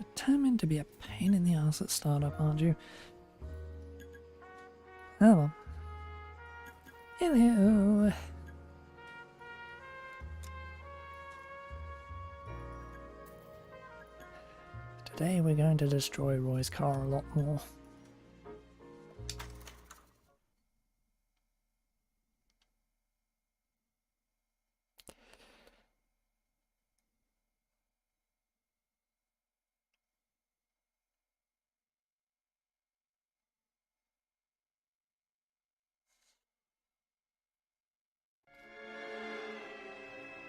determined to be a pain in the ass at startup, aren't you? Oh well. Hello. Today we're going to destroy Roy's car a lot more.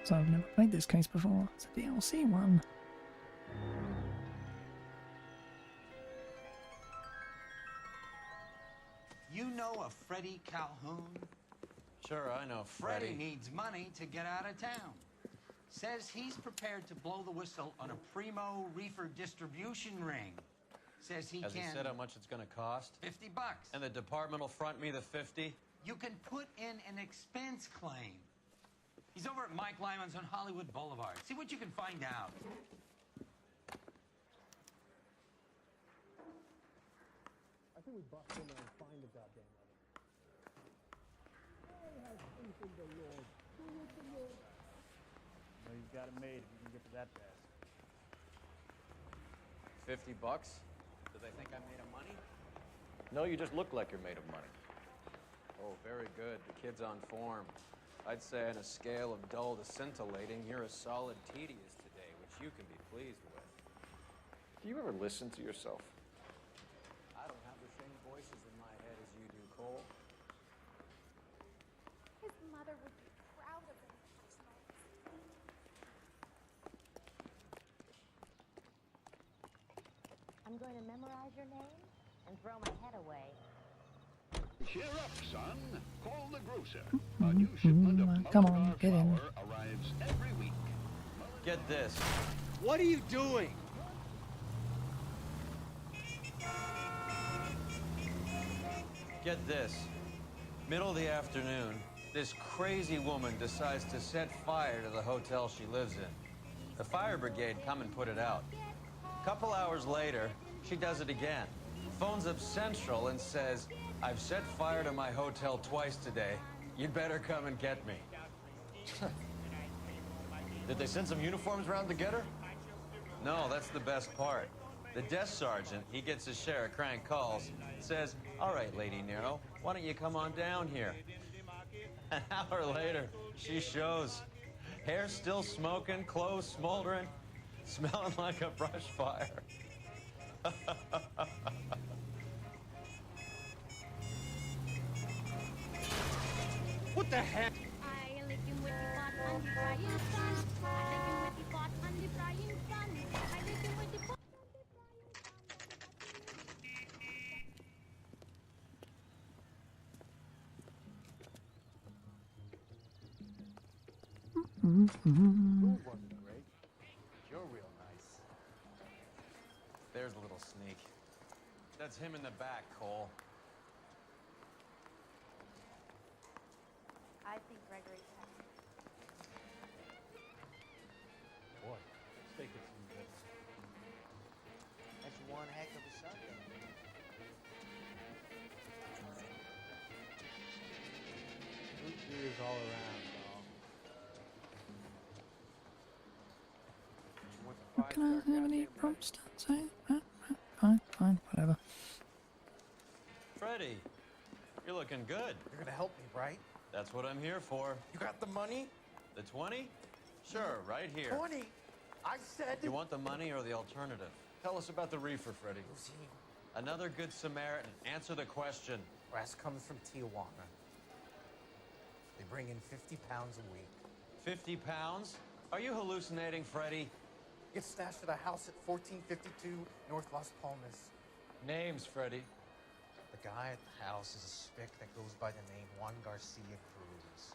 So I've never played this case before. It's a DLC one. You know a Freddie Calhoun? Sure, I know Freddie. Freddie needs money to get out of town. Says he's prepared to blow the whistle on a primo reefer distribution ring. Says he Has can... he said how much it's gonna cost? $50. And the department will front me the 50? You can put in an expense claim. He's over at Mike Lyman's on Hollywood Boulevard. See what you can find out. I think we bust in there and find the goddamn other. I have faith in the Lord. Do it the Lord. No, you've got it made if you can get to that fast. $50? Do they think I'm made of money? No, you just look like you're made of money. Oh, very good. The kid's on form. I'd say on a scale of dull to scintillating, you're a solid tedious today, which you can be pleased with. Do you ever listen to yourself? I don't have the same voices in my head as you do, Cole. His mother would be proud of him. I'm going to memorize your name and throw my head away. Cheer up, son. Call the grocer. A new shipment of Come on, get in. flour arrives every week. Get this. What are you doing? Get this. Middle of the afternoon, this crazy woman decides to set fire to the hotel she lives in. The fire brigade come and put it out. Couple hours later, she does it again. Phones up Central and says, I've set fire to my hotel twice today. You'd better come and get me. Did they send some uniforms around to get her? No, that's the best part. The desk sergeant, he gets his share of crank calls, says, all right, Lady Nero, why don't you come on down here? An hour later, she shows. Hair still smoking, clothes smoldering, smelling like a brush fire. What the heck? I lick him with the pot on the frying pan. I lick him with the pot on the frying pan. I lick him with the pot on the Food wasn't great. You're real nice. There's a little sneak. That's him in the back, Cole. I think Gregory's happy. Boy, steak is some good. That's one heck of a Sunday. Root beers all around, dog. Can I have any prompts to say? Fine, whatever. Freddie, you're looking good. You're gonna help me, right? That's what I'm here for. You got the money? The 20? Sure, right here. 20? I said... You want the money or the alternative? Tell us about the reefer, Freddie. Who's he? Another good Samaritan. Answer the question. Brass comes from Tijuana. They bring in 50 pounds a week. 50 pounds? Are you hallucinating, Freddie? Gets stashed at a house at 1452 North Las Palmas. Names, Freddie. The guy at the house is a spick that goes by the name Juan Garcia Cruz.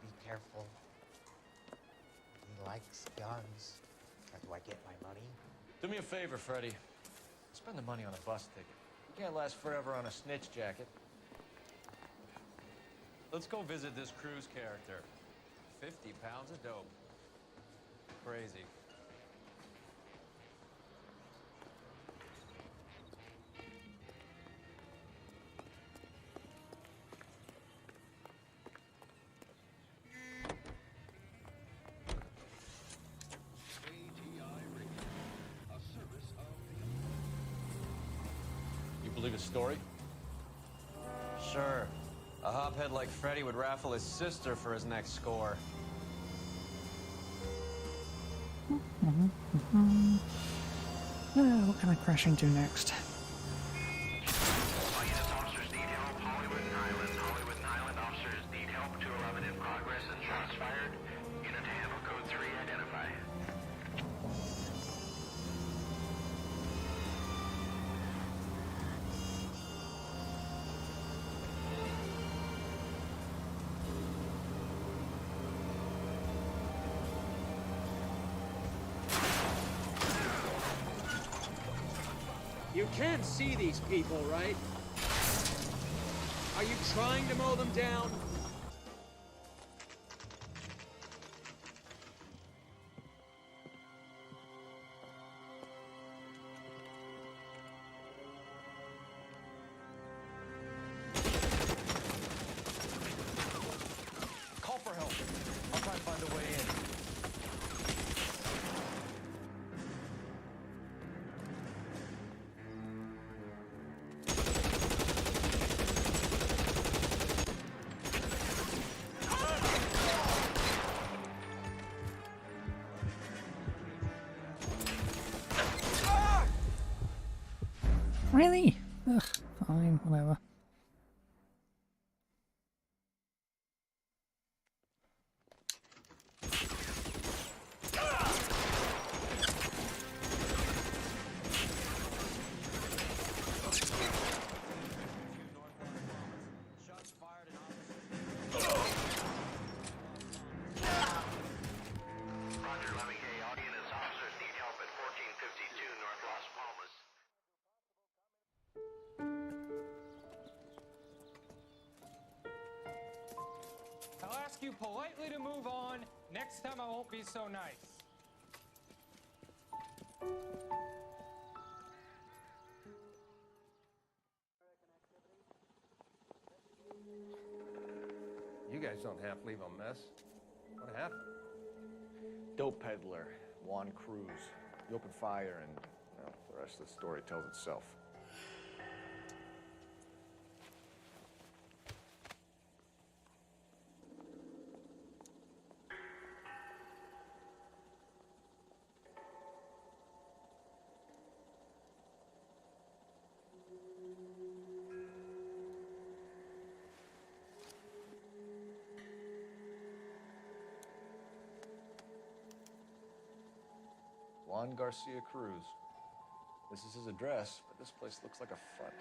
Be careful. He likes guns. Now, do I get my money? Do me a favor, Freddie. Spend the money on a bus ticket. You can't last forever on a snitch jacket. Let's go visit this Cruz character. 50 pounds of dope. Crazy. Believe his story? Sure. A hophead like Freddy would raffle his sister for his next score. What can I crash into next? All units, officers need help. Hollywood and Highland. Hollywood and Highland officers need help. 211 in progress and shots fired. Unit to handle code 3 identify. You can't see these people, right? Are you trying to mow them down? Call for help. I'll try and find a way in. Really? Ugh, fine, whatever. Shots fired and officers. Roger, 11K. All units, officers need help at 1452 North Las Palmas. I'll ask you politely to move on. Next time I won't be so nice. You guys don't half leave a mess. What happened? Dope peddler, Juan Cruz. He opened fire and, well, the rest of the story tells itself. Juan Garcia Cruz. This is his address, but this place looks like a front.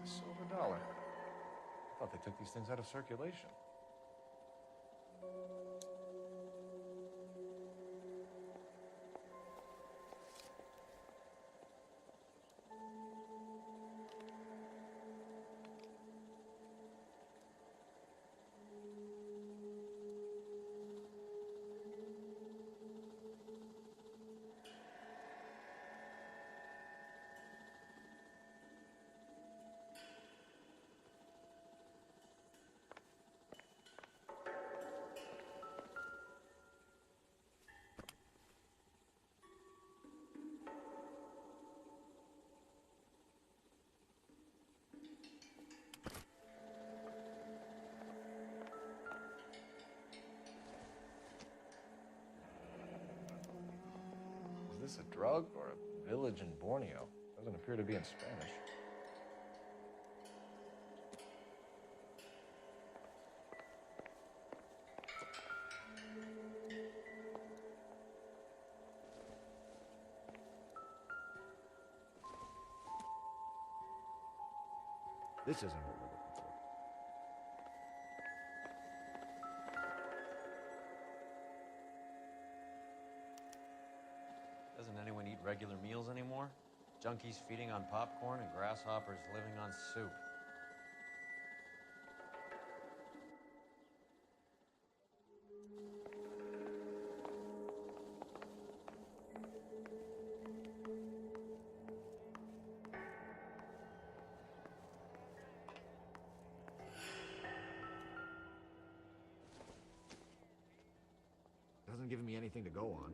A silver dollar. I thought they took these things out of circulation. Is this a drug or a village in Borneo? Doesn't appear to be in Spanish. This isn't what we're looking for. Doesn't anyone eat regular meals anymore? Junkies feeding on popcorn and grasshoppers living on soup. giving me anything to go on.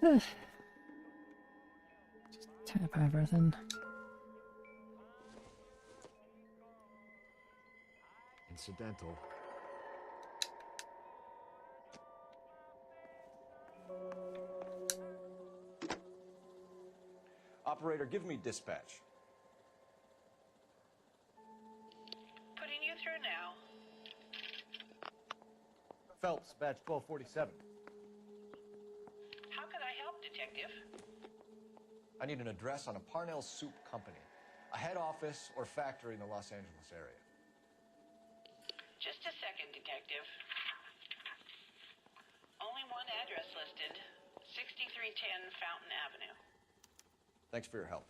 Just tap everything. Incidental. Operator, give me dispatch. Putting you through now. Phelps, badge 1247. How can I help, Detective? I need an address on a Parnell Soup Company, a head office or factory in the Los Angeles area. Just a second, Detective. Only one address listed. 6310 Fountain Avenue. Thanks for your help.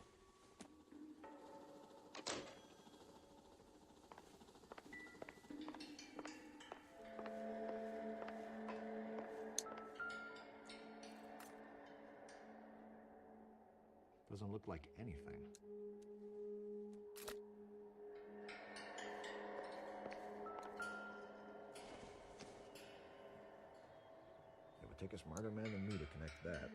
Doesn't look like anything. It would take a smarter man than me to connect that.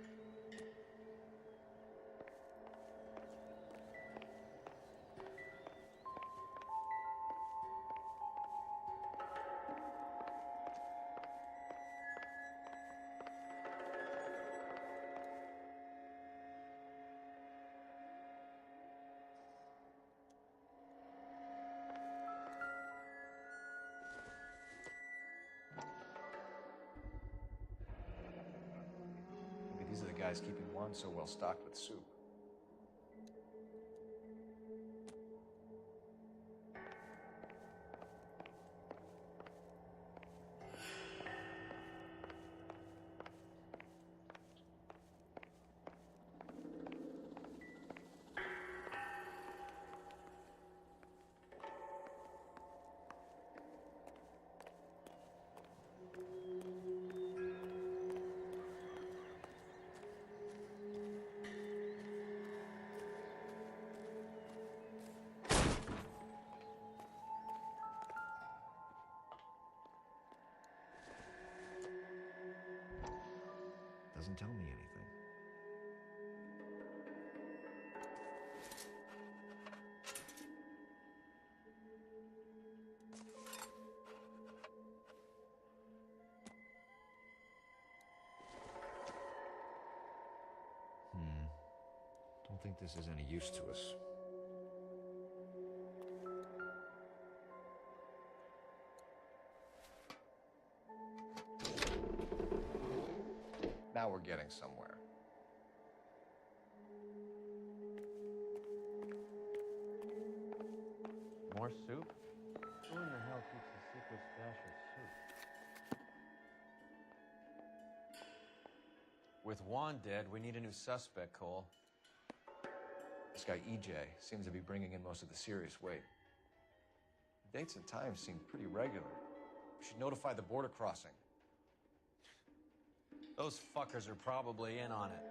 Maybe these are the guys keeping Juan so well stocked with soup. Doesn't tell me anything. Don't think this is any use to us. Now we're getting somewhere. More soup? Who in the hell keeps a secret stash of soup? With Juan dead, we need a new suspect, Cole. This guy EJ seems to be bringing in most of the serious weight. The dates and times seem pretty regular. We should notify the border crossing. Those fuckers are probably in on it.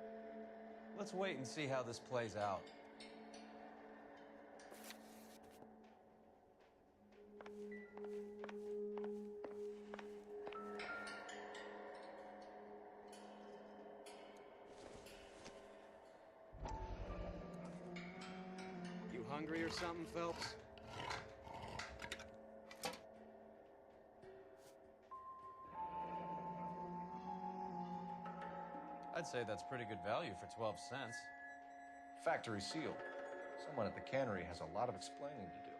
Let's wait and see how this plays out. You hungry or something, Phelps? I'd say that's pretty good value for 12 cents. Factory sealed. Someone at the cannery has a lot of explaining to do.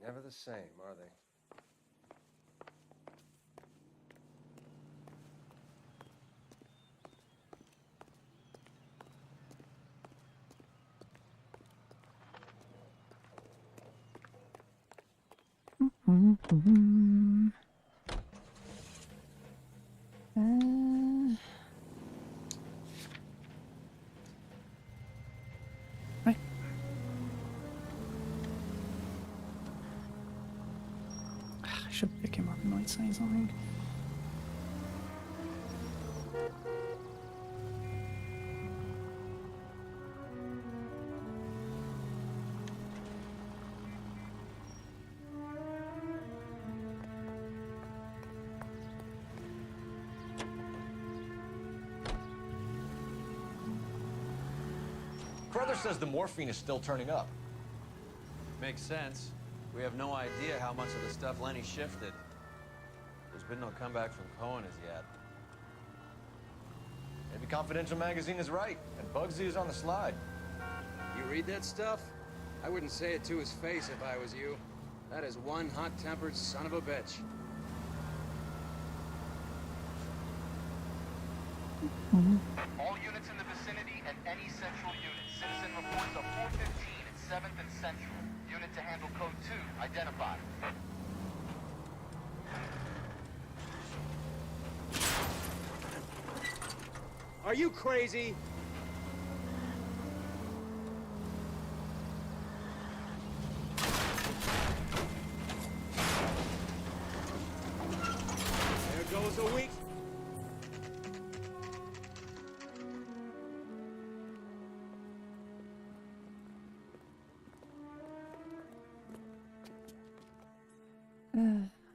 Never the same, are they? Right. I should pick him up and might say something. Brother says the morphine is still turning up. Makes sense. We have no idea how much of the stuff Lenny shifted. There's been no comeback from Cohen as yet. Maybe Confidential magazine is right, and Bugsy is on the slide. You read that stuff? I wouldn't say it to his face if I was you. That is one hot-tempered son of a bitch. All units in the vicinity and any central unit. Citizen reports of 415 at 7th and Central. Unit to handle code 2, identified. Are you crazy? There goes a week.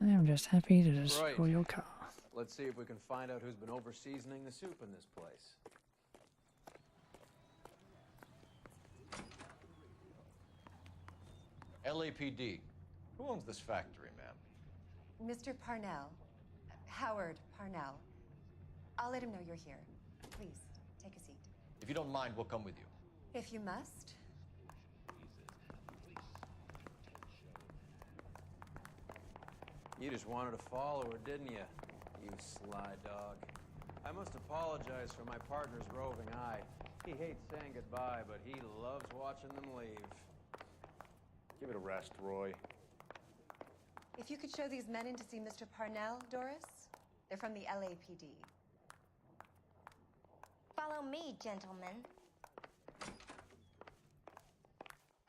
I am just happy to destroy Right. your car. Let's see if we can find out who's been over-seasoning the soup in this place. LAPD. Who owns this factory, ma'am? Mr. Parnell. Howard Parnell. I'll let him know you're here. Please, take a seat. If you don't mind, we'll come with you. If you must. You just wanted to follow her, didn't you? You sly dog. I must apologize for my partner's roving eye. He hates saying goodbye, but he loves watching them leave. Give it a rest, Roy. If you could show these men in to see Mr. Parnell, Doris. They're from the LAPD. Follow me, gentlemen.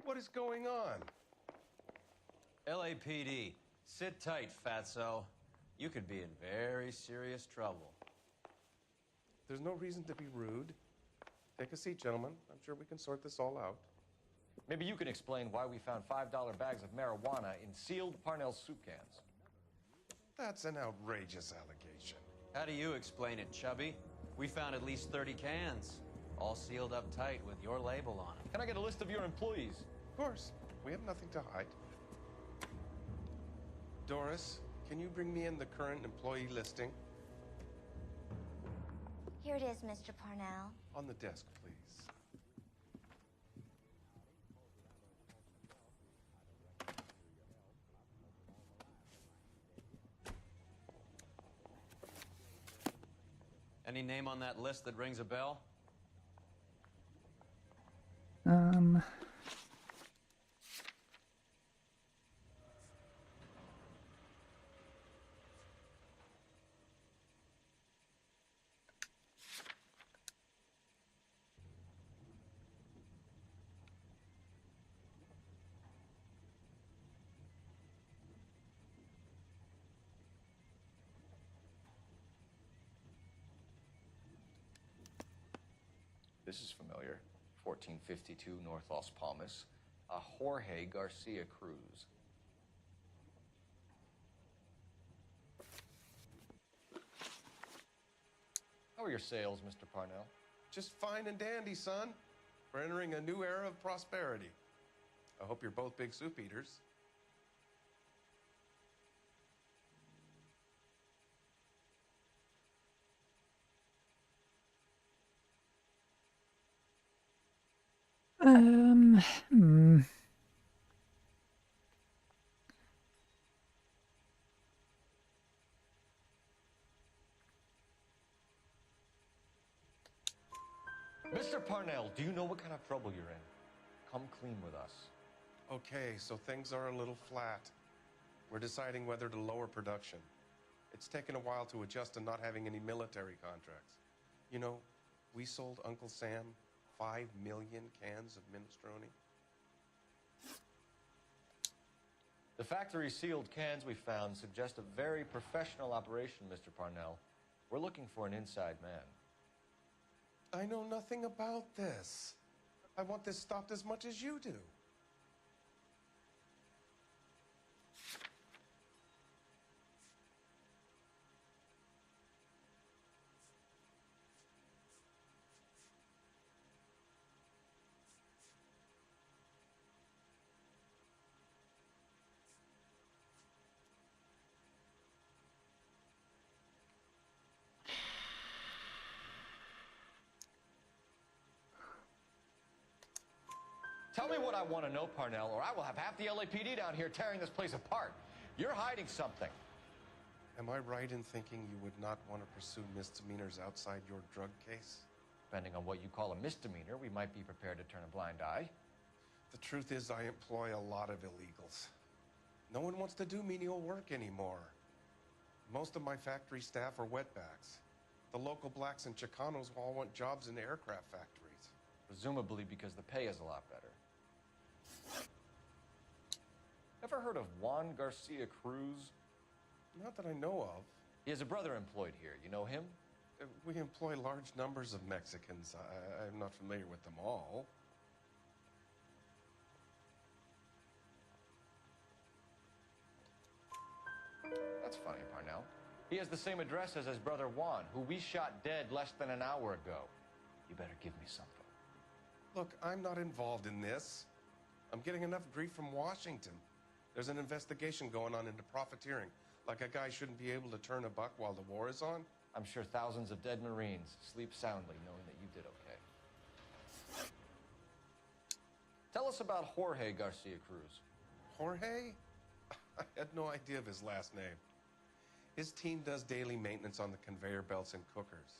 What is going on? LAPD, sit tight, fatso. You could be in very serious trouble. There's no reason to be rude. Take a seat, gentlemen. I'm sure we can sort this all out. Maybe you can explain why we found $5 bags of marijuana in sealed Parnell soup cans. That's an outrageous allegation. How do you explain it, Chubby? We found at least 30 cans, all sealed up tight with your label on them. Can I get a list of your employees? Of course. We have nothing to hide. Doris, can you bring me in the current employee listing? Here it is, Mr. Parnell. On the desk, please. Any name on that list that rings a bell? This is familiar. 1452 North Las Palmas. A Jorge Garcia Cruz. How are your sales, Mr. Parnell? Just fine and dandy, son. We're entering a new era of prosperity. I hope you're both big soup eaters. Mr. Parnell, do you know what kind of trouble you're in? Come clean with us. Okay, so things are a little flat. We're deciding whether to lower production. It's taken a while to adjust to not having any military contracts. You know, we sold Uncle Sam 5 million cans of minestrone. The factory sealed cans we found suggest a very professional operation, Mr. Parnell. We're looking for an inside man. I know nothing about this. I want this stopped as much as you do. Tell me what I want to know, Parnell, or I will have half the LAPD down here tearing this place apart. You're hiding something. Am I right in thinking you would not want to pursue misdemeanors outside your drug case? Depending on what you call a misdemeanor, we might be prepared to turn a blind eye. The truth is, I employ a lot of illegals. No one wants to do menial work anymore. Most of my factory staff are wetbacks. The local blacks and Chicanos all want jobs in aircraft factories. Presumably because the pay is a lot better. Ever heard of Juan Garcia Cruz? Not that I know of. He has a brother employed here. You know him? We employ large numbers of Mexicans. I'm not familiar with them all. That's funny, Parnell. He has the same address as his brother Juan, who we shot dead less than an hour ago. You better give me something. Look, I'm not involved in this. I'm getting enough grief from Washington. There's an investigation going on into profiteering. Like a guy shouldn't be able to turn a buck while the war is on. I'm sure thousands of dead Marines sleep soundly knowing that you did okay. Tell us about Jorge Garcia Cruz. Jorge? I had no idea of his last name. His team does daily maintenance on the conveyor belts and cookers.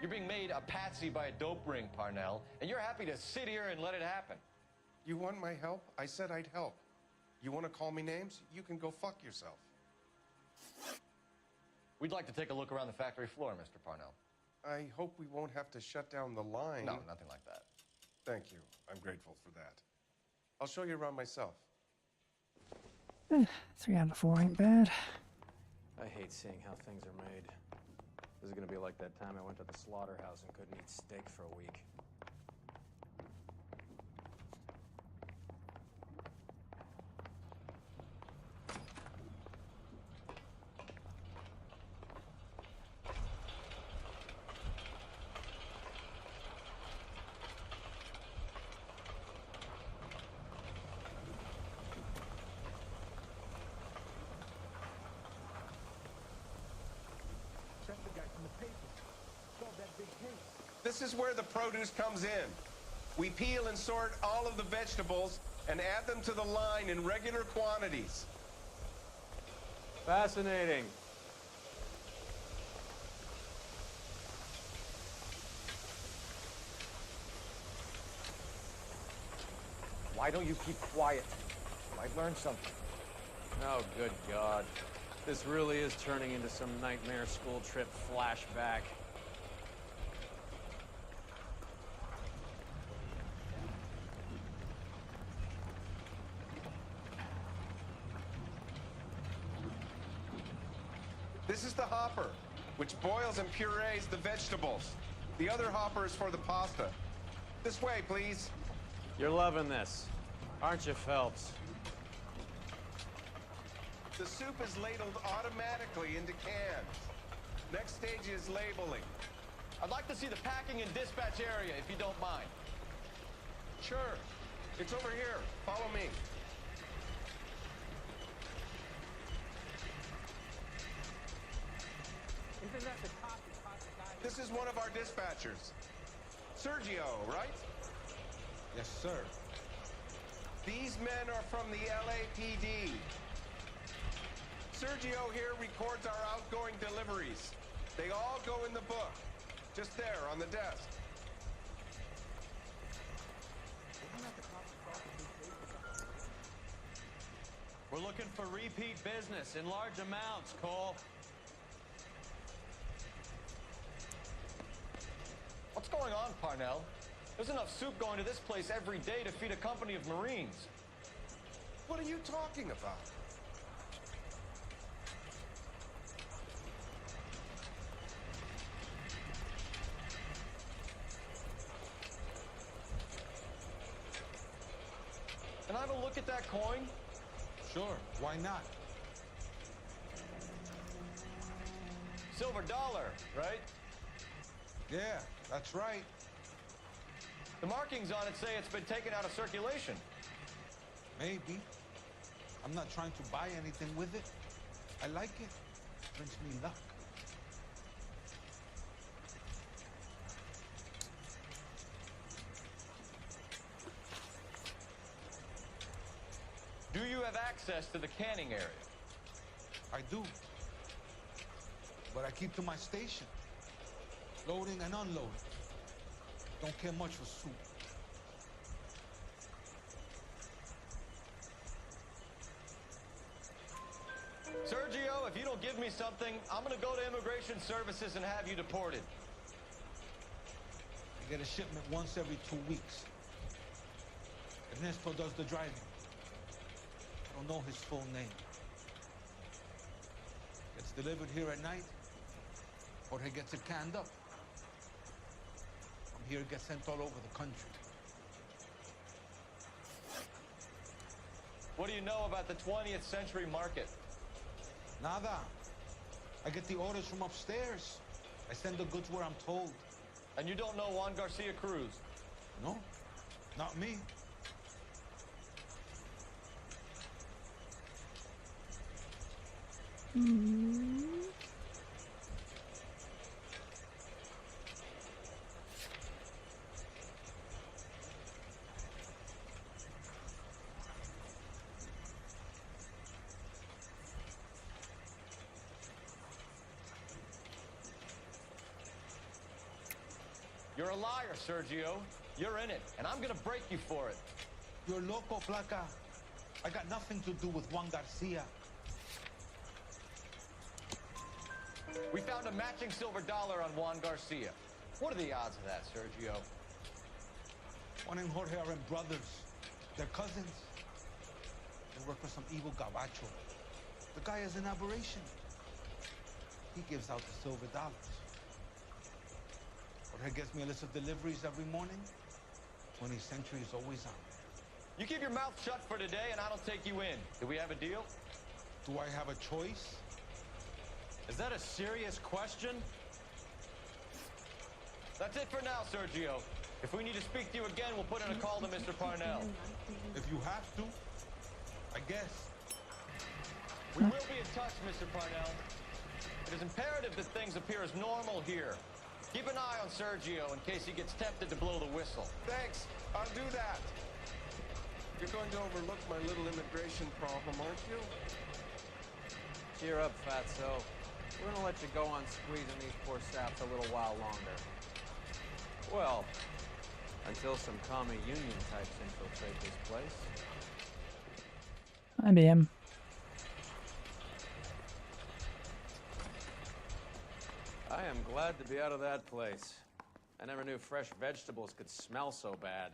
You're being made a patsy by a dope ring, Parnell, and you're happy to sit here and let it happen. You want my help? I said I'd help. You want to call me names? You can go fuck yourself. We'd like to take a look around the factory floor, Mr. Parnell. I hope we won't have to shut down the line. No, nothing like that. Thank you. I'm grateful for that. I'll show you around myself. 3 out of 4 ain't bad. I hate seeing how things are made. This is gonna be like that time I went to the slaughterhouse and couldn't eat steak for a week. This is where the produce comes in. We peel and sort all of the vegetables and add them to the line in regular quantities. Fascinating. Why don't you keep quiet? You might learn something. Oh, good God. This really is turning into some nightmare school trip flashback. This is the hopper, which boils and purees the vegetables. The other hopper is for the pasta. This way, please. You're loving this, aren't you, Phelps? The soup is ladled automatically into cans. Next stage is labeling. I'd like to see the packing and dispatch area, if you don't mind. Sure. It's over here. Follow me. Isn't that the cop who caught the guy? This is one of our dispatchers. Sergio, right? Yes, sir. These men are from the LAPD. Sergio here records our outgoing deliveries. They all go in the book. Just there, on the desk. We're looking for repeat business in large amounts, Cole. What's going on, Parnell? There's enough soup going to this place every day to feed a company of Marines. What are you talking about? Can I have a look at that coin? Sure, why not? Silver dollar, right? Yeah, that's right. The markings on it say it's been taken out of circulation. Maybe. I'm not trying to buy anything with it. I like it. Brings me luck. Do you have access to the canning area? I do. But I keep to my station. Loading and unloading. Don't care much for soup. Sergio, if you don't give me something, I'm gonna go to Immigration Services and have you deported. I get a shipment once every 2 weeks. Ernesto does the driving. I don't know his full name. Gets delivered here at night, or he gets it canned up. From here, it gets sent all over the country. What do you know about the 20th century market? Nada. I get the orders from upstairs. I send the goods where I'm told. And you don't know Juan Garcia Cruz? No, not me. You're a liar, Sergio. You're in it, and I'm gonna break you for it. You're loco, Placa. I got nothing to do with Juan Garcia. We found a matching silver dollar on Juan Garcia. What are the odds of that, Sergio? Juan and Jorge are brothers. They're cousins. They work for some evil gabacho. The guy is an aberration. He gives out the silver dollars. Jorge gets me a list of deliveries every morning. 20th century is always on. You keep your mouth shut for today, and I don't take you in. Do we have a deal? Do I have a choice? Is that a serious question? That's it for now, Sergio. If we need to speak to you again, we'll put in a call to Mr. Parnell. If you have to, I guess. We will be in touch, Mr. Parnell. It is imperative that things appear as normal here. Keep an eye on Sergio in case he gets tempted to blow the whistle. Thanks. I'll do that. You're going to overlook my little immigration problem, aren't you? Cheer up, Fatso. We're gonna let you go on squeezing these poor saps a little while longer. Well, until some commie union types infiltrate this place. IBM. I am glad to be out of that place. I never knew fresh vegetables could smell so bad.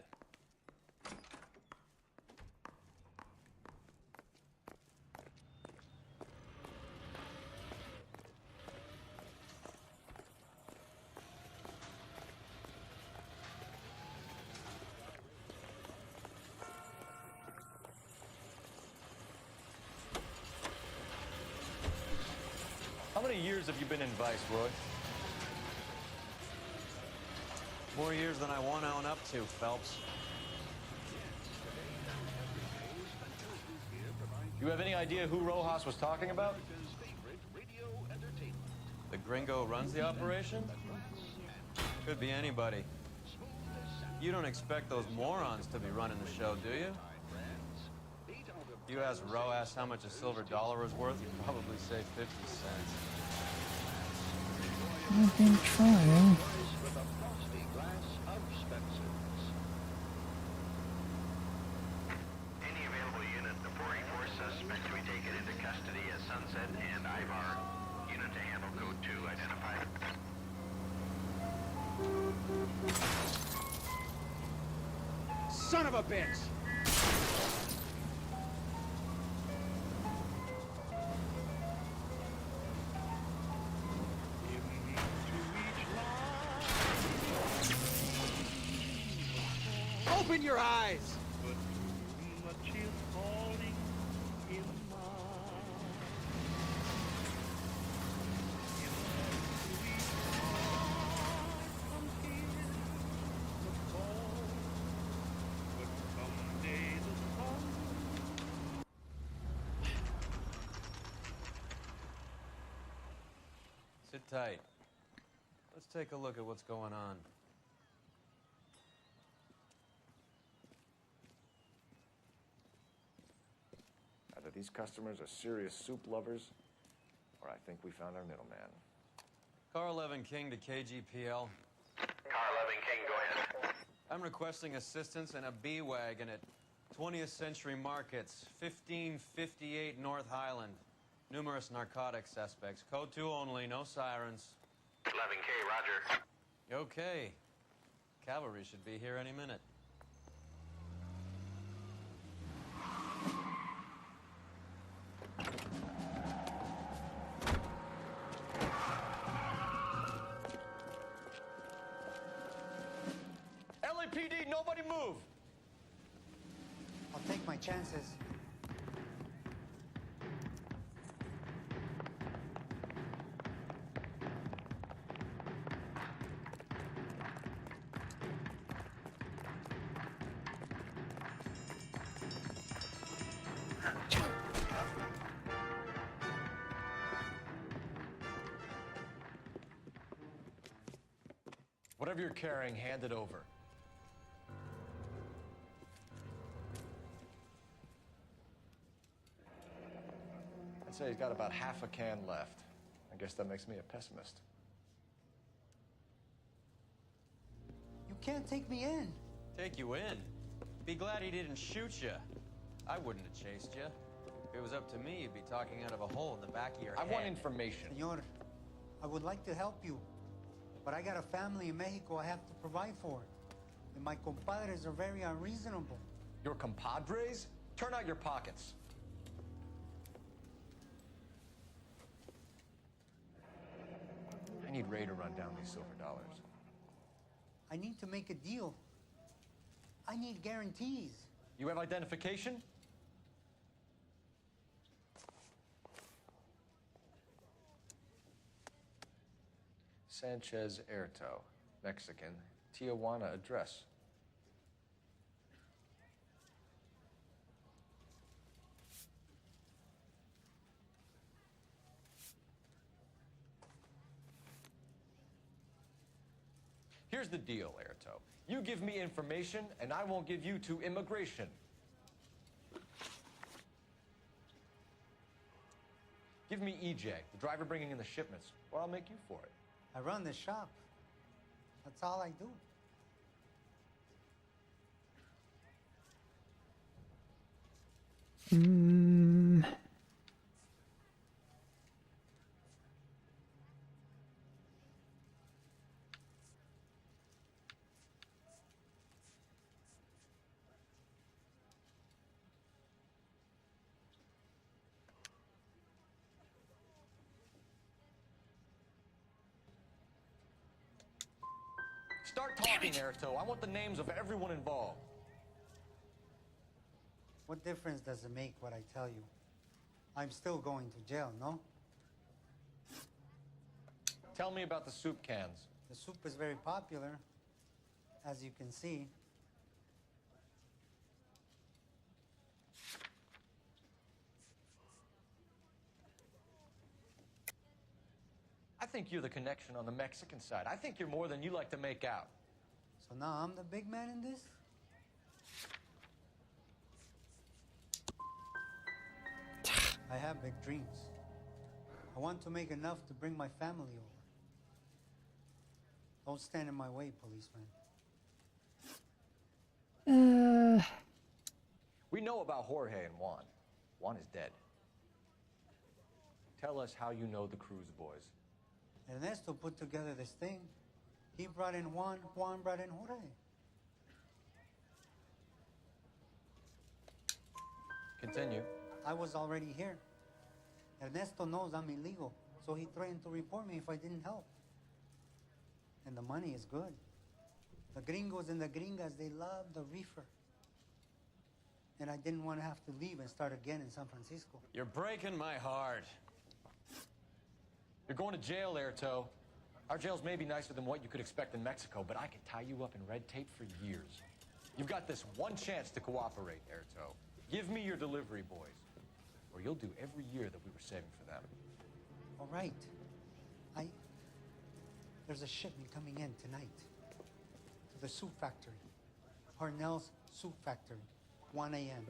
How many years have you been in Vice, Roy? More years than I want to own up to, Phelps. You have any idea who Rojas was talking about? The gringo runs the operation? Could be anybody. You don't expect those morons to be running the show, do you? If you ask Roas how much a silver dollar is worth, he'd probably say 50 cents. I've been trying. Any available unit, the 484 suspect to be taken into custody at Sunset and Ivar. Unit to handle code 2 identified. Son of a bitch! Open your eyes! Sit tight. Let's take a look at what's going on. Either these customers are serious soup lovers, or I think we found our middleman. Car 11 King to KGPL. Car 11 King, go ahead. I'm requesting assistance in a B-Wagon at 20th Century Markets, 1558 North Highland. Numerous narcotic suspects. Code 2 only, no sirens. 11K, roger. Okay. Cavalry should be here any minute. LAPD, nobody move! I'll take my chances. Whatever you're carrying, hand it over. I'd say he's got about half a can left. I guess that makes me a pessimist. You can't take me in. Take you in? Be glad he didn't shoot you. I wouldn't have chased you. If it was up to me, you'd be talking out of a hole in the back of your head. I want information. Senor, I would like to help you, but I got a family in Mexico I have to provide for. And my compadres are very unreasonable. Your compadres? Turn out your pockets. I need Ray to run down these silver dollars. I need to make a deal. I need guarantees. You have identification? Sanchez Erto, Mexican, Tijuana address. Here's the deal, Erto. You give me information, and I won't give you to immigration. Give me EJ, the driver bringing in the shipments, or I'll make you for it. I run the shop. That's all I do. Start talking, Erto. I want the names of everyone involved. What difference does it make what I tell you? I'm still going to jail, no? Tell me about the soup cans. The soup is very popular, as you can see. I think you're the connection on the Mexican side. I think you're more than you like to make out. So now I'm the big man in this? I have big dreams. I want to make enough to bring my family over. Don't stand in my way, policeman. We know about Jorge and Juan. Juan is dead. Tell us how you know the Cruz boys. Ernesto put together this thing. He brought in Juan, Juan brought in Jorge. Continue. I was already here. Ernesto knows I'm illegal, so he threatened to report me if I didn't help. And the money is good. The gringos and the gringas, they love the reefer. And I didn't want to have to leave and start again in San Francisco. You're breaking my heart. You're going to jail, Airto. Our jails may be nicer than what you could expect in Mexico, but I can tie you up in red tape for years. You've got this one chance to cooperate, Airto. Give me your delivery boys, or you'll do every year that we were saving for them. All right. There's a shipment coming in tonight to the soup factory. Parnell's soup factory, 1 a.m.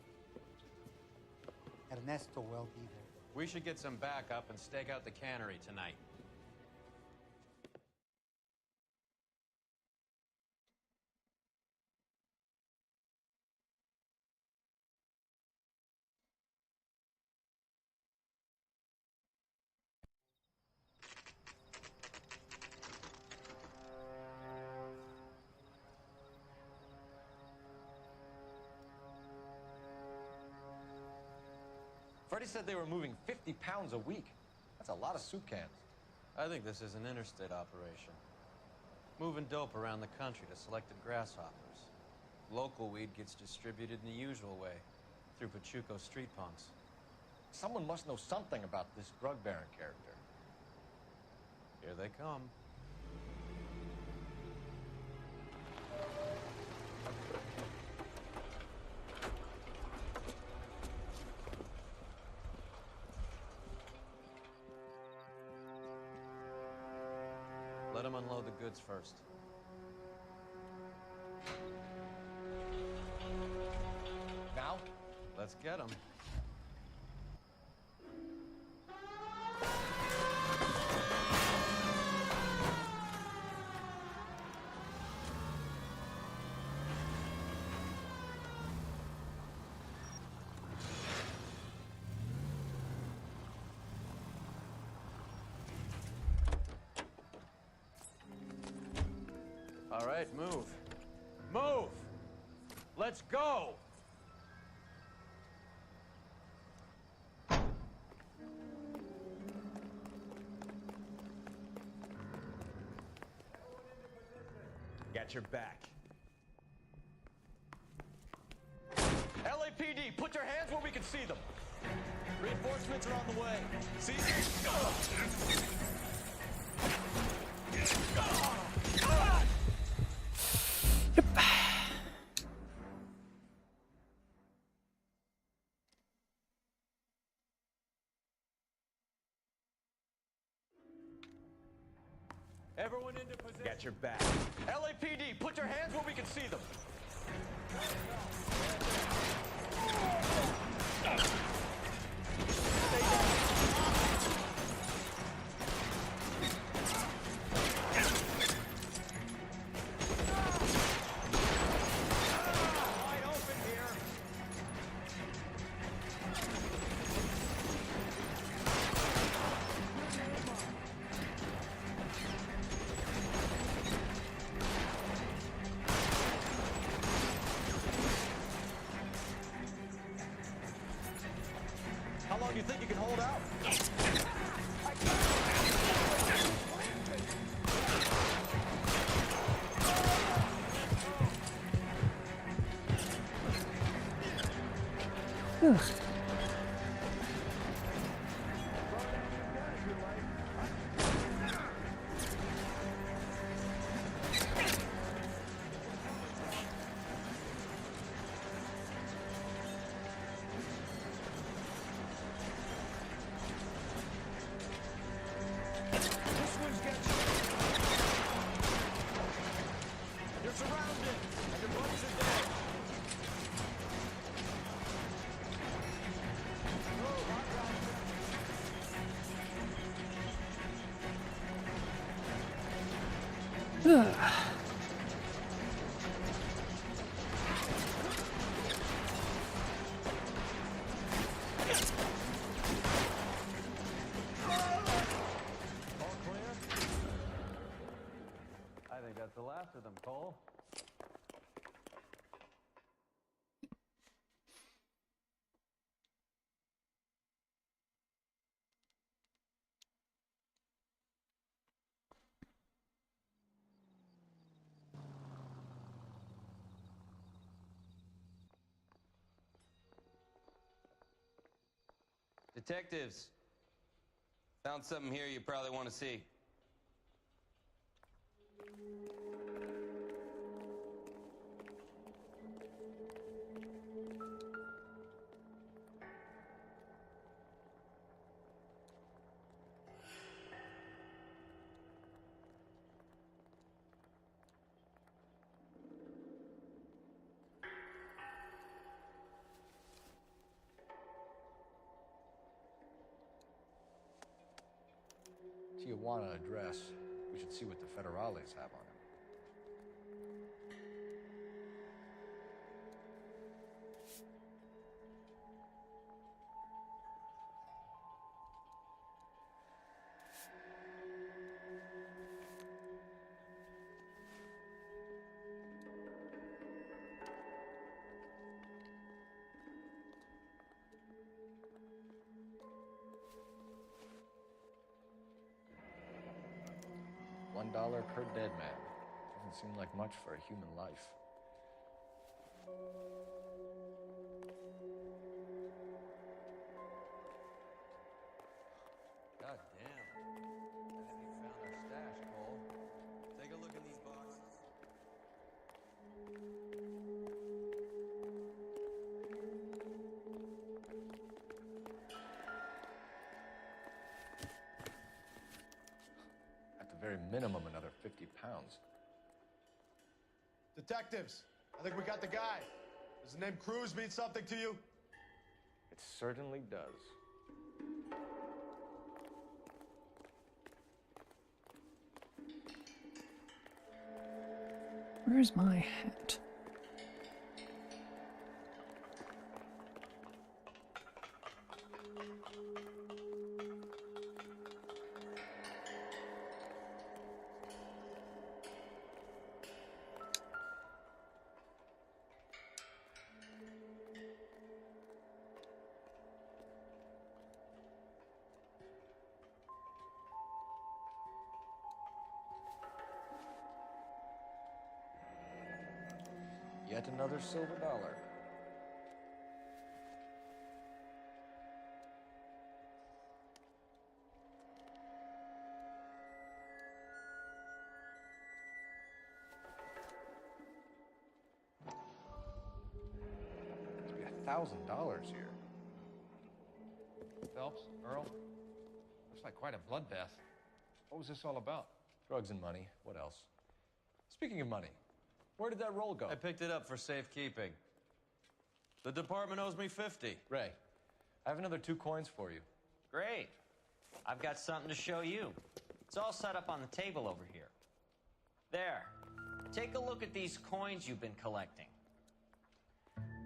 Ernesto will be there. We should get some backup and stake out the cannery tonight. Freddie said they were moving 50 pounds a week. That's a lot of soup cans. I think this is an interstate operation. Moving dope around the country to selected grasshoppers. Local weed gets distributed in the usual way, through Pachuco street punks. Someone must know something about this drug baron character. Here they come. Let them unload the goods first. Now? Let's get them. All right, move. Move! Let's go! Got your back. LAPD, put your hands where we can see them. Reinforcements are on the way. See? Everyone into position. Got your back. LAPD, put your hands where we can see them. Wide open here. How long do you think you can hold out? You're surrounded, and your buddies are dead. Ugh. All clear? I think that's the last of them, Cole. Detectives, found something here you probably want to see. Tijuana address. We should see what the federales have on him. $1 per dead man. Doesn't seem like much for a human life. God damn. I think we found our stash, Cole. Take a look in these boxes. At the very minimum, another 50 pounds. Detectives, I think we got the guy. Does the name Cruz mean something to you? It certainly does. Where's my hat? Yet another silver dollar. Must be $1,000 here. Phelps, Earl, looks like quite a bloodbath. What was this all about? Drugs and money. What else? Speaking of money, where did that roll go? I picked it up for safekeeping. The department owes me 50. Ray, I have another 2 coins for you. Great. I've got something to show you. It's all set up on the table over here. There. Take a look at these coins you've been collecting.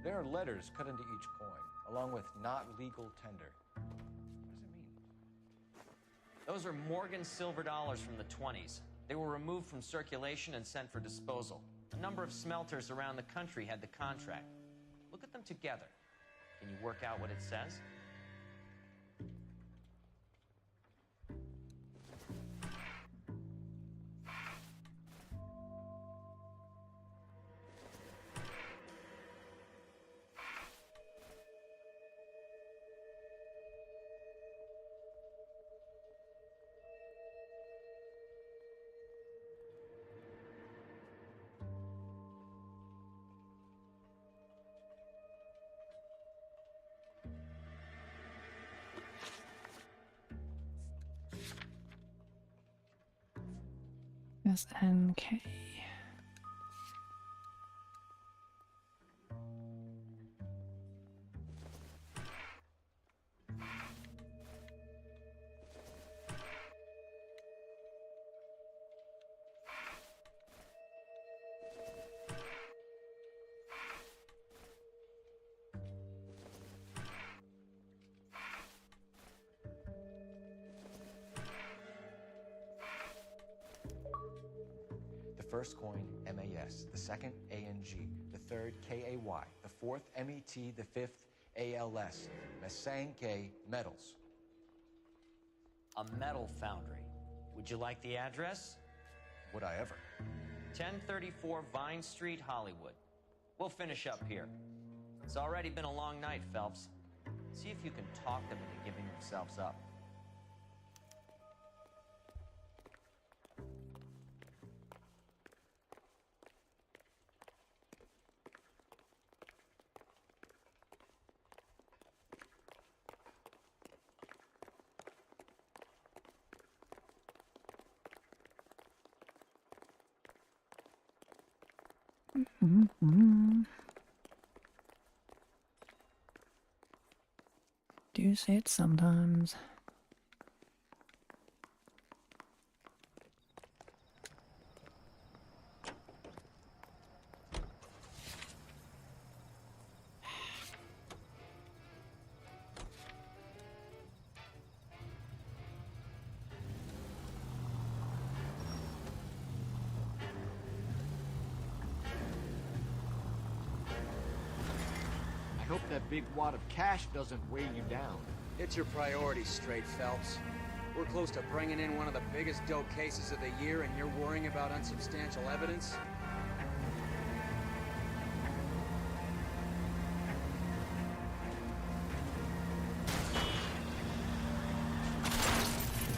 There are letters cut into each coin, along with not legal tender. What does it mean? Those are Morgan silver dollars from the 20s. They were removed from circulation and sent for disposal. A number of smelters around the country had the contract. Look at them together. Can you work out what it says? SNK. first coin, MAS. The second, ANG. The third, KAY. The fourth, MET. The fifth, ALS. Masanke Metals. A metal foundry. Would you like the address? Would I ever? 1034 Vine Street, Hollywood. We'll finish up here. It's already been a long night, Phelps. See if you can talk them into giving themselves up. Do say it sometimes. I hope that big wad of cash doesn't weigh you down. Get your priorities straight, Phelps. We're close to bringing in one of the biggest dope cases of the year, and you're worrying about unsubstantial evidence?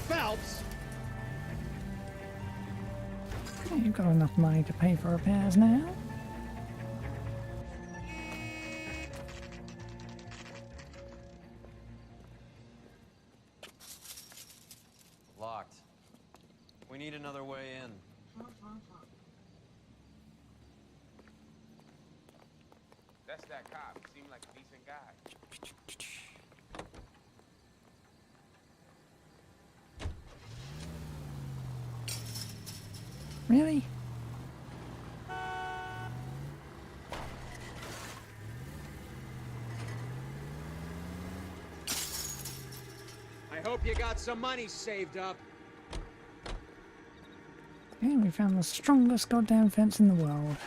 Phelps! You've got enough money to pay for repairs now. Locked. We need another way in. That's that cop. Seemed like a decent guy. Really? I hope you got some money saved up. And we found the strongest goddamn fence in the world.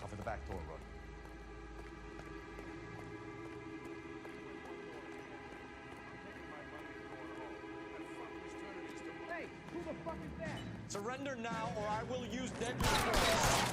Cover the back door, Rook. Hey, who the fuck is that? Surrender now, or I will use deadly force.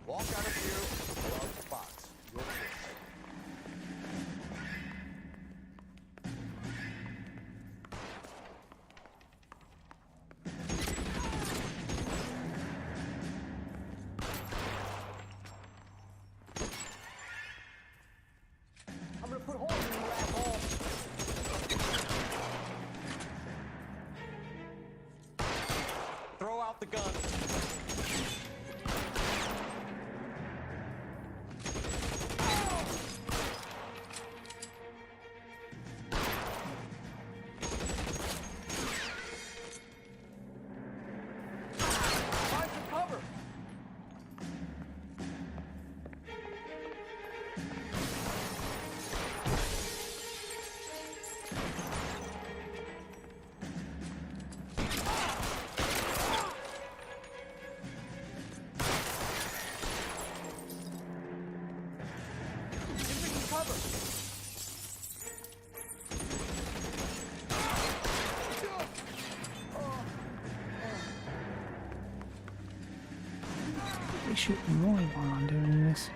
Walk out of here, or out the box. Your choice. I'm gonna put holes in you, asshole. Throw out the gun. Be shooting Roy while I'm doing this.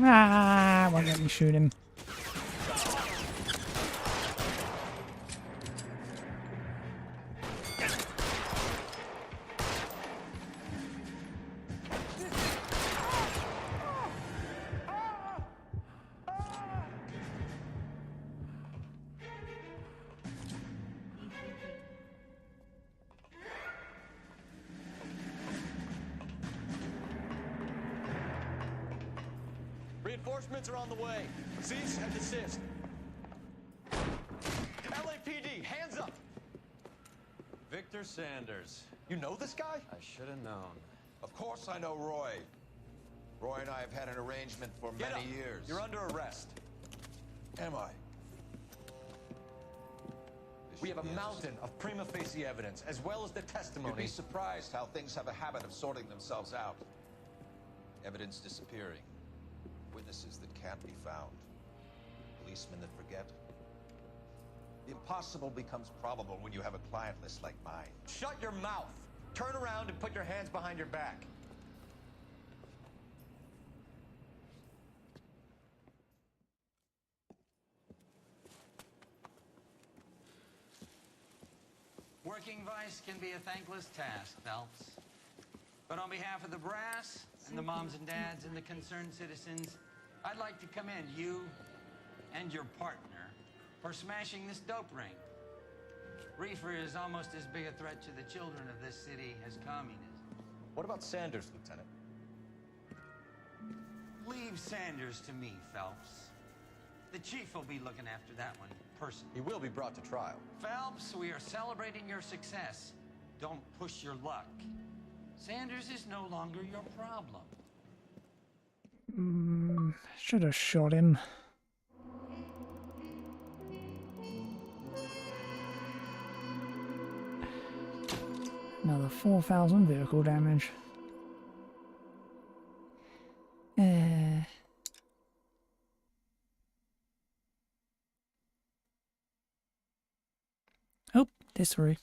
Ah, won't let me shoot him. Reinforcements are on the way. Cease and desist. LAPD, hands up! Victor Sanders. You know this guy? I should have known. Of course I know Roy. Roy and I have had an arrangement for many years. You're under arrest. Am I? We have a mountain of prima facie evidence, as well as the testimony. You'd be surprised how things have a habit of sorting themselves out. Evidence disappearing. Witnesses that can't be found. Policemen that forget. The impossible becomes probable when you have a client list like mine. Shut your mouth! Turn around and put your hands behind your back. Working vice can be a thankless task, Phelps. But on behalf of the brass and the moms and dads and the concerned citizens, I'd like to commend you and your partner for smashing this dope ring. Reefer is almost as big a threat to the children of this city as communism. What about Sanders, Lieutenant? Leave Sanders to me, Phelps. The chief will be looking after that one personally. He will be brought to trial. Phelps, we are celebrating your success. Don't push your luck. Sanders is no longer your problem. Should have shot him. Another 4,000 vehicle damage. Oh, this way.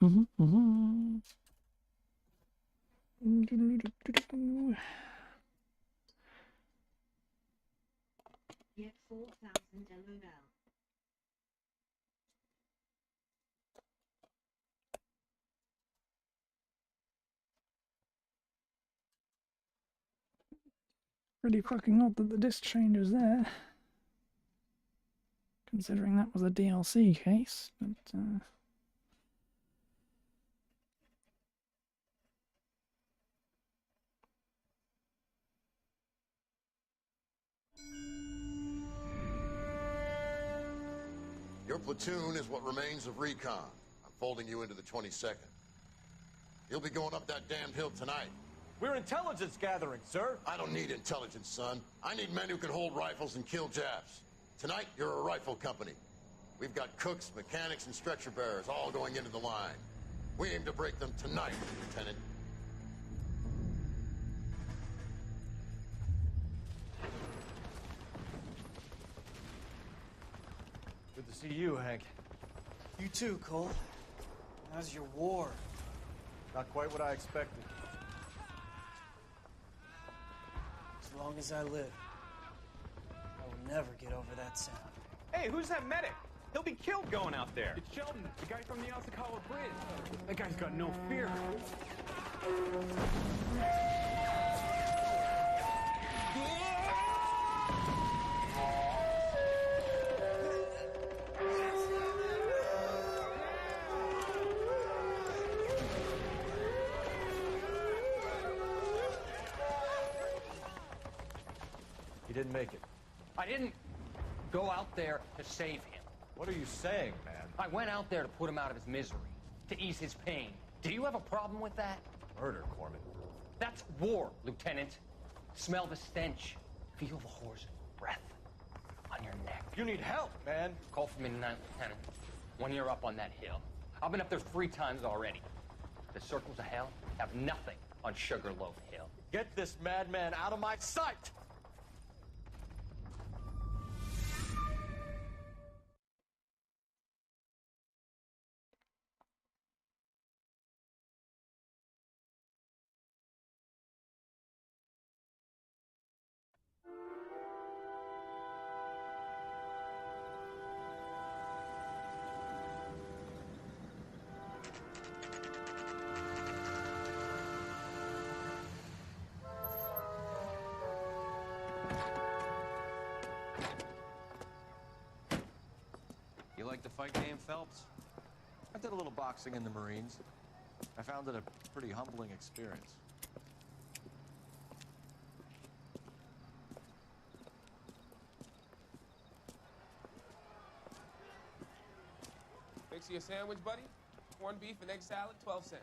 Get 4,000 LOL. Pretty fucking odd that the disc changer's there. Considering that was a DLC case, but Your platoon is what remains of recon. I'm folding you into the 22nd. You'll be going up that damned hill tonight. We're intelligence gathering, sir. I don't need intelligence, son. I need men who can hold rifles and kill Japs. Tonight, you're a rifle company. We've got cooks, mechanics, and stretcher bearers all going into the line. We aim to break them tonight, Lieutenant. Good to see you, Hank. You too, Cole. How's your war? Not quite what I expected. As long as I live, I will never get over that sound. Hey, who's that medic? He'll be killed going out there. It's Sheldon, the guy from the Asakawa Bridge. That guy's got no fear. He didn't make it. I didn't go out there to save him. What are you saying, man? I went out there to put him out of his misery, to ease his pain. Do you have a problem with that? Murder, Corman. That's war, Lieutenant. Smell the stench. Feel the whore's breath on your neck. You need help, man. Call for me tonight, Lieutenant. When you're up on that hill. I've been up there 3 times already. The circles of hell have nothing on Sugarloaf Hill. Get this madman out of my sight! You like the fight game, Phelps? I did a little boxing in the Marines. I found it a pretty humbling experience. Mix you a sandwich, buddy? Corned beef and egg salad, 12 cents.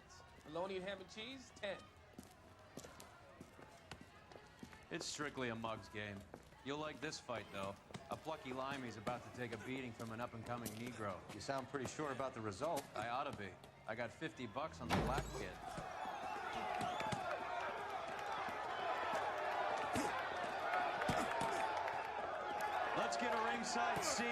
Bologna and ham and cheese, 10. It's strictly a mug's game. You'll like this fight, though. A plucky limey's about to take a beating from an up-and-coming Negro. You sound pretty sure about the result. I ought to be. I got $50 on the black kid. Let's get a ringside seat.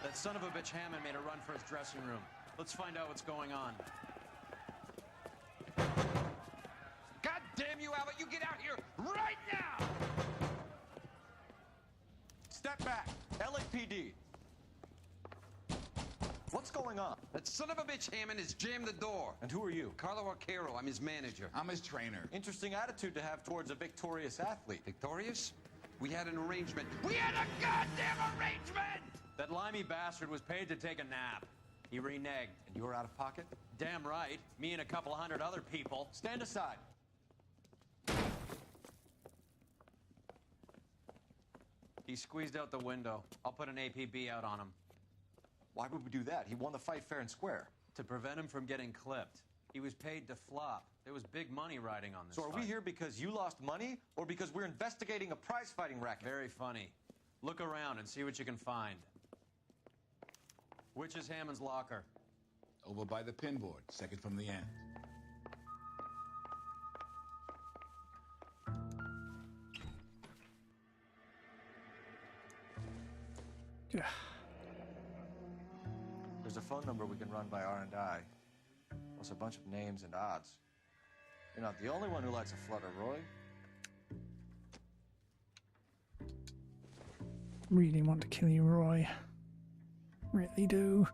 That son of a bitch Hammond made a run for his dressing room. Let's find out what's going on. God damn you, Albert! You get out here right now! Step back. LAPD. What's going on? That son of a bitch Hammond has jammed the door. And who are you? Carlo Arcaro. I'm his manager. I'm his trainer. Interesting attitude to have towards a victorious athlete. Victorious? We had an arrangement. We had a goddamn arrangement! That limey bastard was paid to take a nap. He reneged. And you were out of pocket? Damn right. Me and a couple hundred other people. Stand aside. He squeezed out the window. I'll put an APB out on him. Why would we do that? He won the fight fair and square. To prevent him from getting clipped. He was paid to flop. There was big money riding on this So are we here because you lost money, or because we're investigating a prize-fighting racket? Very funny. Look around and see what you can find. Which is Hammond's locker? Over by the pinboard, second from the end. Yeah. There's a phone number we can run by R&I. Plus a bunch of names and odds. You're not the only one who likes a flutter, Roy. Really want to kill you, Roy. Really do.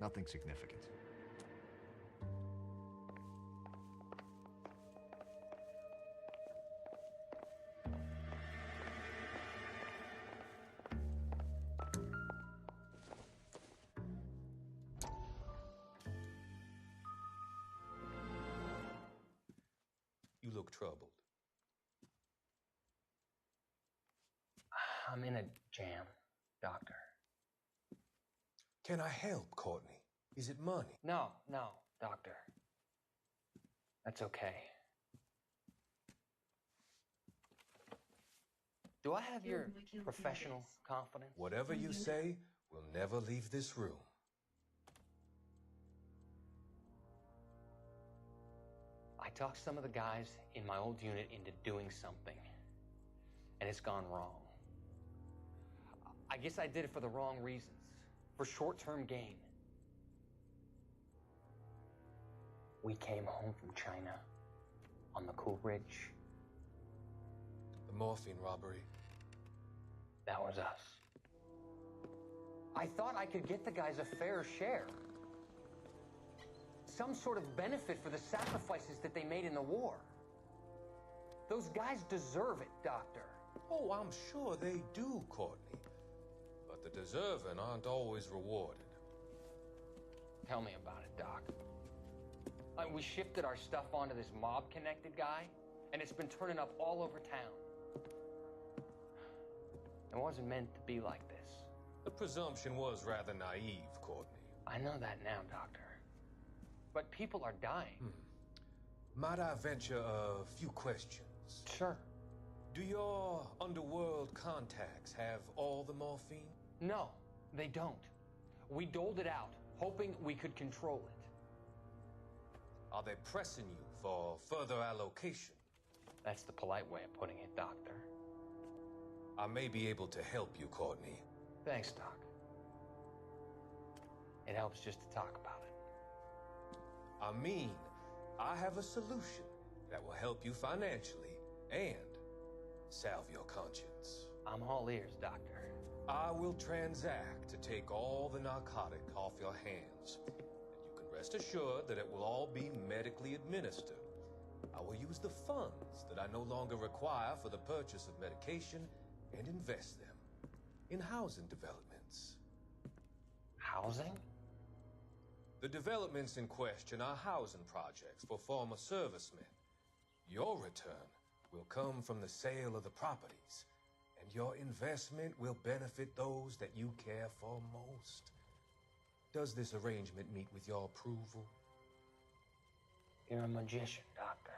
Nothing significant. You look troubled. I'm in a jam, Doctor. Can I help, Courtney? Is it money? No, Doctor. That's okay. Do I have your professional confidence? Whatever you say, we'll never leave this room. I talked some of the guys in my old unit into doing something, and it's gone wrong. I guess I did it for the wrong reasons. For short-term gain. We came home from China on the Cool Ridge. The morphine robbery. That was us. I thought I could get the guys a fair share. Some sort of benefit for the sacrifices that they made in the war. Those guys deserve it, Doctor. Oh, I'm sure they do, Courtney. But the deserving aren't always rewarded. Tell me about it, Doc. We shifted our stuff onto this mob-connected guy, and it's been turning up all over town. It wasn't meant to be like this. The presumption was rather naive, Courtney. I know that now, Doctor. But people are dying. Might I venture a few questions? Sure. Do your underworld contacts have all the morphine? No, they don't. We doled it out, hoping we could control it. Are they pressing you for further allocation? That's the polite way of putting it, Doctor. I may be able to help you, Courtney. Thanks, Doc. It helps just to talk about it. I mean, I have a solution that will help you financially and salve your conscience. I'm all ears, Doctor. I will transact to take all the narcotic off your hands. And you can rest assured that it will all be medically administered. I will use the funds that I no longer require for the purchase of medication and invest them in housing developments. Housing? The developments in question are housing projects for former servicemen. Your return will come from the sale of the properties, and your investment will benefit those that you care for most. Does this arrangement meet with your approval? You're a magician, Doctor.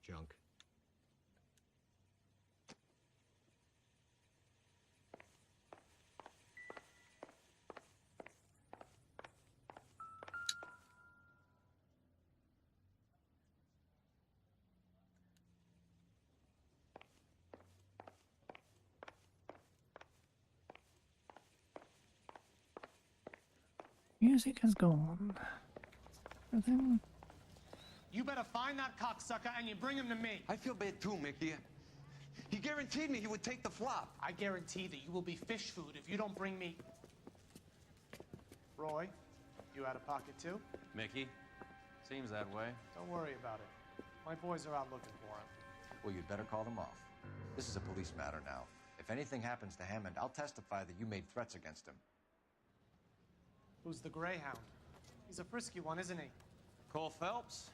Junk. Music has gone. Everything. You better find that cocksucker and you bring him to me. I feel bad too, Mickey. He guaranteed me he would take the flop. I guarantee that you will be fish food if you don't bring me... Roy, you out of pocket too? Mickey, seems that way. Don't worry about it. My boys are out looking for him. Well, you'd better call them off. This is a police matter now. If anything happens to Hammond, I'll testify that you made threats against him. Who's the Greyhound? He's a frisky one, isn't he? Cole Phelps?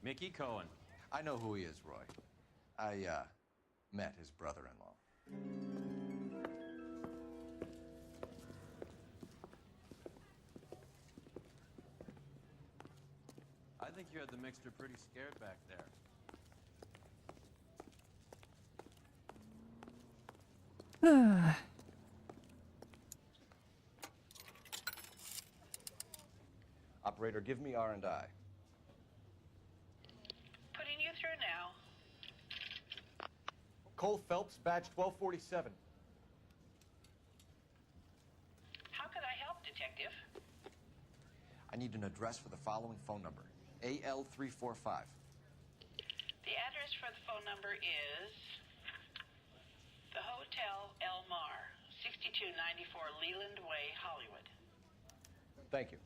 Mickey Cohen. I know who he is, Roy. I, met his brother-in-law. I think you had the mixture pretty scared back there. Operator, give me R&I. Putting you through now. Cole Phelps, badge 1247. How could I help, Detective? I need an address for the following phone number. AL345. The address for the phone number is the Hotel El Mar, 6294 Leland Way, Hollywood. Thank you.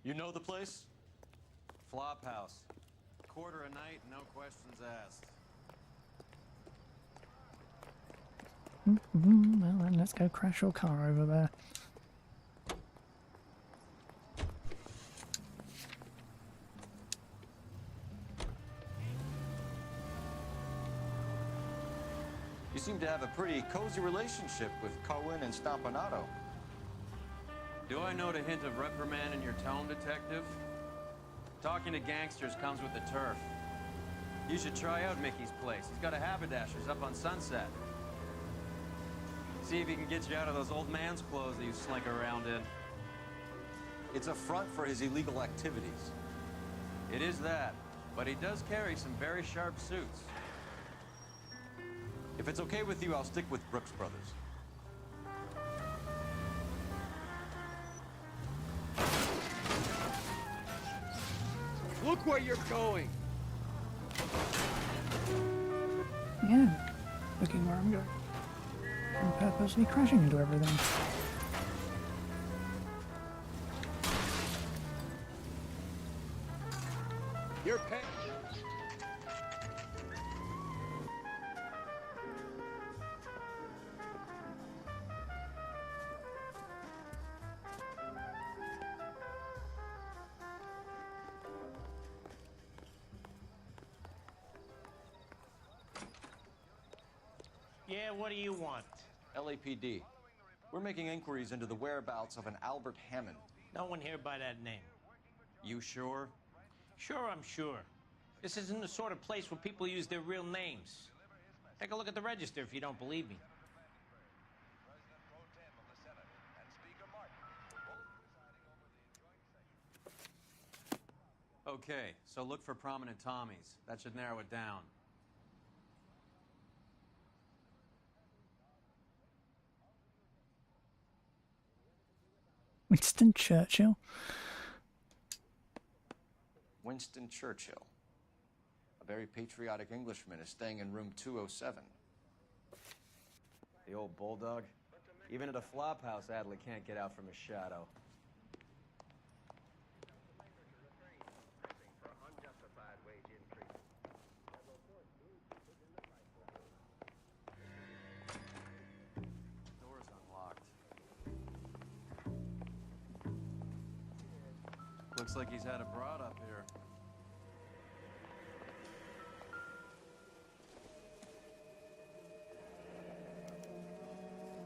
You know the place? Flophouse. Quarter a night, no questions asked. Well, then let's go crash your car over there. You seem to have a pretty cozy relationship with Cohen and Stompanato. Do I note a hint of reprimand in your tone, Detective? Talking to gangsters comes with the turf. You should try out Mickey's place. He's got a haberdasher's up on Sunset. See if he can get you out of those old man's clothes that you slink around in. It's a front for his illegal activities. It is that, but he does carry some very sharp suits. If it's okay with you, I'll stick with Brooks Brothers. Look where you're going! Yeah, looking where I'm going. I'm purposely crashing into everything. You're paying. Yeah, what do you want? LAPD. We're making inquiries into the whereabouts of an Albert Hammond. No one here by that name. You sure? Sure, I'm sure. This isn't the sort of place where people use their real names. Take a look at the register if you don't believe me. Okay, so look for prominent Tommies. That should narrow it down. Winston Churchill. Winston Churchill. A very patriotic Englishman is staying in room 207. The old bulldog. Even at a flop house, Adley can't get out from his shadow. Door's unlocked. Looks like he's had a broad up here.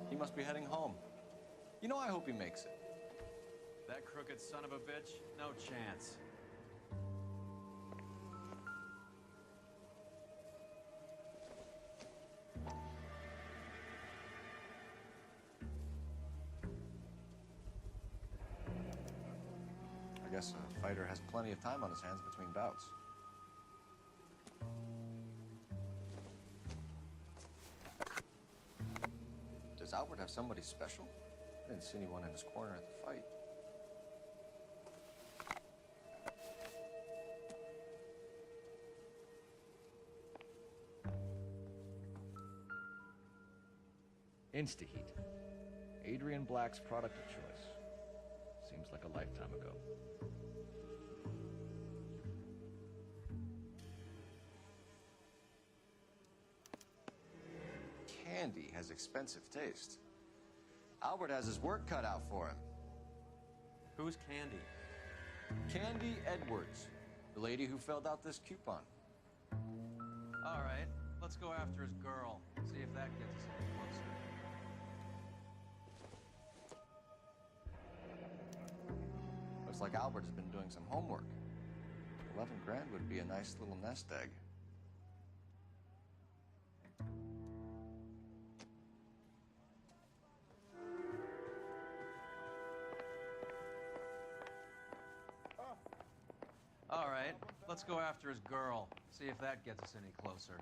He must be heading home. You know, I hope he makes it. That crooked son of a bitch? No chance. I guess a fighter has plenty of time on his hands between bouts. Does Albert have somebody special? I didn't see anyone in his corner at the fight. Instaheat. Adrian Black's product of choice. Seems like a lifetime ago. Candy has expensive taste. Albert has his work cut out for him. Who's Candy? Candy Edwards, the lady who filled out this coupon. All right, let's go after his girl. See if that gets us any closer. Looks like Albert has been doing some homework. 11 grand would be a nice little nest egg. All right, let's go after his girl. See if that gets us any closer.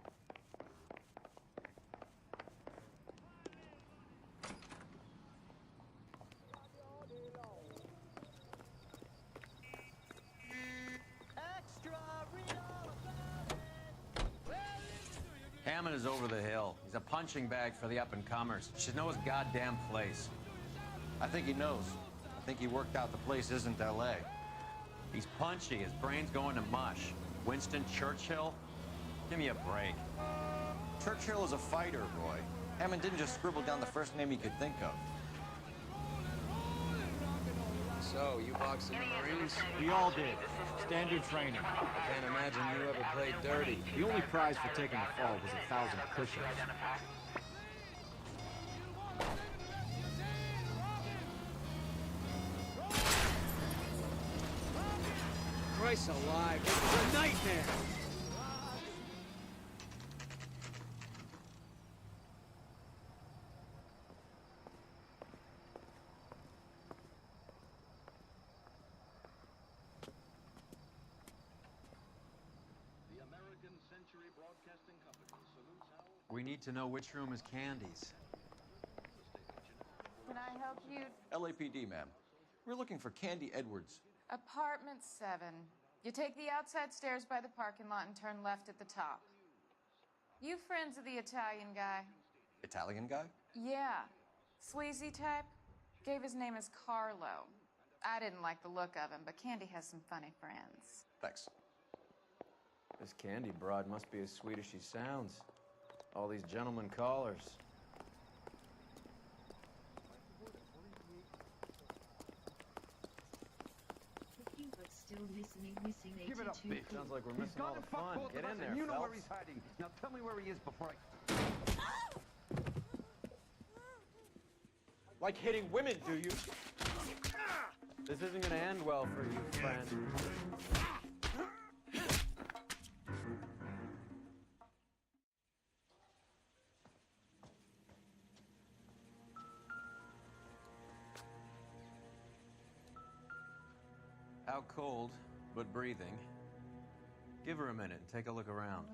Hammond is over the hill. He's a punching bag for the up-and-comers. Should know his goddamn place. I think he knows. I think he worked out the place isn't L.A. He's punchy. His brain's going to mush. Winston Churchill? Give me a break. Churchill is a fighter, Roy. Hammond didn't just scribble down the first name he could think of. So, you boxed in the Marines? We all did. Standard training. Can't imagine you ever played dirty. The only prize for taking the fall was 1,000 cushions. Christ alive, this is a nightmare! We need to know which room is Candy's. Can I help you? LAPD, ma'am. We're looking for Candy Edwards. Apartment 7. You take the outside stairs by the parking lot and turn left at the top. You friends of the Italian guy? Italian guy? Yeah. Sleazy type? Gave his name as Carlo. I didn't like the look of him, but Candy has some funny friends. Thanks. This Candy broad must be as sweet as she sounds. All these gentlemen callers. Give it up, bitch. Sounds like we're missing all the fun. Get in there, You know where Phelps. he's hiding. Now tell me where he is before I... Like hitting women, do you? This isn't gonna end well for you, friend. Out cold, but breathing. Give her a minute and take a look around.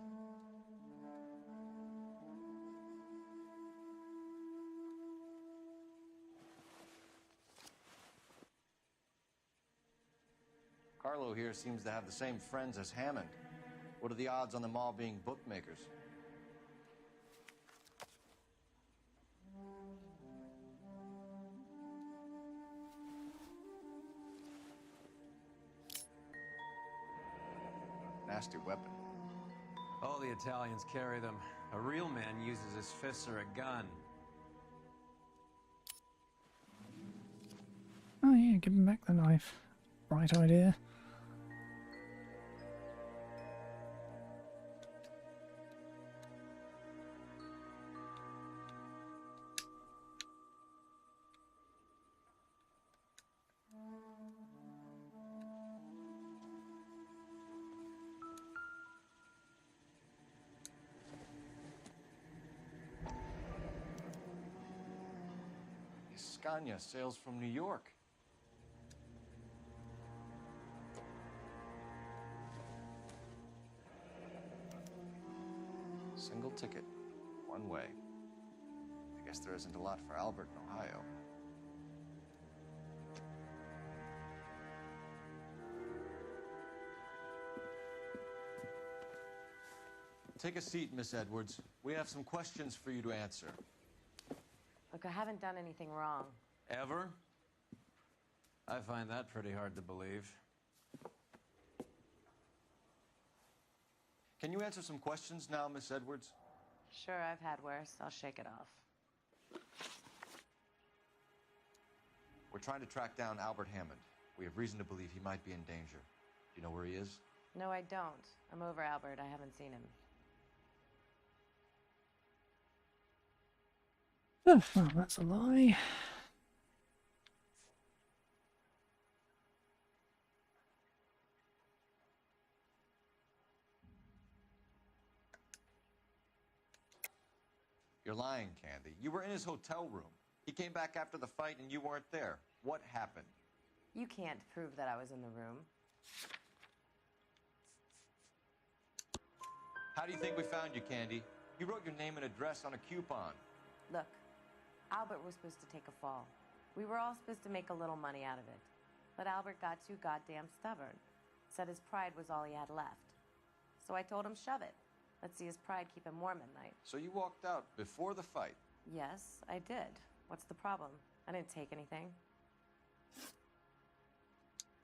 Carlo here seems to have the same friends as Hammond. What are the odds on them all being bookmakers? Nasty weapon. All the Italians carry them. A real man uses his fists or a gun. Oh yeah, give him back the knife. Right idea. Scania sails from New York. Single ticket, one way. I guess there isn't a lot for Albert in Ohio. Take a seat, Miss Edwards. We have some questions for you to answer. Look, I haven't done anything wrong. Ever? I find that pretty hard to believe. Can you answer some questions now, Miss Edwards? Sure, I've had worse. I'll shake it off. We're trying to track down Albert Hammond. We have reason to believe he might be in danger. Do you know where he is? No, I don't. I'm over Albert. I haven't seen him. Oh, well, that's a lie. You're lying, Candy. You were in his hotel room. He came back after the fight and you weren't there. What happened? You can't prove that I was in the room. How do you think we found you, Candy? You wrote your name and address on a coupon. Look, Albert was supposed to take a fall. We were all supposed to make a little money out of it. But Albert got too goddamn stubborn. Said his pride was all he had left. So I told him, shove it. Let's see his pride keep him warm at night. So you walked out before the fight? Yes, I did. What's the problem? I didn't take anything.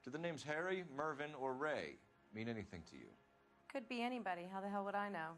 Do the names Harry, Mervyn, or Ray mean anything to you? Could be anybody. How the hell would I know?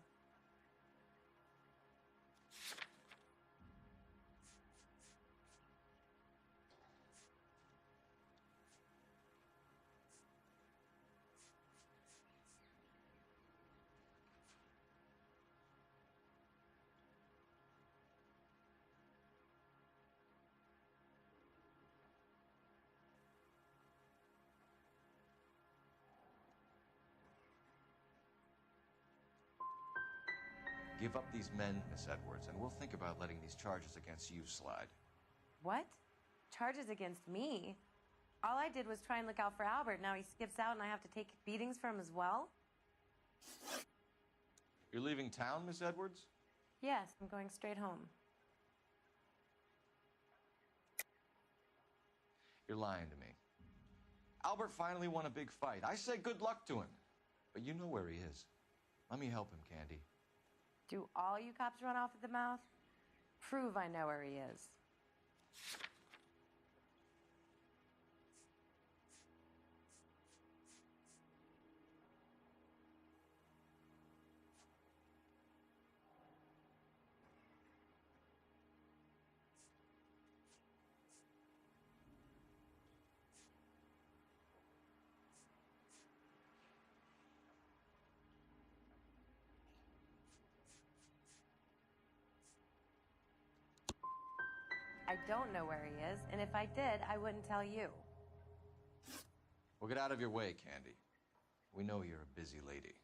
Give up these men, Miss Edwards, and we'll think about letting these charges against you slide. What? Charges against me? All I did was try and look out for Albert. Now he skips out and I have to take beatings for him as well? You're leaving town, Miss Edwards? Yes, I'm going straight home. You're lying to me. Albert finally won a big fight. I say good luck to him. But you know where he is. Let me help him, Candy. Do all you cops run off at the mouth? Prove I know where he is. I don't know where he is, and if I did, I wouldn't tell you. Well, get out of your way, Candy. We know you're a busy lady.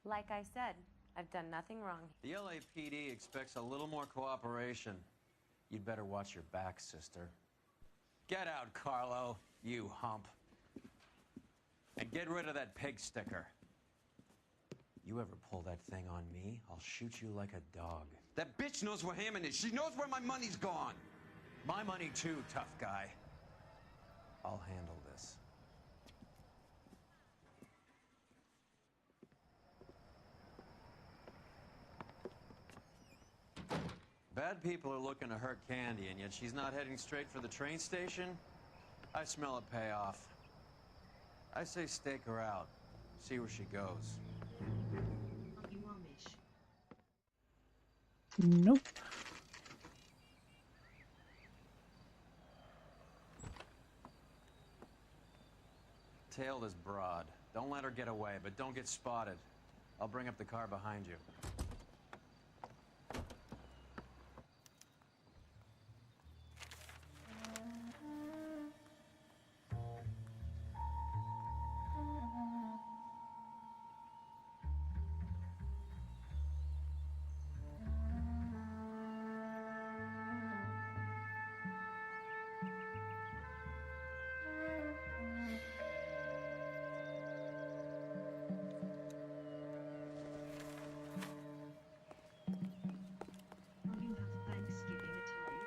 Like I said, I've done nothing wrong. The LAPD expects a little more cooperation. You'd better watch your back, sister. Get out, Carlo, you hump. And get rid of that pig sticker. You ever pull that thing on me, I'll shoot you like a dog. That bitch knows where Hammond is. She knows where my money's gone. My money too, tough guy. I'll handle this. Bad people are looking to hurt Candy, and yet she's not heading straight for the train station? I smell a payoff. I say stake her out. See where she goes. You Amish? Nope. Tail this broad. Don't let her get away, but don't get spotted. I'll bring up the car behind you. You have Thanksgiving Italian?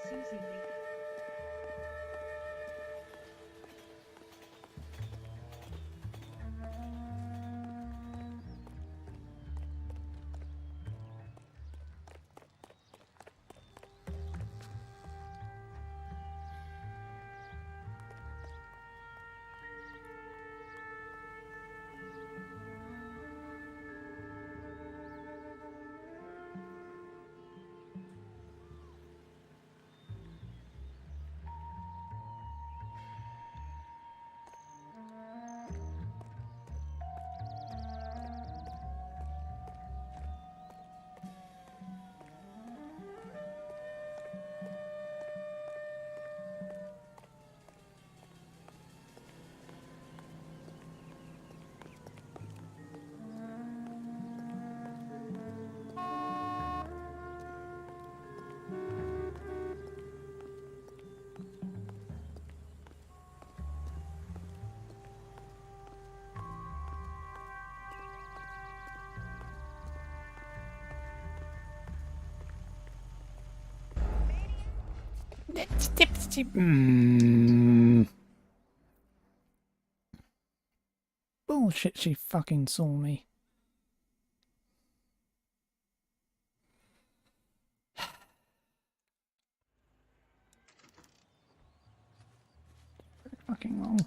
Susie Lee. Bullshit, she fucking saw me. Fucking long.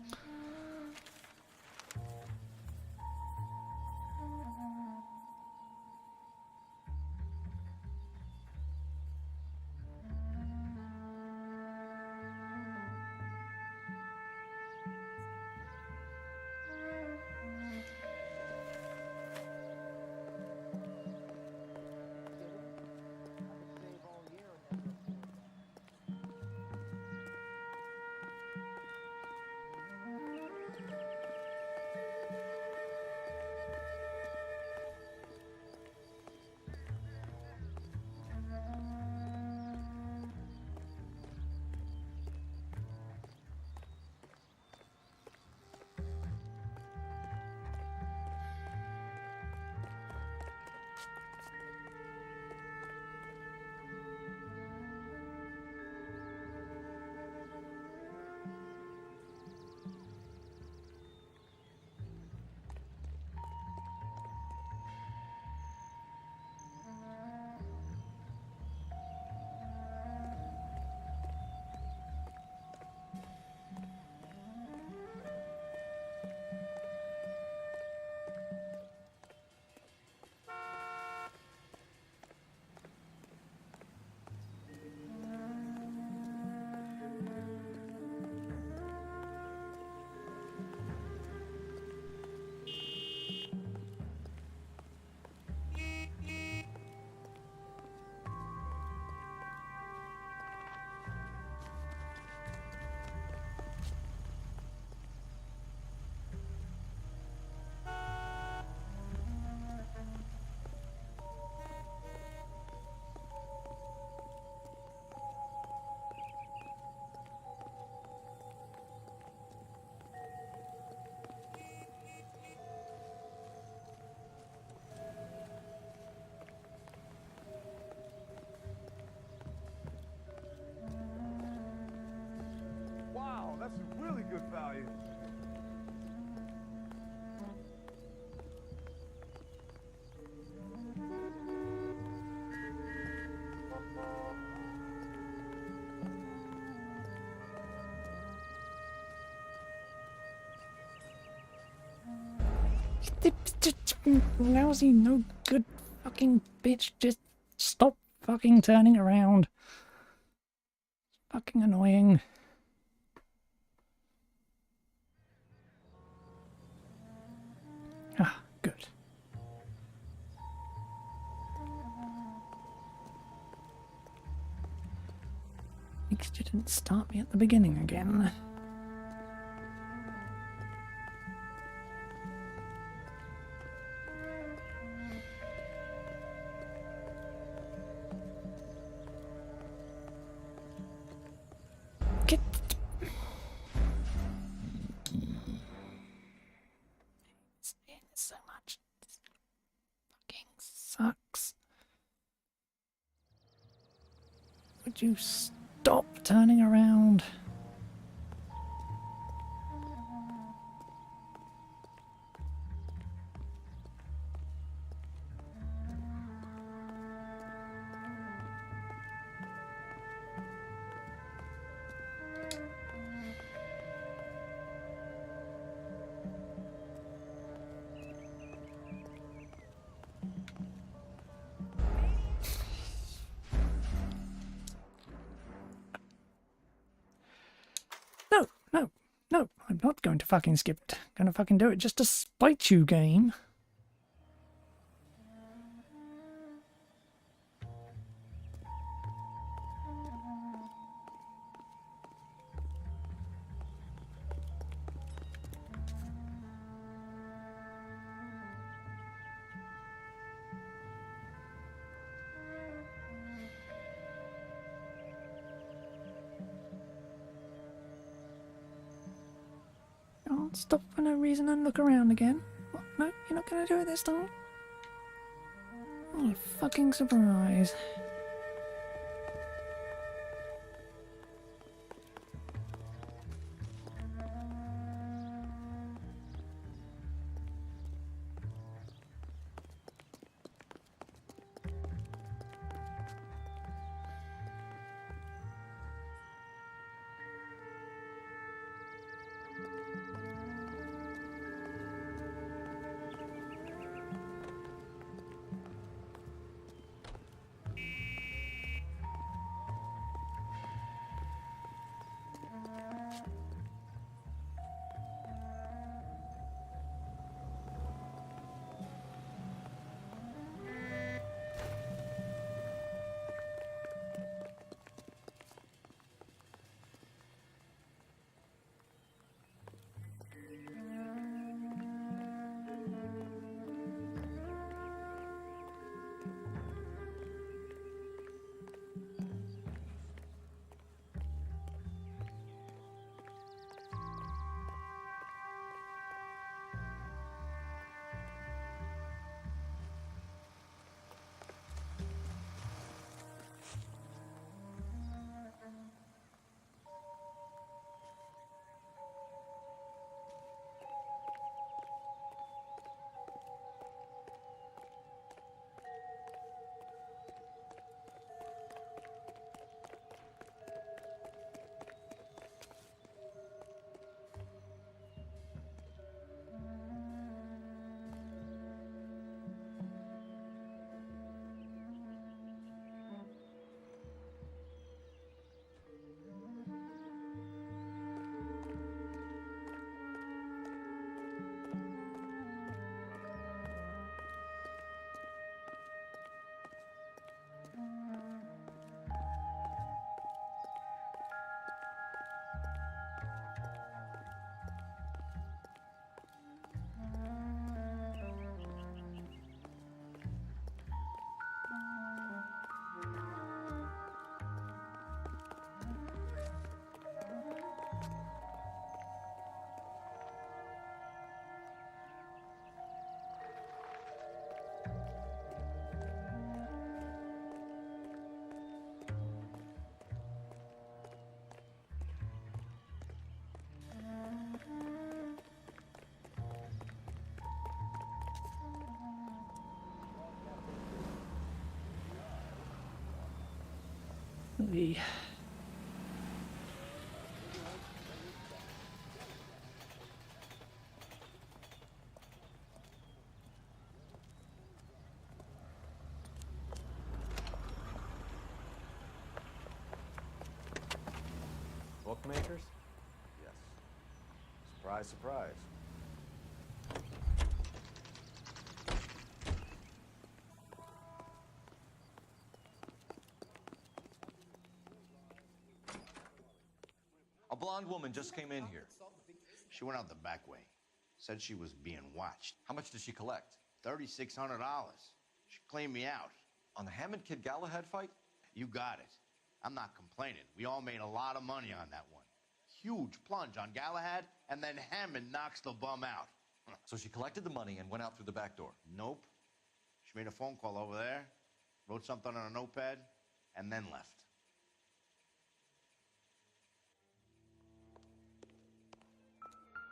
Wow, that's a really good value. Lousy, no good fucking bitch. Just stop fucking turning around. Fucking annoying. Ah, good. At least you didn't start me at the beginning again. Get... It's so much. This fucking sucks. Would you stop turning around? No, I'm not going to fucking skip it. I'm gonna fucking do it just to spite you, game. I'll stop for no reason and look around again. What? No, you're not gonna do it this time? Oh, fucking surprise. Movie. Bookmakers? Yes. Surprise, surprise. A blonde woman just came in here. She went out the back way. Said she was being watched. How much did she collect? $3,600. She cleaned me out. On the Hammond Kid Galahad fight? You got it. I'm not complaining. We all made a lot of money on that one. Huge plunge on Galahad, and then Hammond knocks the bum out. So she collected the money and went out through the back door? Nope. She made a phone call over there, wrote something on a notepad, and then left.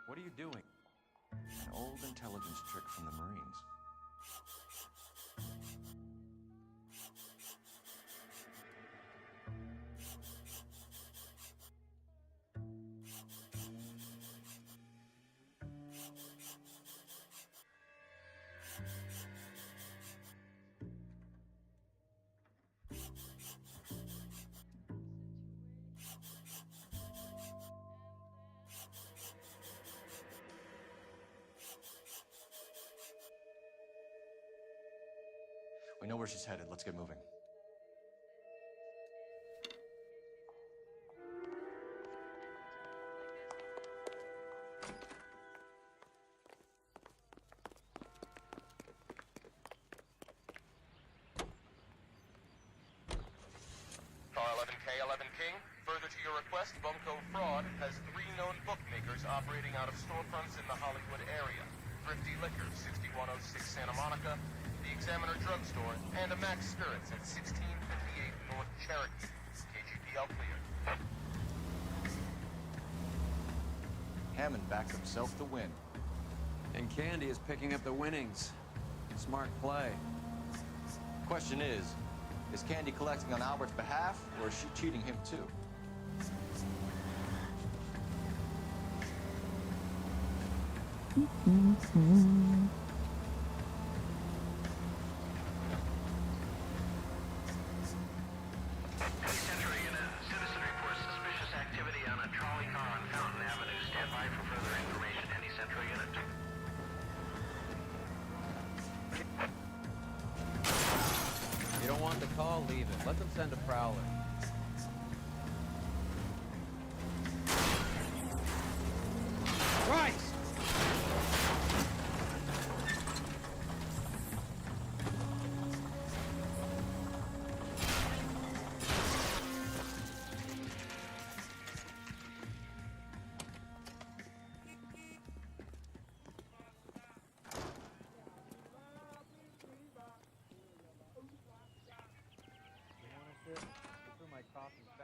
What are you doing? An old intelligence trick from the Marines. We know where she's headed. Let's get moving. Car 11K, 11 King. Further to your request, Bumco Fraud has 3 known bookmakers operating out of storefronts in the Hollywood area. Thrifty Liquor, 6106 Santa Monica, the Examiner Drugstore, and a Max Spirits at 1658 North Cherokee. KGPL clear. Hammond backed himself to win. And Candy is picking up the winnings. Smart play. Question is Candy collecting on Albert's behalf, or is she cheating him too? Central unit. Citizen reports suspicious activity on a trolley car on Fountain Avenue. Stand by for further information. Any Central unit? You don't want the call, leave it. Let them send a prowler. Christ!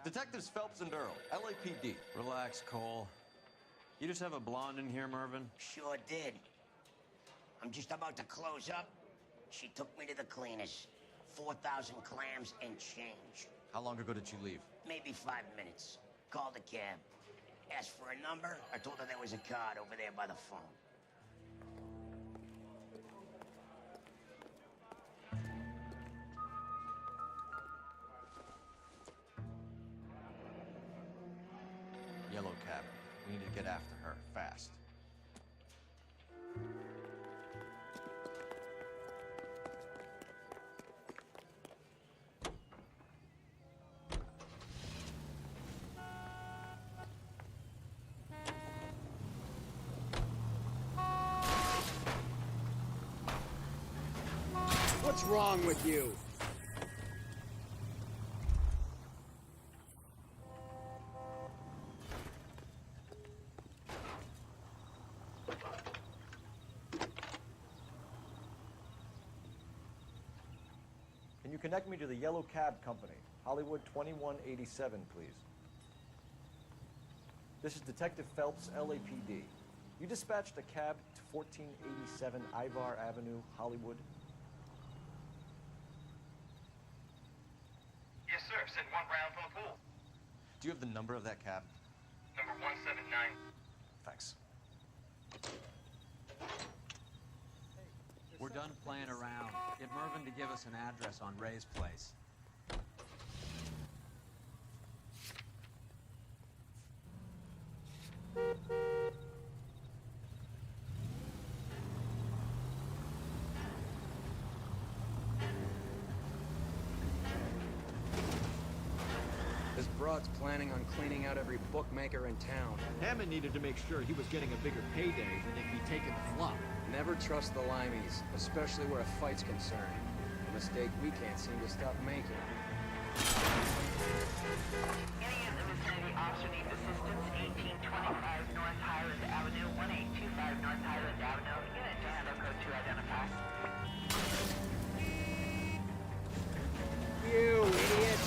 Detectives Phelps and Earl, LAPD. Relax, Cole. You just have a blonde in here, Mervyn? Sure did. I'm just about to close up. She took me to the cleaners. 4,000 clams and change. How long ago did she leave? Maybe 5 minutes. Called a cab. Asked for a number. I told her there was a card over there by the phone. Yellow cab. We need to get after her, fast. What's wrong with you? Can you connect me to the Yellow Cab Company, Hollywood 2187, please? This is Detective Phelps, LAPD. You dispatched a cab to 1487 Ivar Avenue, Hollywood. Yes, sir. Send one round from the pool. Do you have the number of that cab? Number 179. Thanks. We're done playing around. Get Mervyn to give us an address on Ray's place. This broad's planning on cleaning out every bookmaker in town. Hammond needed to make sure he was getting a bigger payday than if he'd taken the flop. Never trust the limeys, especially where a fight's concerned. A mistake we can't seem to stop making. Any in the vicinity officer needs assistance. 1825 North Highland Avenue, 1825 North Highland Avenue. Unit to handle code 2 identify. You idiot!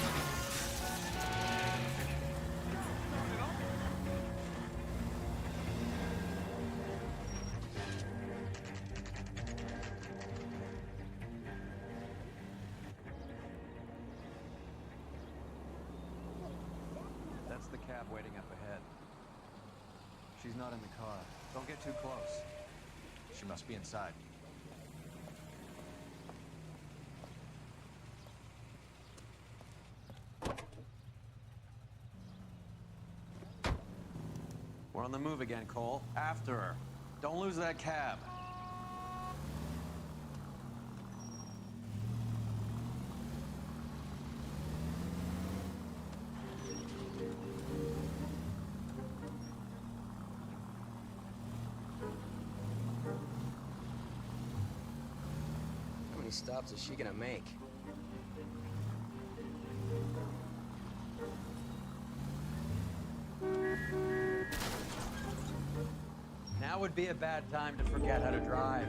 That's the cab waiting up ahead. She's not in the car. Don't get too close. She must be inside. We're on the move again, Cole. After her. Don't lose that cab. How many stops is she gonna make? Now would be a bad time to forget how to drive.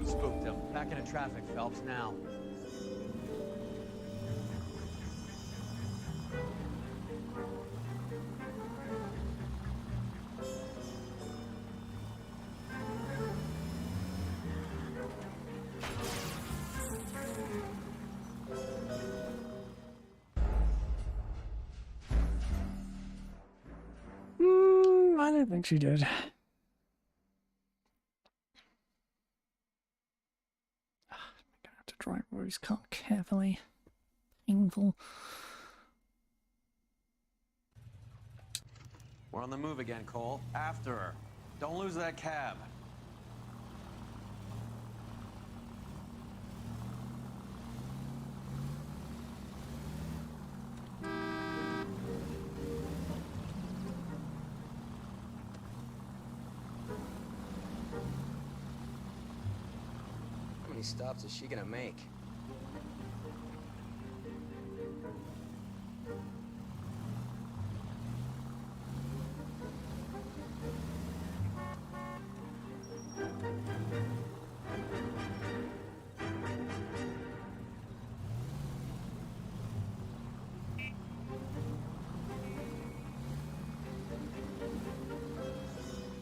Spooked him. Back into traffic, Phelps, now. I don't think she did. I'm gonna have to drive Rory's car carefully. Painful. We're on the move again, Cole. After her. Don't lose that cab. How many stops is she gonna make?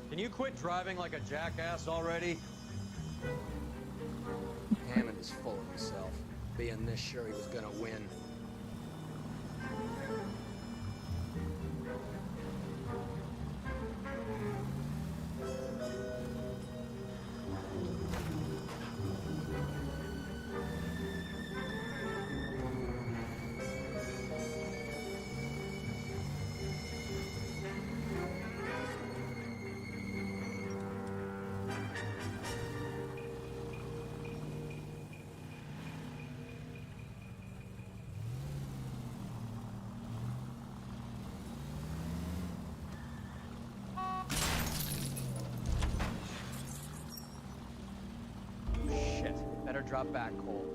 Can you quit driving like a jackass already? Hammond is full of himself, being this sure he was gonna win. Shit. Better drop back, Cole.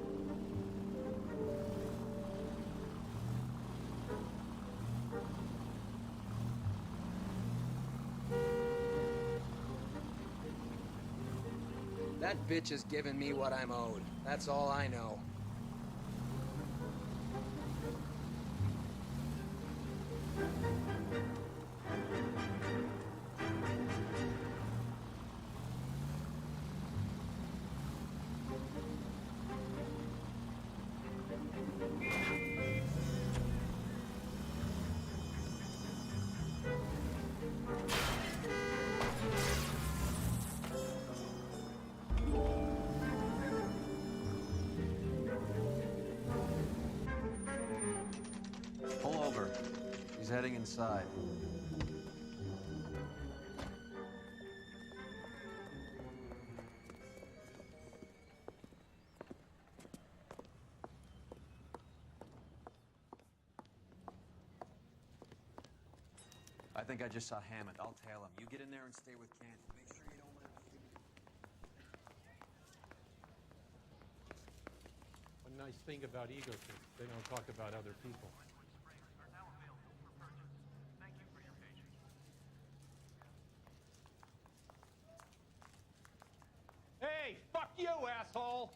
That bitch is giving me what I'm owed. That's all I know. She's heading inside. I think I just saw Hammond. I'll tail him. You get in there and stay with Candy. Make sure you don't let him see you. One nice thing about egotists, they don't talk about other people. Hey, fuck you, asshole!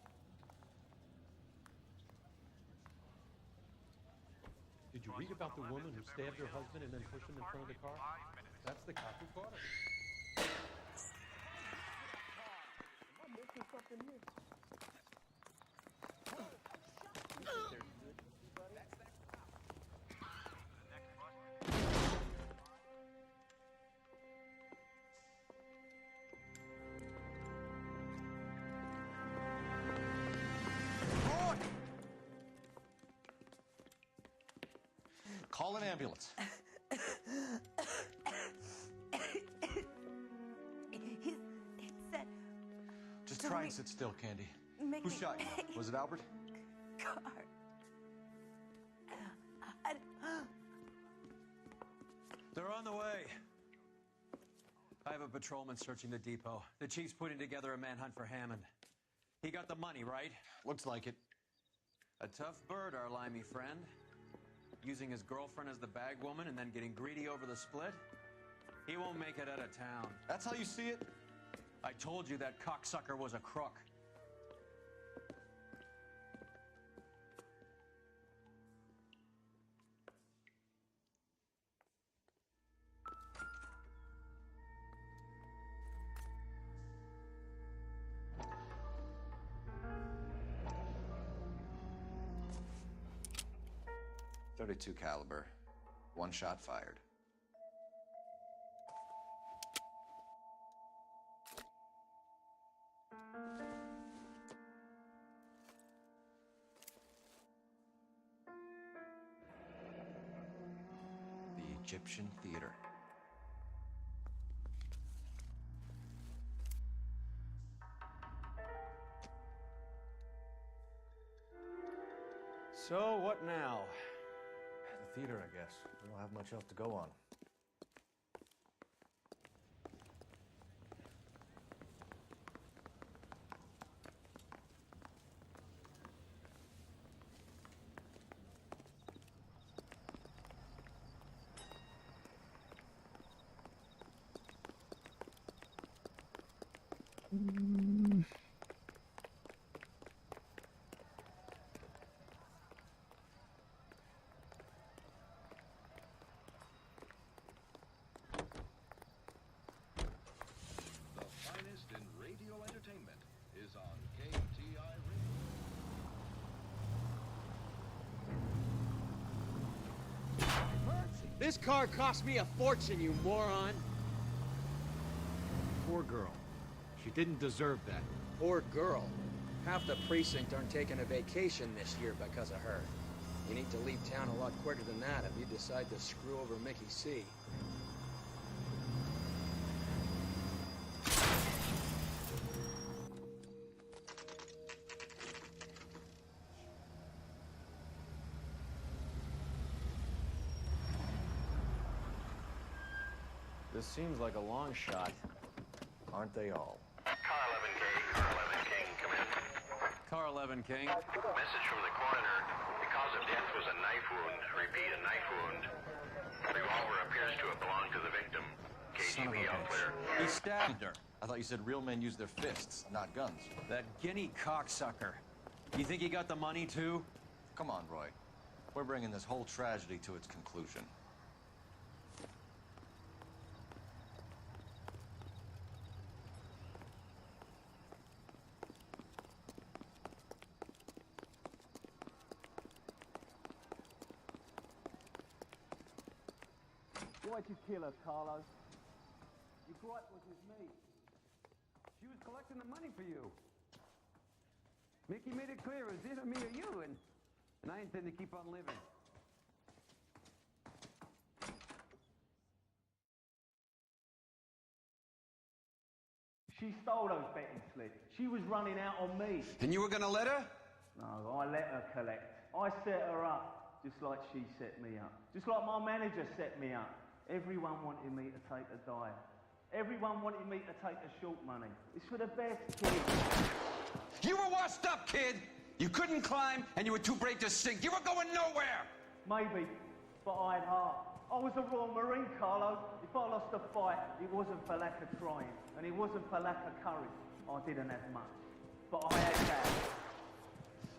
Did you read about the woman who stabbed her husband and then pushed him in front of the car? That's the cop who caught her. Am I missing something here? Call an ambulance. He said... Just try and sit still, Candy. Make Who me shot you? pay. Was it Albert? Car. They're on the way. I have a patrolman searching the depot. The chief's putting together a manhunt for Hammond. He got the money, right? Looks like it. A tough bird, our limey friend. Using his girlfriend as the bag woman and then getting greedy over the split? He won't make it out of town. That's how you see it? I told you that cocksucker was a crook. .32 caliber. One shot fired. The Egyptian Theater. So, what now? The theater, I guess. We don't have much else to go on. The finest in radio entertainment is on KTI Radio. This car cost me a fortune, you moron! Poor girl. She didn't deserve that. Poor girl. Half the precinct aren't taking a vacation this year because of her. You need to leave town a lot quicker than that if you decide to screw over Mickey C. This seems like a long shot. Aren't they all? Car 11K, Car 11 King, come in. Car 11 King. Message from the coroner. The cause of death was a knife wound. Repeat, a knife wound. The revolver appears to have belonged to the victim. Son of a KGB all bitch. clear. He stabbed her. I thought you said real men use their fists, not guns. That guinea cocksucker. You think he got the money too? Come on, Roy. We're bringing this whole tragedy to its conclusion. Why'd you kill her, Carlos? Your gripe was with me. She was collecting the money for you. Mickey made it clear it was either me or you, and I intend to keep on living. She stole those betting slips. She was running out on me. And you were gonna let her? No, I let her collect. I set her up, just like she set me up. Just like my manager set me up. Everyone wanted me to take a dive. Everyone wanted me to take the short money. It's for the best, kid. You were washed up, kid! You couldn't climb, and you were too brave to sink. You were going nowhere! Maybe, but I had heart. I was a Royal Marine, Carlo. If I lost a fight, it wasn't for lack of trying, and it wasn't for lack of courage. I didn't have much, but I had that.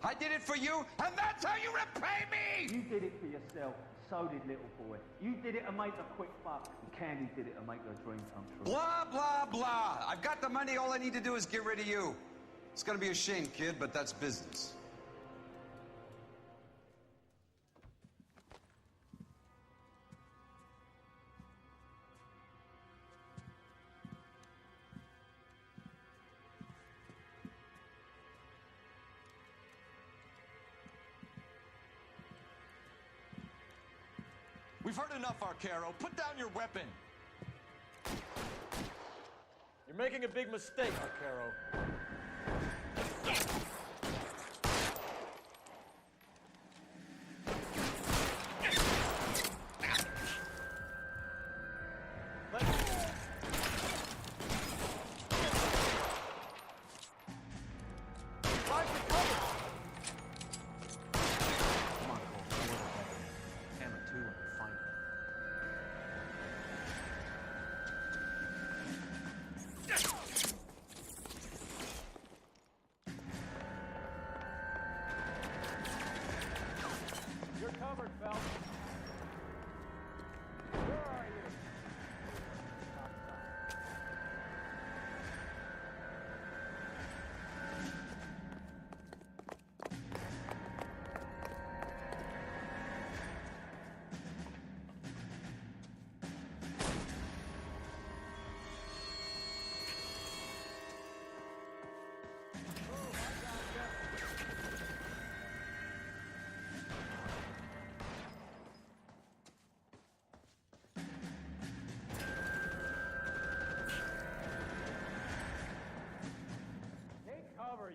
I did it for you, and that's how you repay me! You did it for yourself. So did little boy. You did it to make a quick buck, and Candy did it to make her dream come true. Blah, blah, blah. I've got the money. All I need to do is get rid of you. It's gonna be a shame, kid, but that's business. We've heard enough, Arcaro. Put down your weapon. You're making a big mistake, Arcaro.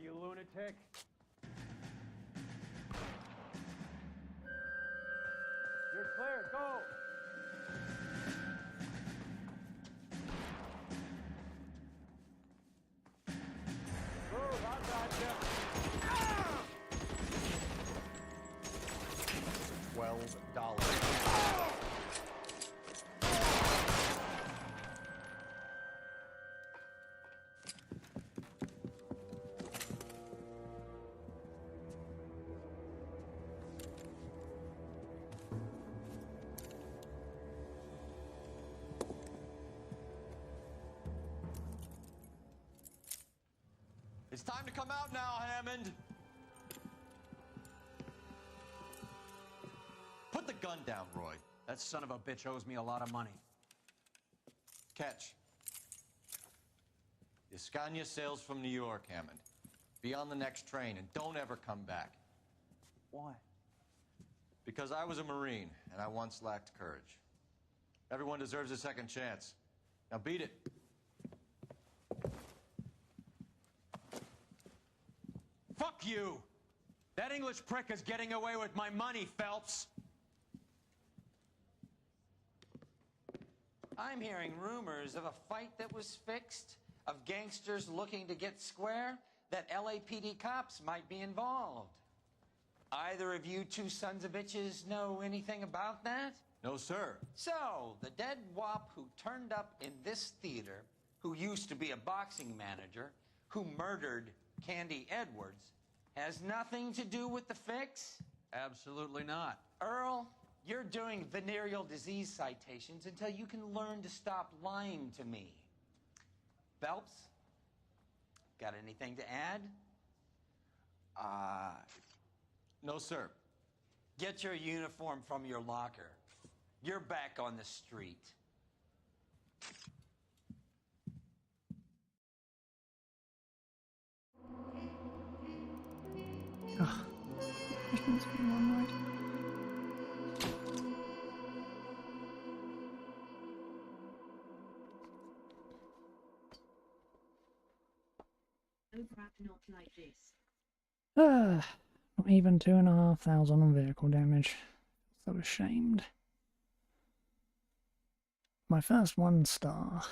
You lunatic. You're clear, go! Move, I got you. $12. It's time to come out now, Hammond. Put the gun down, Roy. That son of a bitch owes me a lot of money. Catch. The Scania sails from New York, Hammond. Be on the next train and don't ever come back. Why? Because I was a Marine and I once lacked courage. Everyone deserves a second chance. Now beat it. Fuck you! That English prick is getting away with my money, Phelps! I'm hearing rumors of a fight that was fixed, of gangsters looking to get square, that LAPD cops might be involved. Either of you two sons of bitches know anything about that? No, sir. So, the dead wop who turned up in this theater, who used to be a boxing manager, who murdered Candy Edwards, has nothing to do with the fix? Absolutely not. Earl, you're doing venereal disease citations until you can learn to stop lying to me. Phelps, got anything to add? No, sir. Get your uniform from your locker. You're back on the street. Ugh. There's been so long ride. Overwrap not like this. Not even 2,500 on vehicle damage. So ashamed. My first 1 star.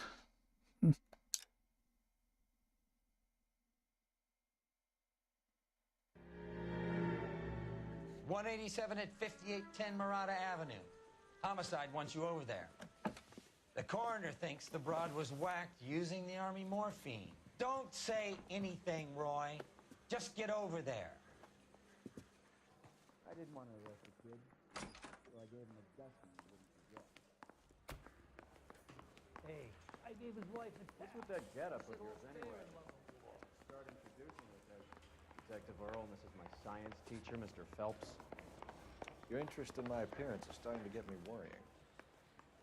187 at 5810 Murata Avenue. Homicide wants you over there. The coroner thinks the broad was whacked using the army morphine. Don't say anything, Roy. Just get over there. I didn't want to arrest the kid, so I gave him a dusting he wouldn't forget. Hey, I gave his wife a... What's with that getup of yours anyway? Start introducing us as Detective Earl, and this is my science teacher, Mr. Phelps. Your interest in my appearance is starting to get me worrying.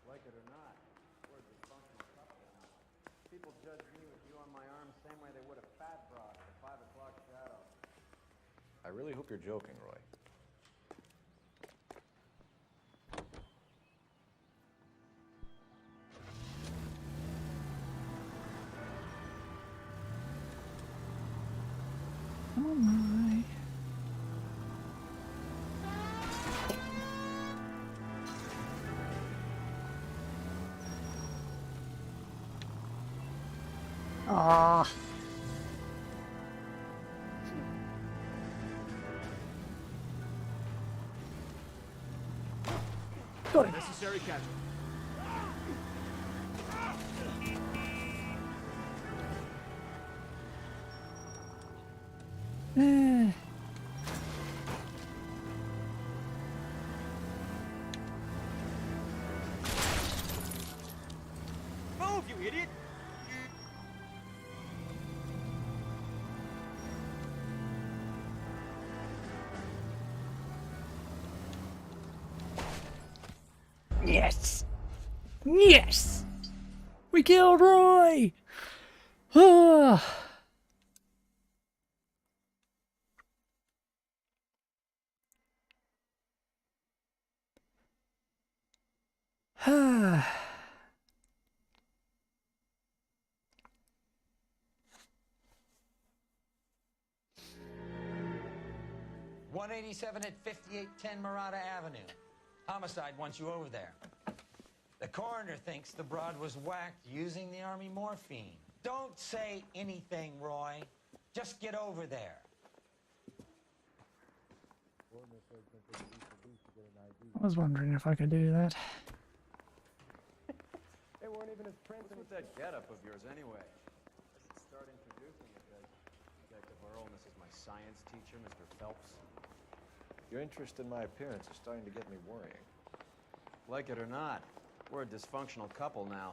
Like it or not, we're a dysfunctional couple now. People judge me with you on my arm the same way they would a fat broad with a 5 o'clock shadow. I really hope you're joking, Roy. Oh my. Ah. Got it. Necessary casualty. Move, you idiot! Yes! Yes! We killed Roy! Ah. Ah. 187 at 5810 Murata Avenue. Homicide wants you over there. The coroner thinks the broad was whacked using the army morphine. Don't say anything, Roy. Just get over there. I was wondering if I could do that. They weren't even his prints. What's with that getup of yours anyway? Let's start introducing us as Detective Earl, and this is my science teacher, Mr. Phelps. Your interest in my appearance is starting to get me worrying. Like it or not, we're a dysfunctional couple now.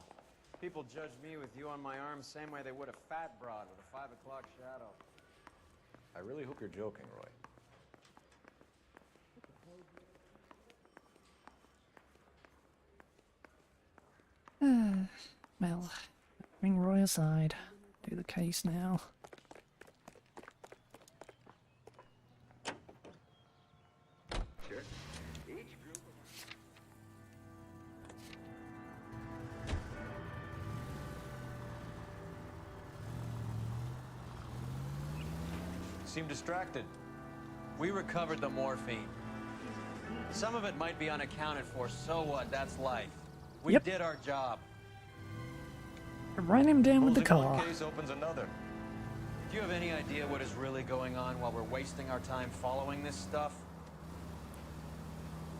People judge me with you on my arm the same way they would a fat broad with a 5 o'clock shadow. I really hope you're joking, Roy. Well, bring Roy aside. Do the case now. Sure. Each group of... Seem distracted. We recovered the morphine. Some of it might be unaccounted for, so what? That's life. We did our job. I ran him down with the Closing car. one case opens another. Do you have any idea what is really going on while we're wasting our time following this stuff?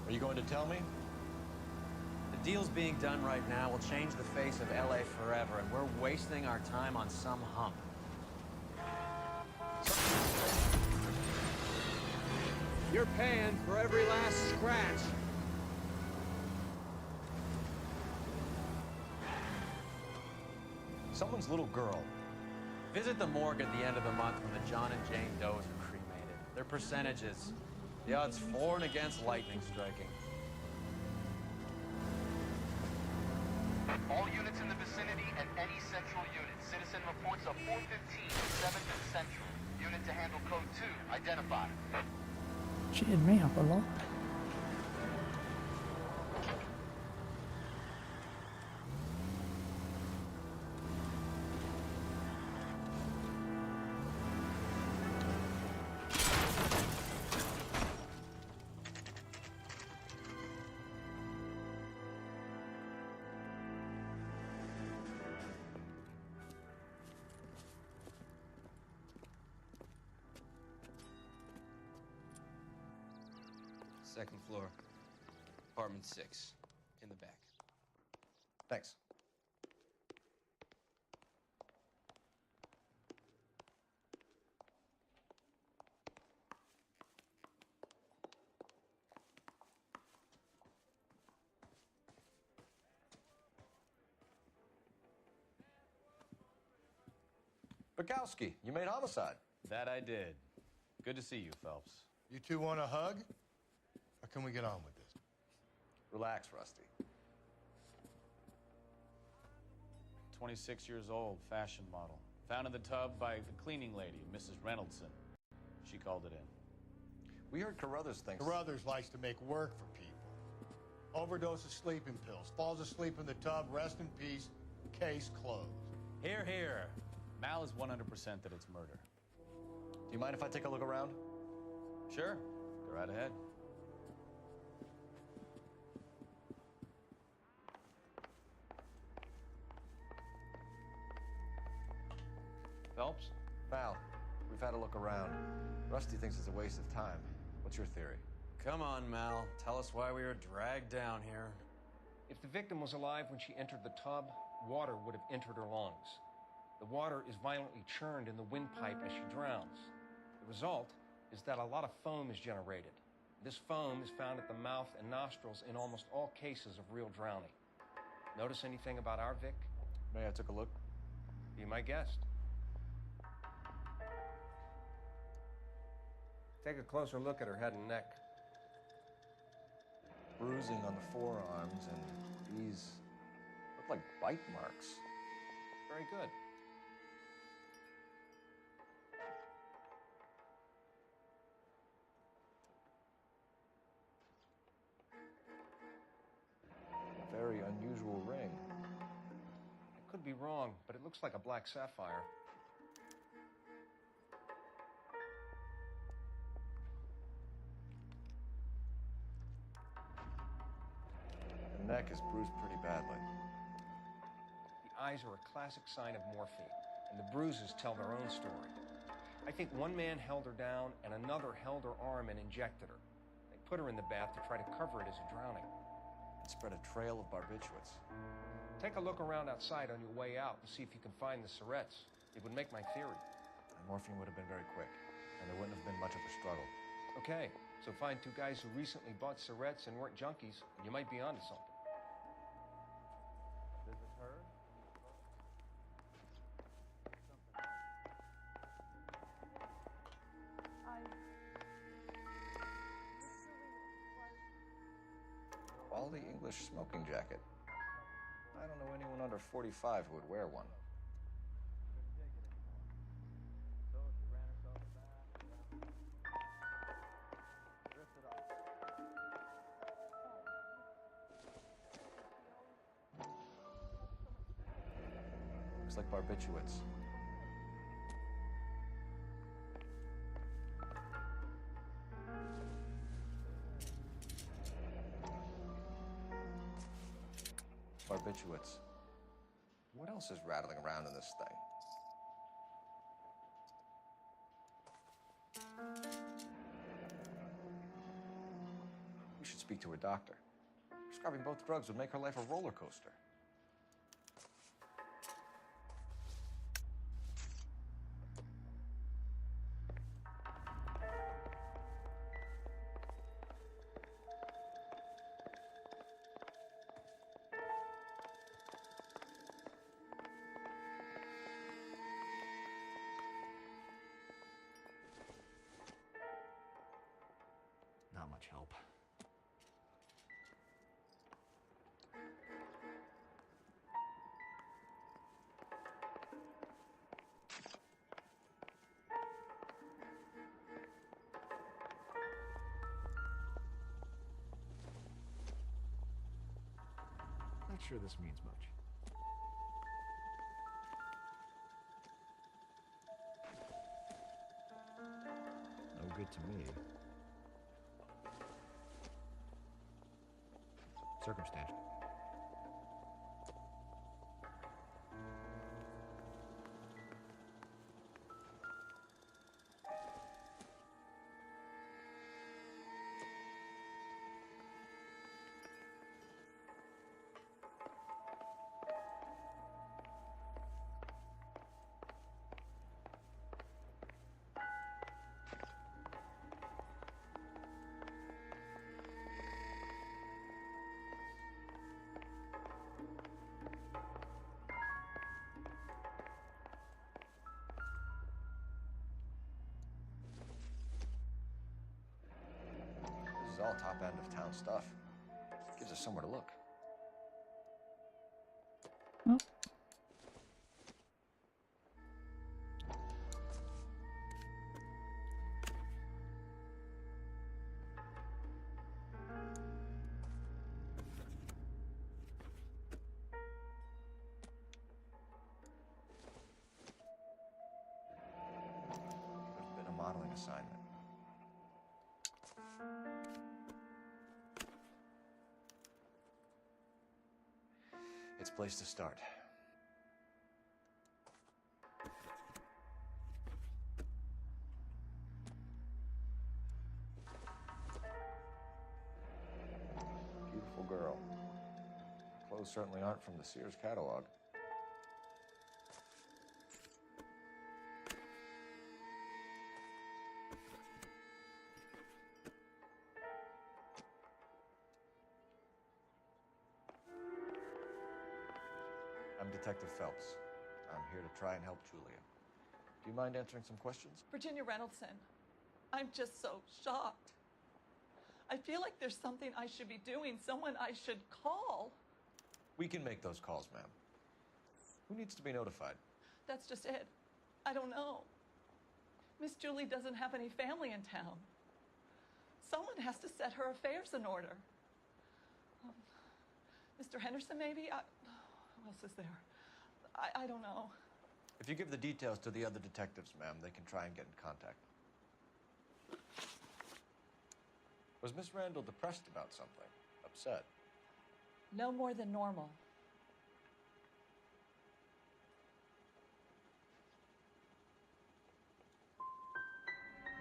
Are you going to tell me? The deals being done right now will change the face of LA forever, and we're wasting our time on some hump. You're paying for every last scratch. Someone's little girl. Visit the morgue at the end of the month when the John and Jane Does are cremated. Their percentages. The odds for and against lightning striking. All units in the vicinity and any central unit. Citizen reports of 415 7th Central. Unit to handle code 2. Identified. Cheered me up a lot. Second floor, apartment 6, in the back. Thanks. Bukowski, you made homicide. That I did. Good to see you, Phelps. You two want a hug? Or can we get on with this? Relax, Rusty. 26 years old, fashion model. Found in the tub by the cleaning lady, Mrs. Reynoldson. She called it in. We heard Carruthers thinks... Carruthers likes to make work for people. Overdose of sleeping pills. Falls asleep in the tub. Rest in peace. Case closed. Here, here. Mal is 100% that it's murder. Do you mind if I take a look around? Sure. Go right ahead. Phelps? Val, we've had a look around. Rusty thinks it's a waste of time. What's your theory? Come on, Mal. Tell us why we were dragged down here. If the victim was alive when she entered the tub, water would have entered her lungs. The water is violently churned in the windpipe as she drowns. The result is that a lot of foam is generated. This foam is found at the mouth and nostrils in almost all cases of real drowning. Notice anything about our Vic? May I take a look? Be my guest. Take a closer look at her head and neck. Bruising on the forearms, and these look like bite marks. Very good. A very unusual ring. I could be wrong, but it looks like a black sapphire. The neck is bruised pretty badly. The eyes are a classic sign of morphine, and the bruises tell their own story. I think one man held her down and another held her arm and injected her. They put her in the bath to try to cover it as a drowning. It spread a trail of barbiturates. Take a look around outside on your way out and see if you can find the syrettes. It would make my theory. The morphine would have been very quick, and there wouldn't have been much of a struggle. Okay, so find two guys who recently bought syrettes and weren't junkies, and you might be onto something. This is her. Quality English smoking jacket. I don't know anyone under 45 who would wear one. Looks like barbiturates. Barbiturates. What else is rattling around in this thing? We should speak to her doctor. Prescribing both drugs would make her life a roller coaster. Not much help. Not sure this means much. No good to me. Circumstantial. is all top end of town stuff. Gives us somewhere to look. Oh. There's been a modeling assignment. It's a place to start. Beautiful girl. Clothes certainly aren't from the Sears catalog. I'm Detective Phelps. I'm here to try and help Julia. Do you mind answering some questions? Virginia Reynoldson, I'm just so shocked. I feel like there's something I should be doing, someone I should call. We can make those calls, ma'am. Who needs to be notified? That's just it. I don't know. Miss Julie doesn't have any family in town. Someone has to set her affairs in order. Mr. Henderson, maybe? Who else is there? I don't know. If you give the details to the other detectives, ma'am, they can try and get in contact. Was Miss Randall depressed about something? Upset? No more than normal.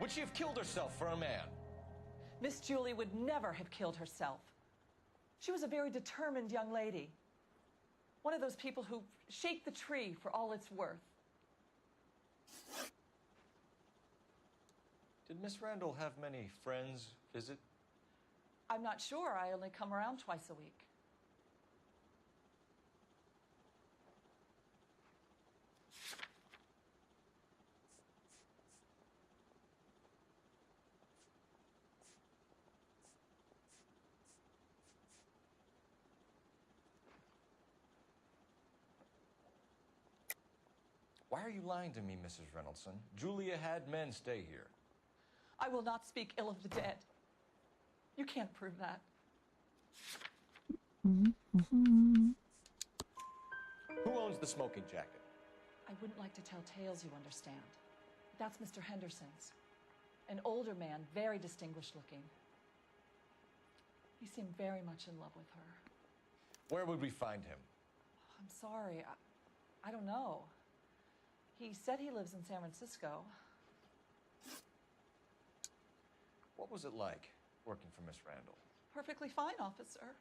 Would she have killed herself for a man? Miss Julie would never have killed herself. She was a very determined young lady. One of those people who shake the tree for all it's worth. Did Miss Randall have many friends visit? I'm not sure. I only come around twice a week. Why are you lying to me, Mrs. Reynoldson? Julia had men stay here. I will not speak ill of the dead. You can't prove that. Who owns the smoking jacket? I wouldn't like to tell tales, you understand. That's Mr. Henderson's. An older man, very distinguished looking. He seemed very much in love with her. Where would we find him? I'm sorry. I don't know. He said he lives in San Francisco. What was it like working for Miss Randall? Perfectly fine, officer.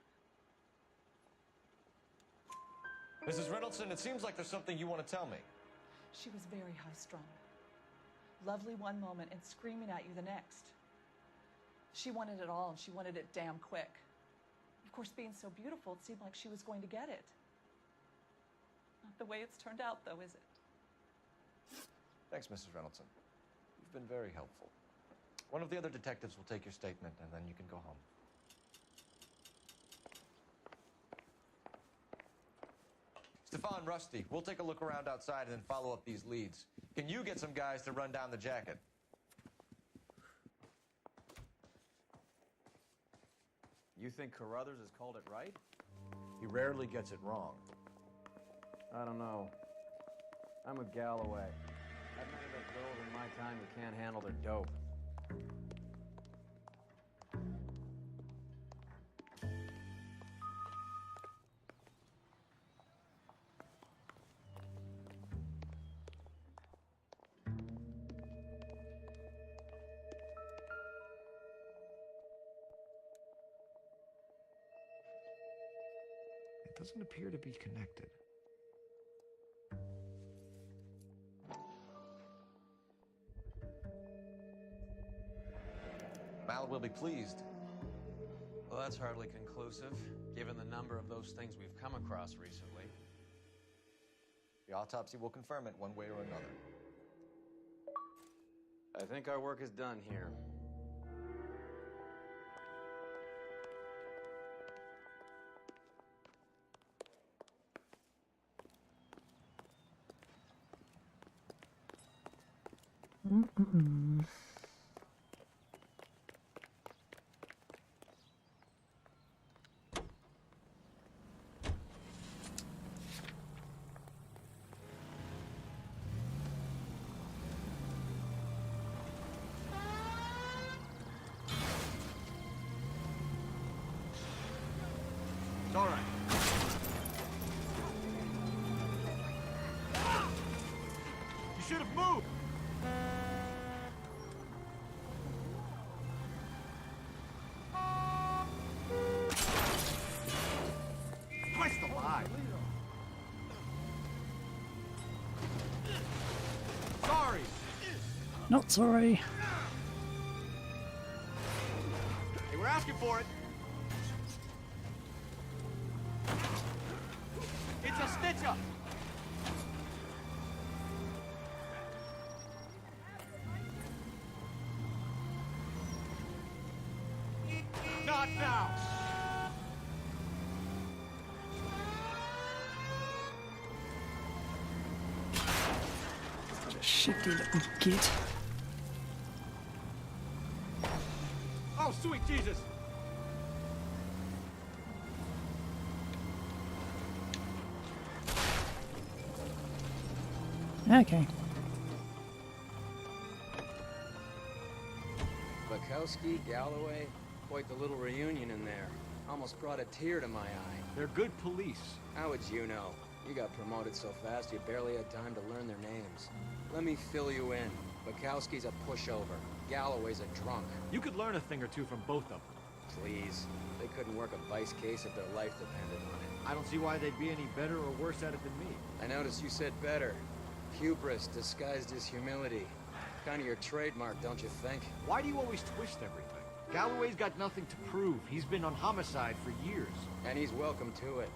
Mrs. Reynoldson, it seems like there's something you want to tell me. She was very high-strung. Lovely one moment and screaming at you the next. She wanted it all, and she wanted it damn quick. Of course, being so beautiful, it seemed like she was going to get it. Not the way it's turned out, though, is it? Thanks, Mrs. Reynoldson. You've been very helpful. One of the other detectives will take your statement, and then you can go home. Stefan, Rusty, we'll take a look around outside and then follow up these leads. Can you get some guys to run down the jacket? You think Carruthers has called it right? He rarely gets it wrong. I don't know. I'm a Galloway. I've met enough girls in my time who can't handle their dope. It doesn't appear to be connected. Mal will be pleased. Well, that's hardly conclusive, given the number of those things we've come across recently. The autopsy will confirm it one way or another. I think our work is done here. Mm-mm-mm. It's all right. You should have moved. Christ alive. Sorry. Not sorry. Hey, we're asking for it. It's a stitch up. Not now. Such a shifty little git. Oh, sweet Jesus. Okay. Bukowski, Galloway, quite the little reunion in there. Almost brought a tear to my eye. They're good police. How would you know? You got promoted so fast you barely had time to learn their names. Let me fill you in. Bukowski's a pushover. Galloway's a drunk. You could learn a thing or two from both of them. Please. They couldn't work a vice case if their life depended on it. I don't see why they'd be any better or worse at it than me. I noticed you said better. Hubris disguised as humility. Kind of your trademark, don't you think? Why do you always twist everything? Galloway's got nothing to prove. He's been on homicide for years. And he's welcome to it.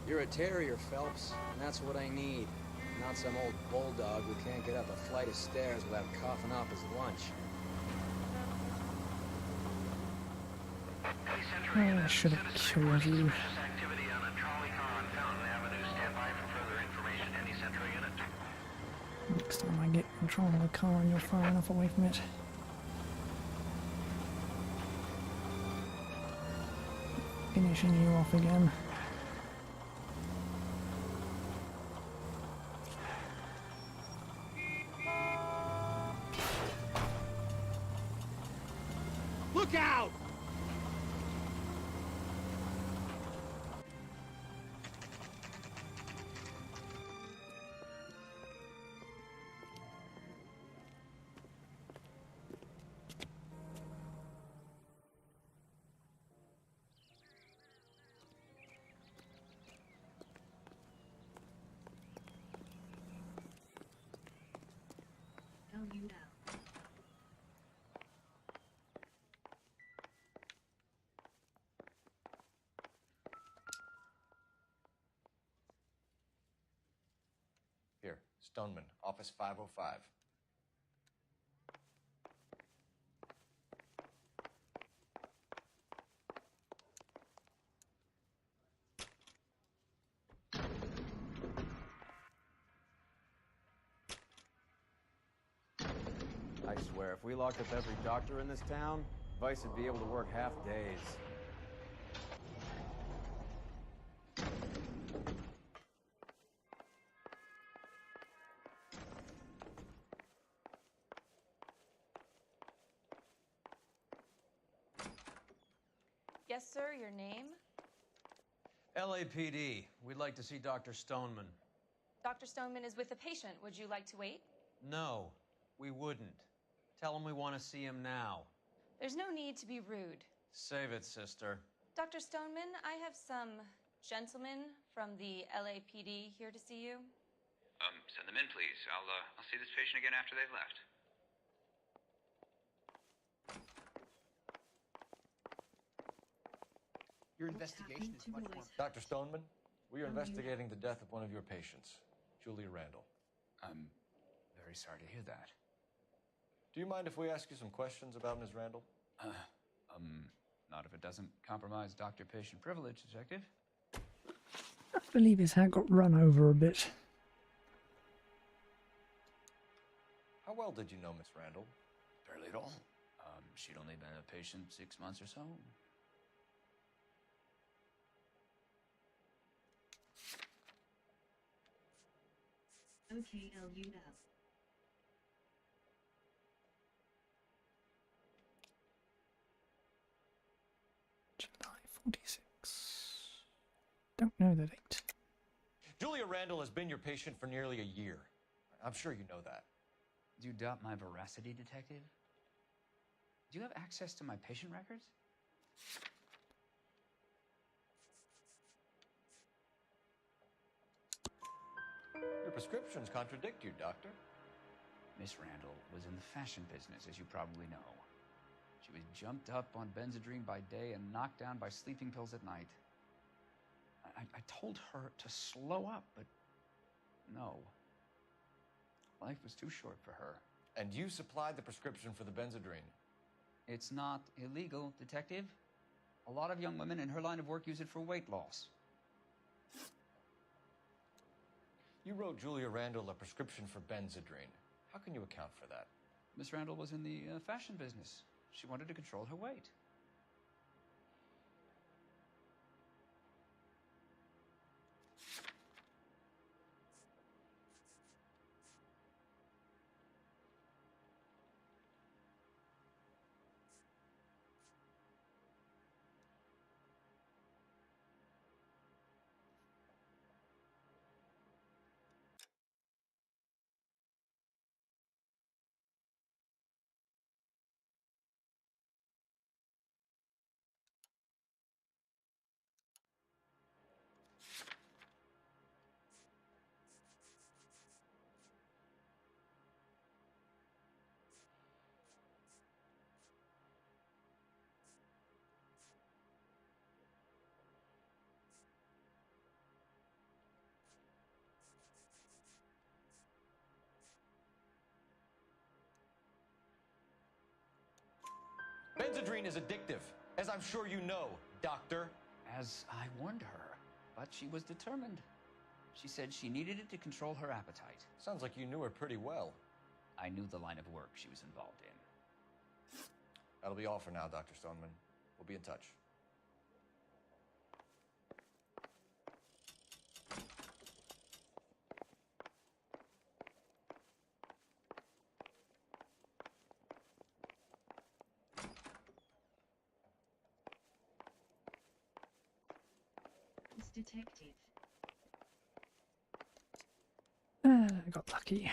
You're a terrier, Phelps, and that's what I need. Not some old bulldog who can't get up a flight of stairs without coughing off his lunch. Oh, I should have killed you. Activity on a trolley car on Fountain Avenue. Stand by for further information. Any Central unit. Next time I get control of the car and you're far enough away from it. Finishing you off again. Look out! LUL. Here, Stoneman, office 505. I swear, if we locked up every doctor in this town, Vice would be able to work half days. Yes, sir, your name? LAPD. We'd like to see Dr. Stoneman. Dr. Stoneman is with a patient. Would you like to wait? No, we wouldn't. Tell him we want to see him now. There's no need to be rude. Save it, sister. Dr. Stoneman, I have some gentlemen from the LAPD here to see you. Send them in, please. I'll see this patient again after they've left. Your investigation is much more... Dr. Stoneman, we are investigating the death of one of your patients, Julia Randall. I'm very sorry to hear that. Do you mind if we ask you some questions about Ms. Randall? Not if it doesn't compromise doctor-patient privilege, Detective. I believe his hat got run over a bit. How well did you know Miss Randall? Barely at all. She'd only been a patient 6 months or so. Okay, LU now. July 46. Don't know the date. Julia Randall has been your patient for nearly a year. I'm sure you know that. Do you doubt my veracity, detective? Do you have access to my patient records? Your prescriptions contradict you, Doctor. Miss Randall was in the fashion business, as you probably know. She was jumped up on Benzedrine by day and knocked down by sleeping pills at night. I told her to slow up, but no. Life was too short for her. And you supplied the prescription for the Benzedrine. It's not illegal, detective. A lot of young women in her line of work use it for weight loss. You wrote Julia Randall a prescription for Benzedrine. How can you account for that? Miss Randall was in the fashion business. She wanted to control her weight. Benzedrine is addictive, as I'm sure you know, Doctor. As I warned her, but she was determined. She said she needed it to control her appetite. Sounds like you knew her pretty well. I knew the line of work she was involved in. That'll be all for now, Dr. Stoneman. We'll be in touch. Detective. I got lucky.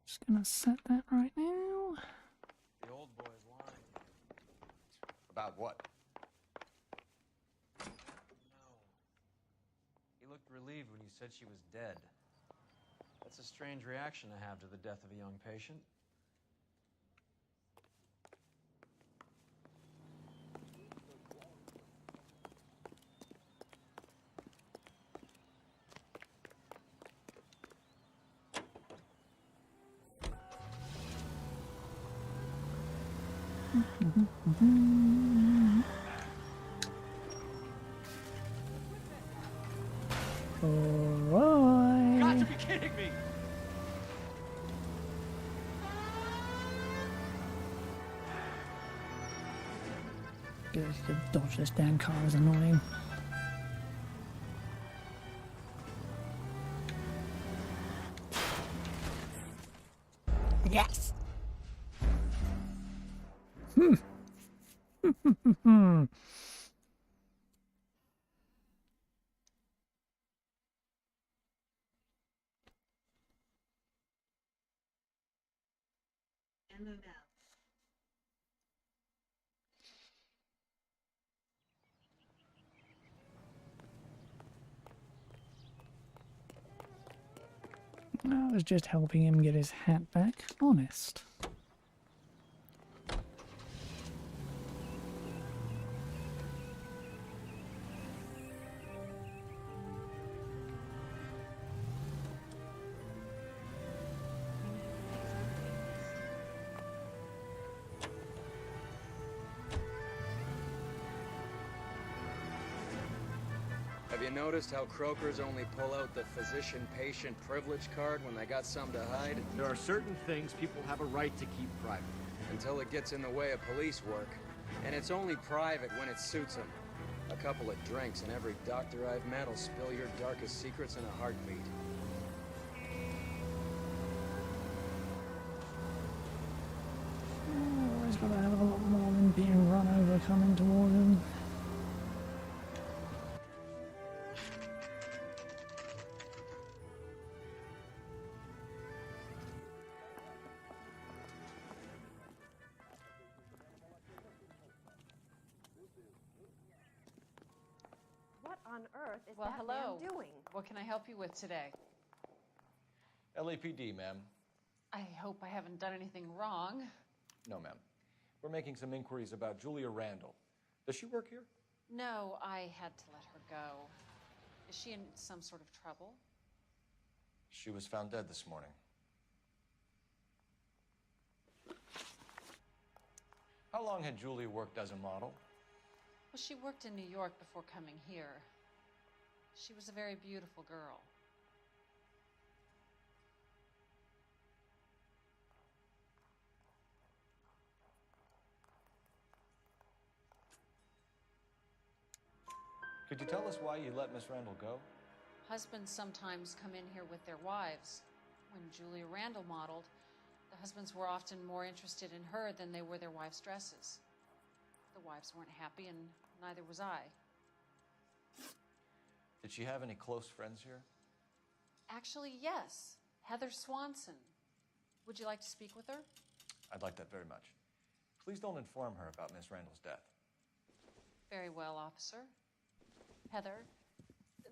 Just gonna set that right now. The old boy's lying. About what? No. He looked relieved when you said she was dead. That's a strange reaction to have to the death of a young patient. Roy. Got to be kidding me! The dodge this damn car is annoying. Yes. LOL. I was just helping him get his hat back. Honest. you noticed how Croakers only pull out the physician-patient privilege card when they got something to hide? There are certain things people have a right to keep private. Until it gets in the way of police work. And it's only private when it suits them. A couple of drinks and every doctor I've met will spill your darkest secrets in a heartbeat. Oh, he's got to have a lot more than being run over coming toward him. What on earth is Well, that hello. man doing? What can I help you with today? LAPD, ma'am. I hope I haven't done anything wrong. No, ma'am. We're making some inquiries about Julia Randall. Does she work here? No, I had to let her go. Is she in some sort of trouble? She was found dead this morning. How long had Julia worked as a model? Well, she worked in New York before coming here. She was a very beautiful girl. Could you tell us why you let Miss Randall go? Husbands sometimes come in here with their wives. When Julia Randall modeled, the husbands were often more interested in her than they were their wives' dresses. The wives weren't happy, and neither was I. Did she have any close friends here? Actually, yes. Heather Swanson. Would you like to speak with her? I'd like that very much. Please don't inform her about Miss Randall's death. Very well, officer. Heather,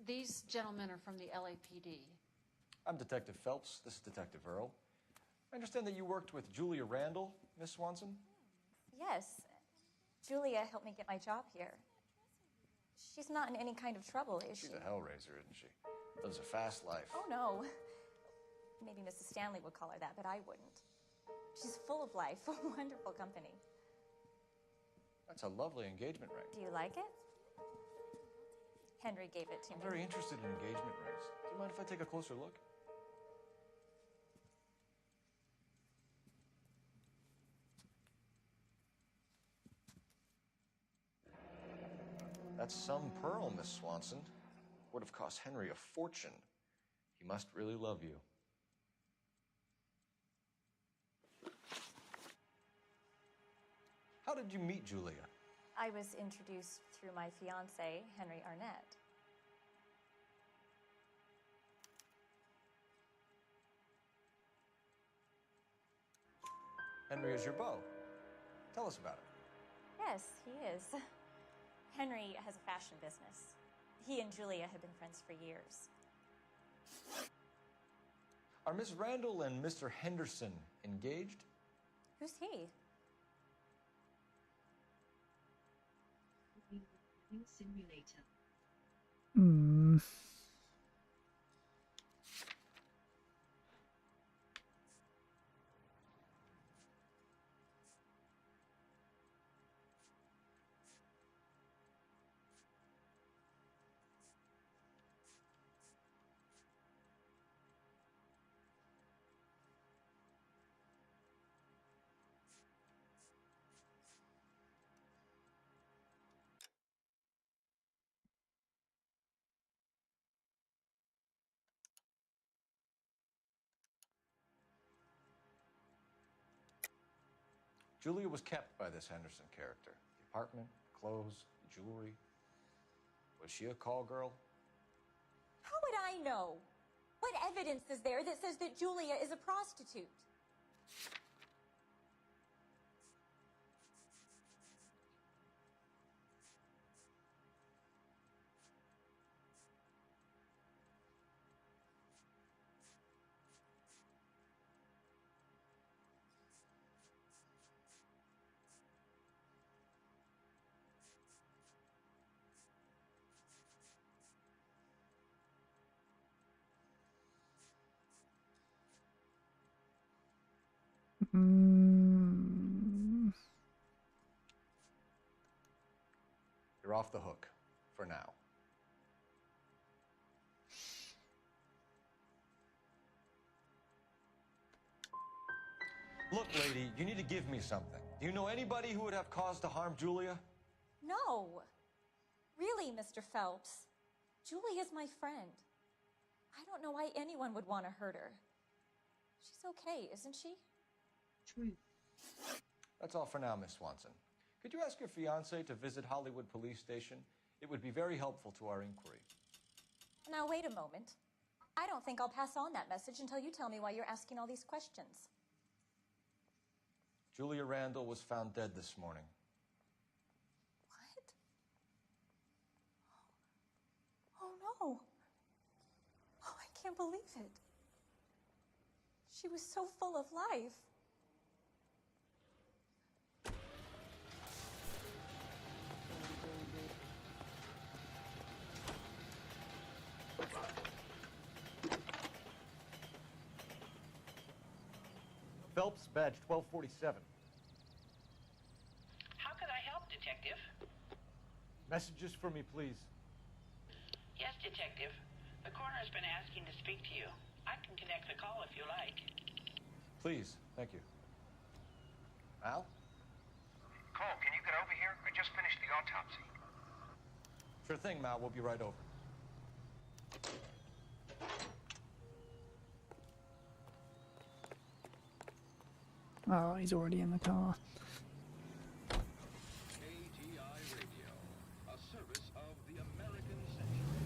these gentlemen are from the LAPD. I'm Detective Phelps. This is Detective Earl. I understand that you worked with Julia Randall, Miss Swanson? Yes. Julia helped me get my job here. She's not in any kind of trouble, is she? She's a hellraiser, isn't she? Lives a fast life. Oh, no. Maybe Mrs. Stanley would call her that, but I wouldn't. She's full of life, a wonderful company. That's a lovely engagement ring. Do you like it? Henry gave it to me. I'm very interested in engagement rings. Do you mind if I take a closer look? That's some pearl, Miss Swanson. Would have cost Henry a fortune. He must really love you. How did you meet Julia? I was introduced through my fiancé, Henry Arnett. Henry is your beau. Tell us about it. Yes, he is. Henry has a fashion business. He and Julia have been friends for years. Are Miss Randall and Mr. Henderson engaged? Who's he? Simulator. Hmm. Julia was kept by this Henderson character. The apartment, clothes, the jewelry. Was she a call girl? How would I know? What evidence is there that says that Julia is a prostitute? Mm. You're off the hook for now. Look, lady, you need to give me something. Do you know anybody who would have cause to harm Julia? No. Really, Mr. Phelps. Julie is my friend. I don't know why anyone would want to hurt her. She's okay, isn't she? True. That's all for now, Miss Swanson. Could you ask your fiancé to visit Hollywood Police Station? It would be very helpful to our inquiry. Now, wait a moment. I don't think I'll pass on that message until you tell me why you're asking all these questions. Julia Randall was found dead this morning. What? Oh, no. Oh, I can't believe it. She was so full of life. Phelps, badge 1247. How could I help, Detective? Messages for me, please. Yes, Detective. The coroner's been asking to speak to you. I can connect the call if you like. Please, thank you. Al? Cole, can you get over here? I just finished the autopsy. Sure thing, Mal. We'll be right over. Oh, he's already in the car. KTI Radio, a service of the American Century.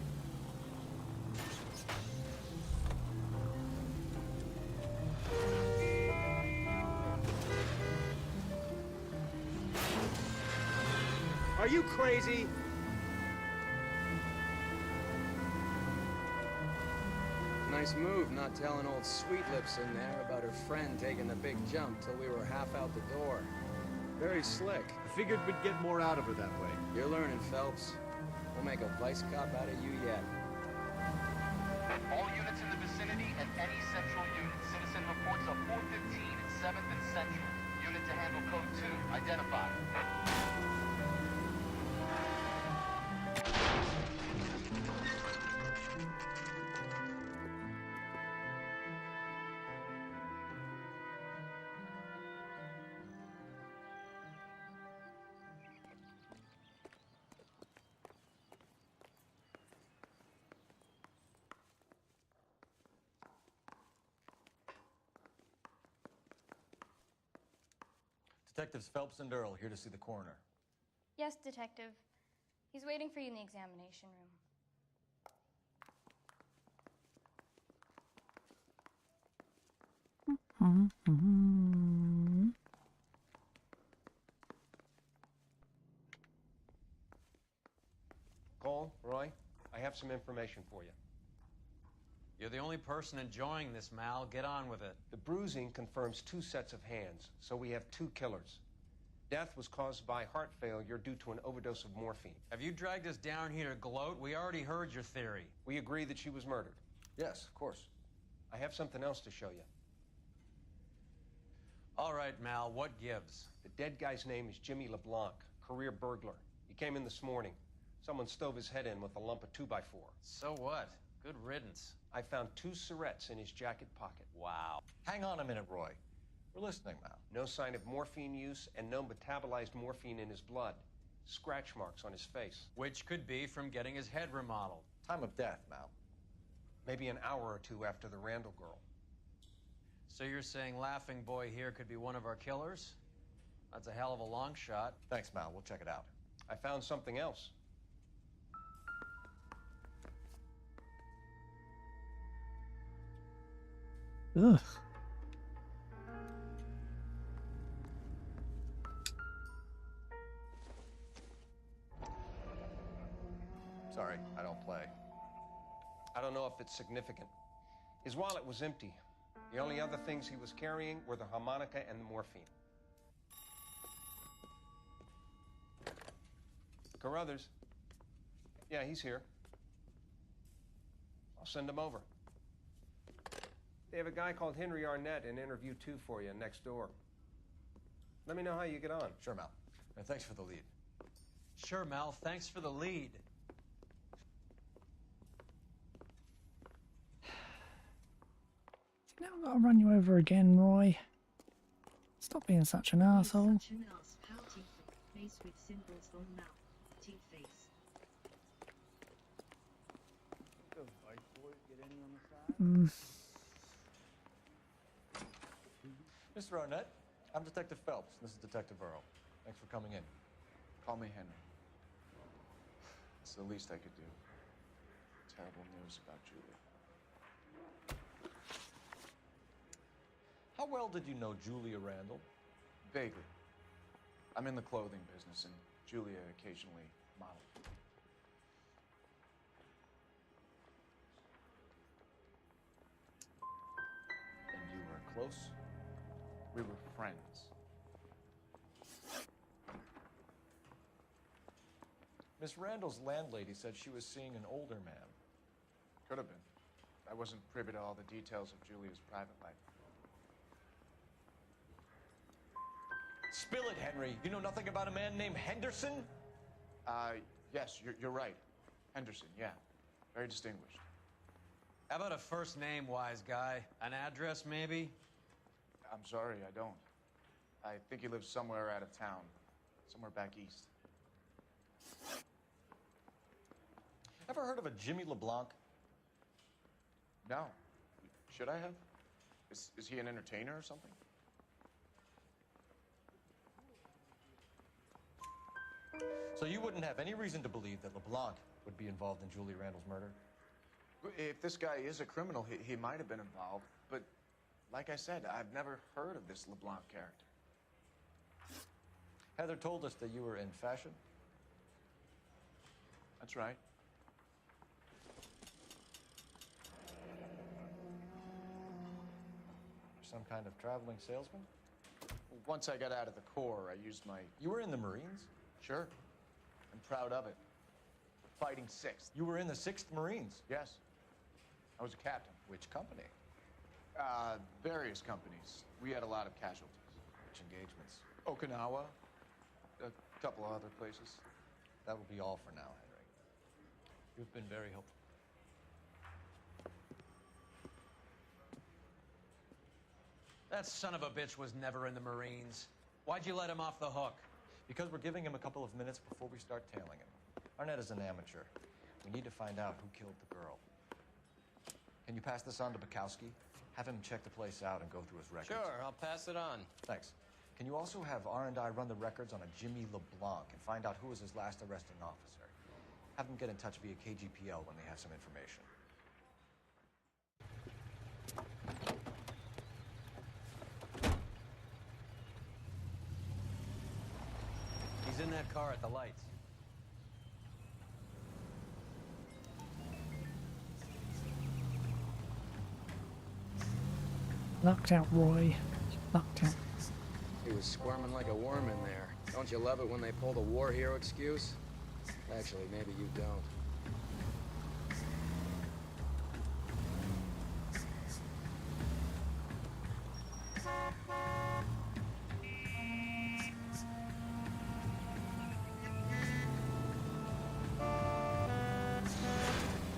Are you crazy? Nice move not telling old Sweet Lips in there about her friend taking the big jump till we were half out the door. Very slick. I figured we'd get more out of her that way. You're learning, Phelps. We'll make a vice cop out of you yet. All units in the vicinity and any central unit. Citizen reports of 415 at 7th and Central. Unit to handle code 2. Identified. Detectives Phelps and Earl here to see the coroner. Yes, Detective. He's waiting for you in the examination room. Cole, Roy, I have some information for you. You're the only person enjoying this, Mal. Get on with it. The bruising confirms 2 sets of hands, so we have 2 killers. Death was caused by heart failure due to an overdose of morphine. Have you dragged us down here to gloat? We already heard your theory. We agree that she was murdered. Yes, of course. I have something else to show you. All right, Mal, what gives? The dead guy's name is Jimmy LeBlanc, career burglar. He came in this morning. Someone stove his head in with a lump of 2x4. So what? Good riddance. I found 2 syrettes in his jacket pocket. Wow. Hang on a minute, Roy. We're listening, Mal. No sign of morphine use and no metabolized morphine in his blood. Scratch marks on his face. Which could be from getting his head remodeled. Time of death, Mal. Maybe an hour or 2 after the Randall girl. So you're saying Laughing Boy here could be one of our killers? That's a hell of a long shot. Thanks, Mal. We'll check it out. I found something else. Ugh. Sorry, I don't play. I don't know if it's significant. His wallet was empty. The only other things he was carrying were the harmonica and the morphine. Carruthers. Yeah, he's here. I'll send him over. They have a guy called Henry Arnett in interview 2 for you next door. Let me know how you get on. Sure, Mal. And thanks for the lead. Sure, Mal. Thanks for the lead. Now I've got to run you over again, Roy. Stop being such an asshole. Such an ass. How face with symbols on mouth. T-face. Those bike boys get any on the side? Mr. Arnett, I'm Detective Phelps. This is Detective Earl. Thanks for coming in. Call me Henry. It's the least I could do. Terrible news about Julie. How well did you know Julia Randall? Vaguely. I'm in the clothing business, and Julia occasionally modeled. And you were close? We were friends. Miss Randall's landlady said she was seeing an older man. Could have been. I wasn't privy to all the details of Julia's private life. Spill it, Henry. You know nothing about a man named Henderson? Yes, you're right. Henderson, yeah. Very distinguished. How about a first name, wise guy? An address, maybe? I'm sorry, I don't. I think he lives somewhere out of town. Somewhere back east. Ever heard of a Jimmy LeBlanc? No. Should I have? Is he an entertainer or something? So you wouldn't have any reason to believe that LeBlanc would be involved in Julie Randall's murder? If this guy is a criminal, he might have been involved. But like I said, I've never heard of this LeBlanc character. Heather told us that you were in fashion. That's right. Some kind of traveling salesman? Once I got out of the Corps, I used my... You were in the Marines? Sure. I'm proud of it. Fighting 6th. You were in the 6th Marines? Yes. I was a captain. Which company? Various companies. We had a lot of casualties. Which engagements? Okinawa. A couple of other places. That will be all for now, Henry. You've been very helpful. That son of a bitch was never in the Marines. Why'd you let him off the hook? Because we're giving him a couple of minutes before we start tailing him. Arnett is an amateur. We need to find out who killed the girl. Can you pass this on to Bukowski? Have him check the place out and go through his records. Sure, I'll pass it on. Thanks. Can you also have R&I run the records on a Jimmy LeBlanc and find out who was his last arresting officer? Have them get in touch via KGPL when they have some information. He's in that car at the lights. Locked out, Roy. Locked out. He was squirming like a worm in there. Don't you love it when they pull the war hero excuse? Actually, maybe you don't.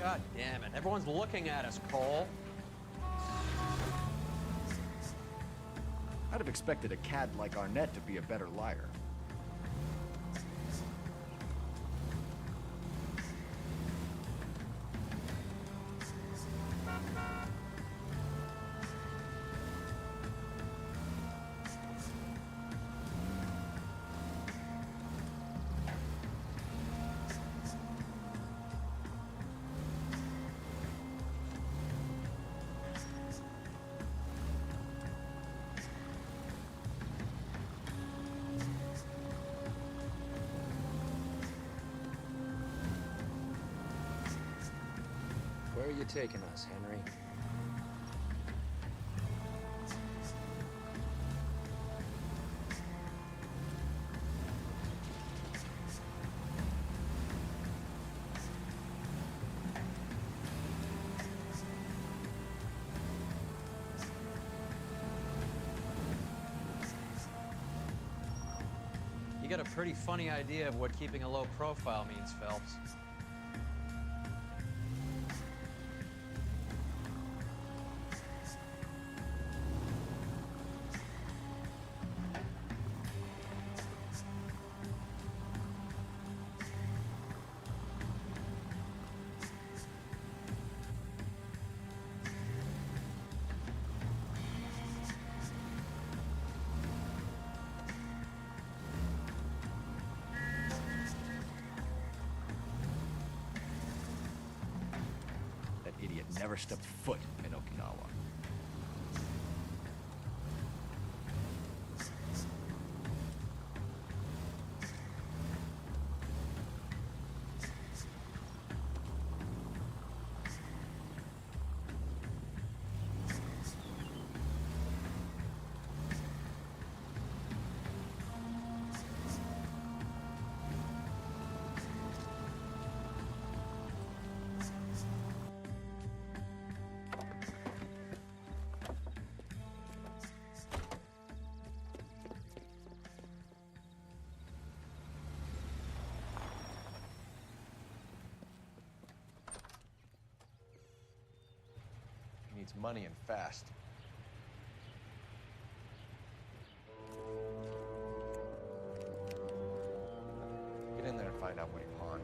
God damn it. Everyone's looking at us, Cole. I'd have expected a cad like Arnett to be a better liar. Where are you taking us, Henry? You got a pretty funny idea of what keeping a low profile means, Phelps. never stepped foot in Okinawa. Needs money and fast. Get in there and find out what he pawned.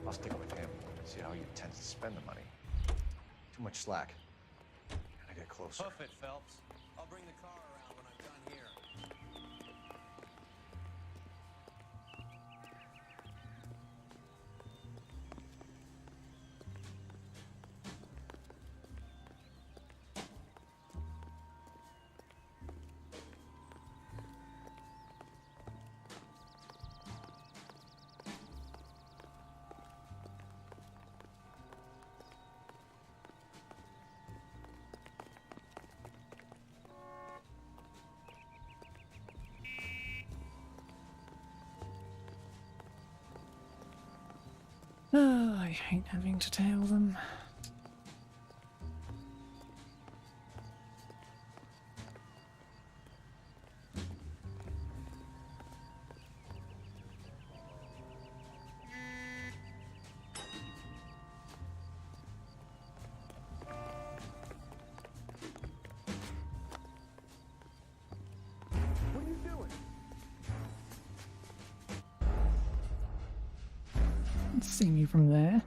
I'll stick with him and see how he intends to spend the money. Too much slack. Gotta get closer. Hoof it, Phelps. I'll bring the car around when I'm done here. Oh, I hate having to tail them. What are you doing? See me from there.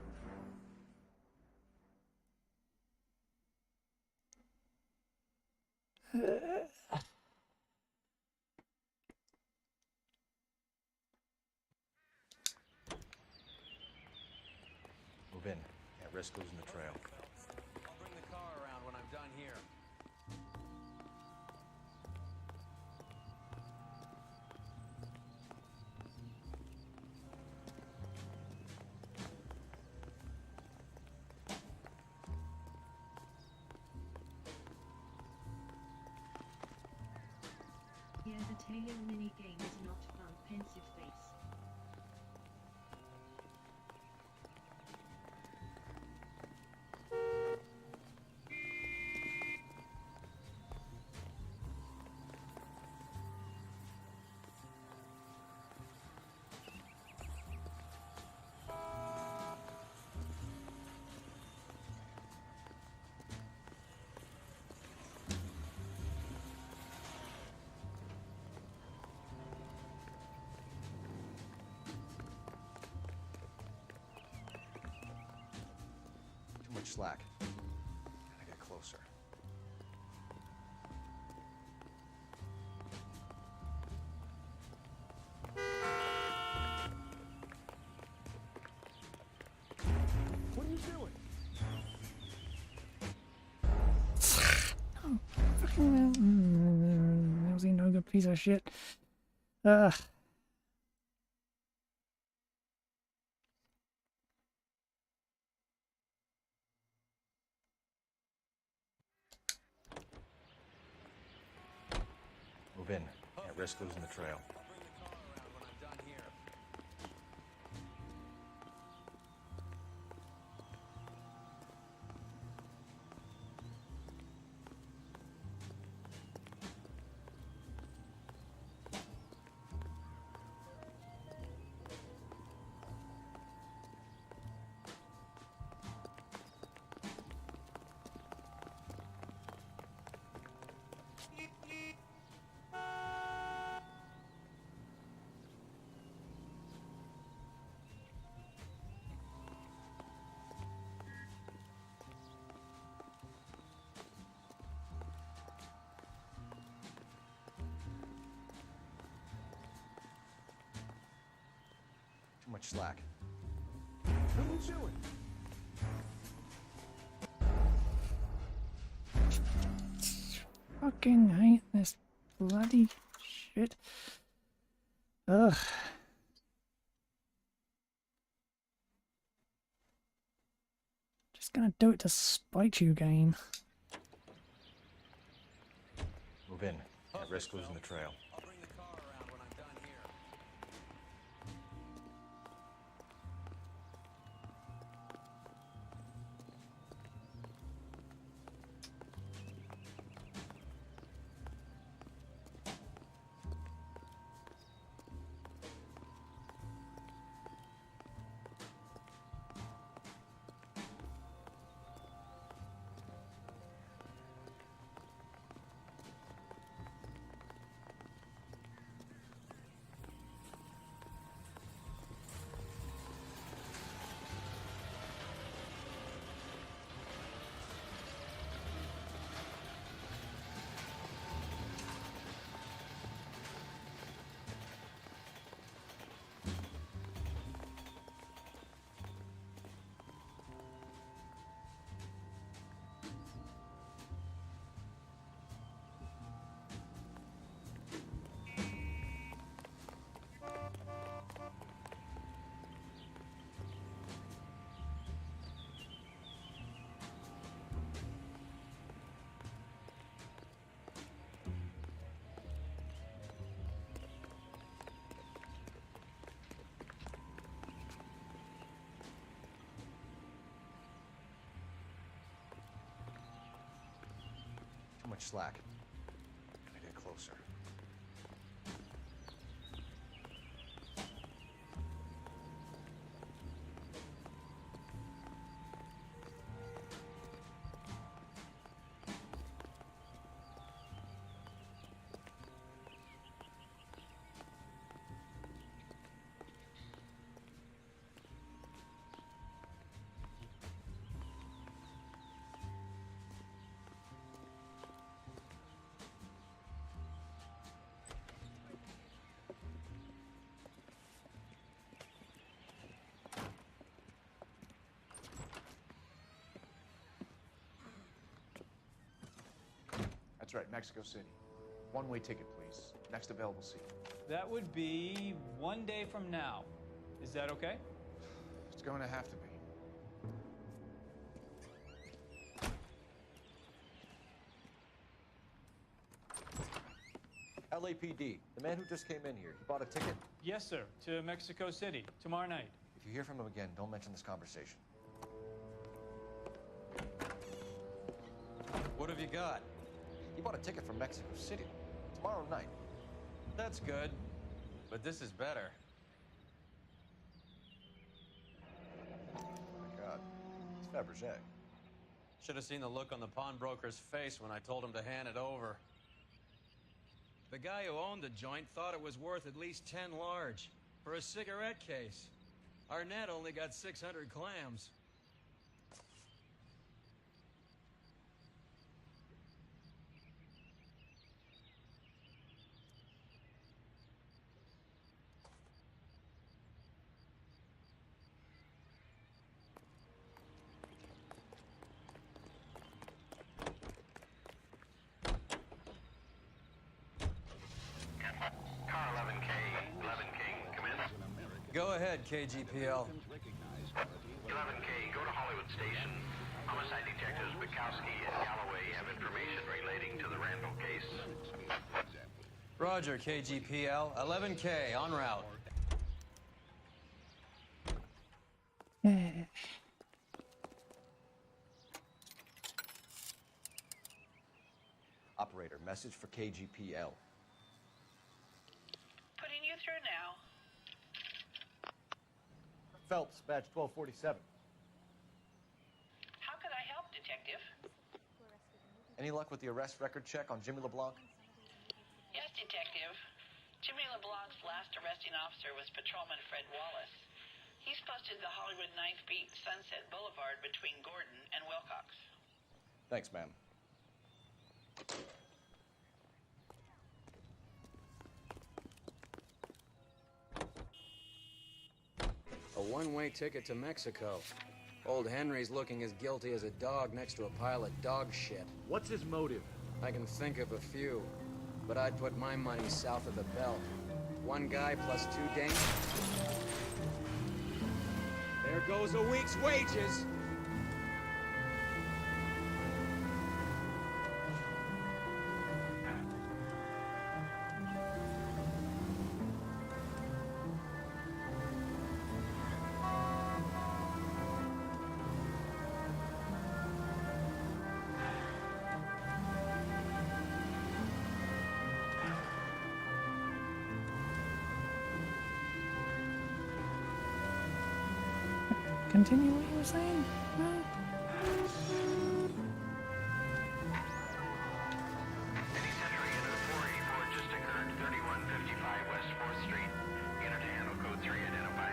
Move in. Can't risk losing the trail. I'll bring the car around when I'm done here. Yeah, the tail mini game is not fun. Pensive face. Too much slack. Gotta get closer. What are you doing? Oh, fucking lousy no good piece of shit. Ugh. Move in. Can't risk losing the trail. I'll bring the car around when I'm done here. Too much slack. What are you doing? fucking hate this bloody shit. Ugh. Just gonna do it to spite you, game. Move in. At risk losing the trail. Too much slack. Gotta get closer. That's right, Mexico City. One-way ticket, please. Next available seat. That would be 1 day from now. Is that okay? It's going to have to be. LAPD, the man who just came in here, he bought a ticket? Yes, sir. To Mexico City, tomorrow night. If you hear from him again, don't mention this conversation. What have you got? He bought a ticket from Mexico City. Tomorrow night. That's good. But this is better. Oh my God. It's Fabergé. Should have seen the look on the pawnbroker's face when I told him to hand it over. The guy who owned the joint thought it was worth at least 10 large for a cigarette case. Arnett only got 600 clams. Car 11K, 11K, come in. Go ahead, KGPL. 11K, go to Hollywood Station. Homicide detectives Bukowski and Galloway have information relating to the Randall case. Roger, KGPL. 11K, en route. Operator, message for KGPL. Putting you through now. Phelps, badge 1247. How could I help, Detective? Any luck with the arrest record check on Jimmy LeBlanc? Yes, Detective. Jimmy LeBlanc's last arresting officer was Patrolman Fred Wallace. He's posted the Hollywood 9th Beat Sunset Boulevard between Gordon and Wilcox. Thanks, ma'am. A one-way ticket to Mexico. Old Henry's looking as guilty as a dog next to a pile of dog shit. What's his motive? I can think of a few, but I'd put my money south of the belt. One guy plus 2 dames. There goes a week's wages! Continue what you were saying. No. Any Century into the 484 just occurred. 3155 West 4th Street. Enter to handle code 3 identify.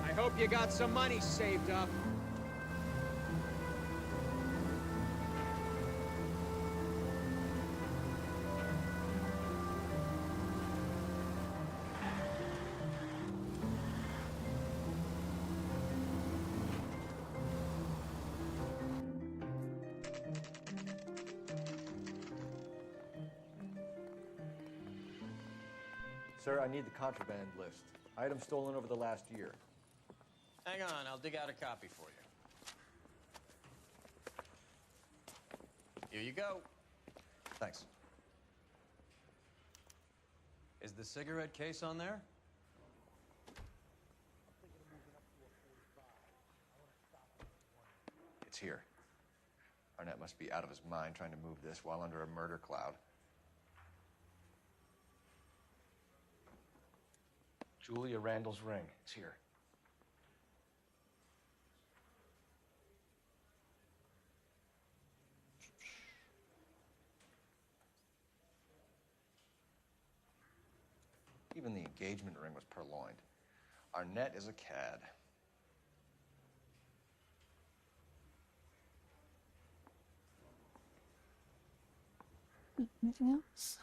I hope you got some money saved up. Sir, I need the contraband list. Items stolen over the last year. Hang on, I'll dig out a copy for you. Here you go. Thanks. Is the cigarette case on there? It's here. Arnett must be out of his mind trying to move this while under a murder cloud. Julia Randall's ring. It's here. Even the engagement ring was purloined. Arnett is a cad. Anything else?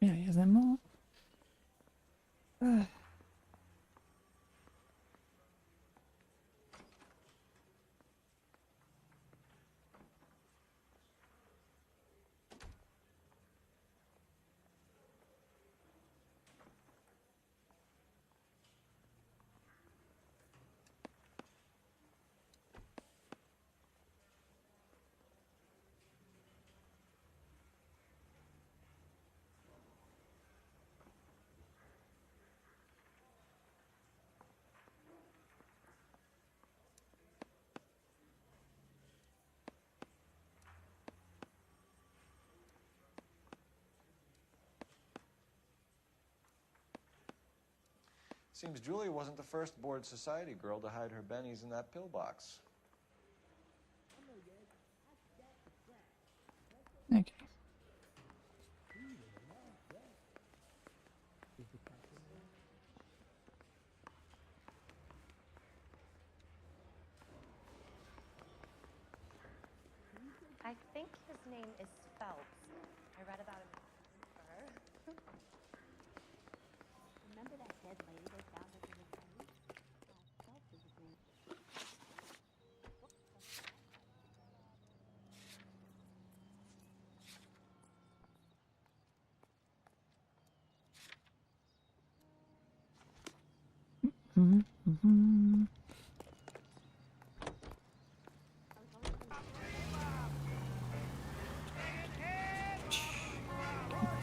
Yeah, is there more? Seems Julia wasn't the first bored society girl to hide her bennies in that pillbox. Okay. I think his name is Phelps. I read about him in the paper. Remember that dead lady they found at the retreat? Phelps is his name. Mm-hmm.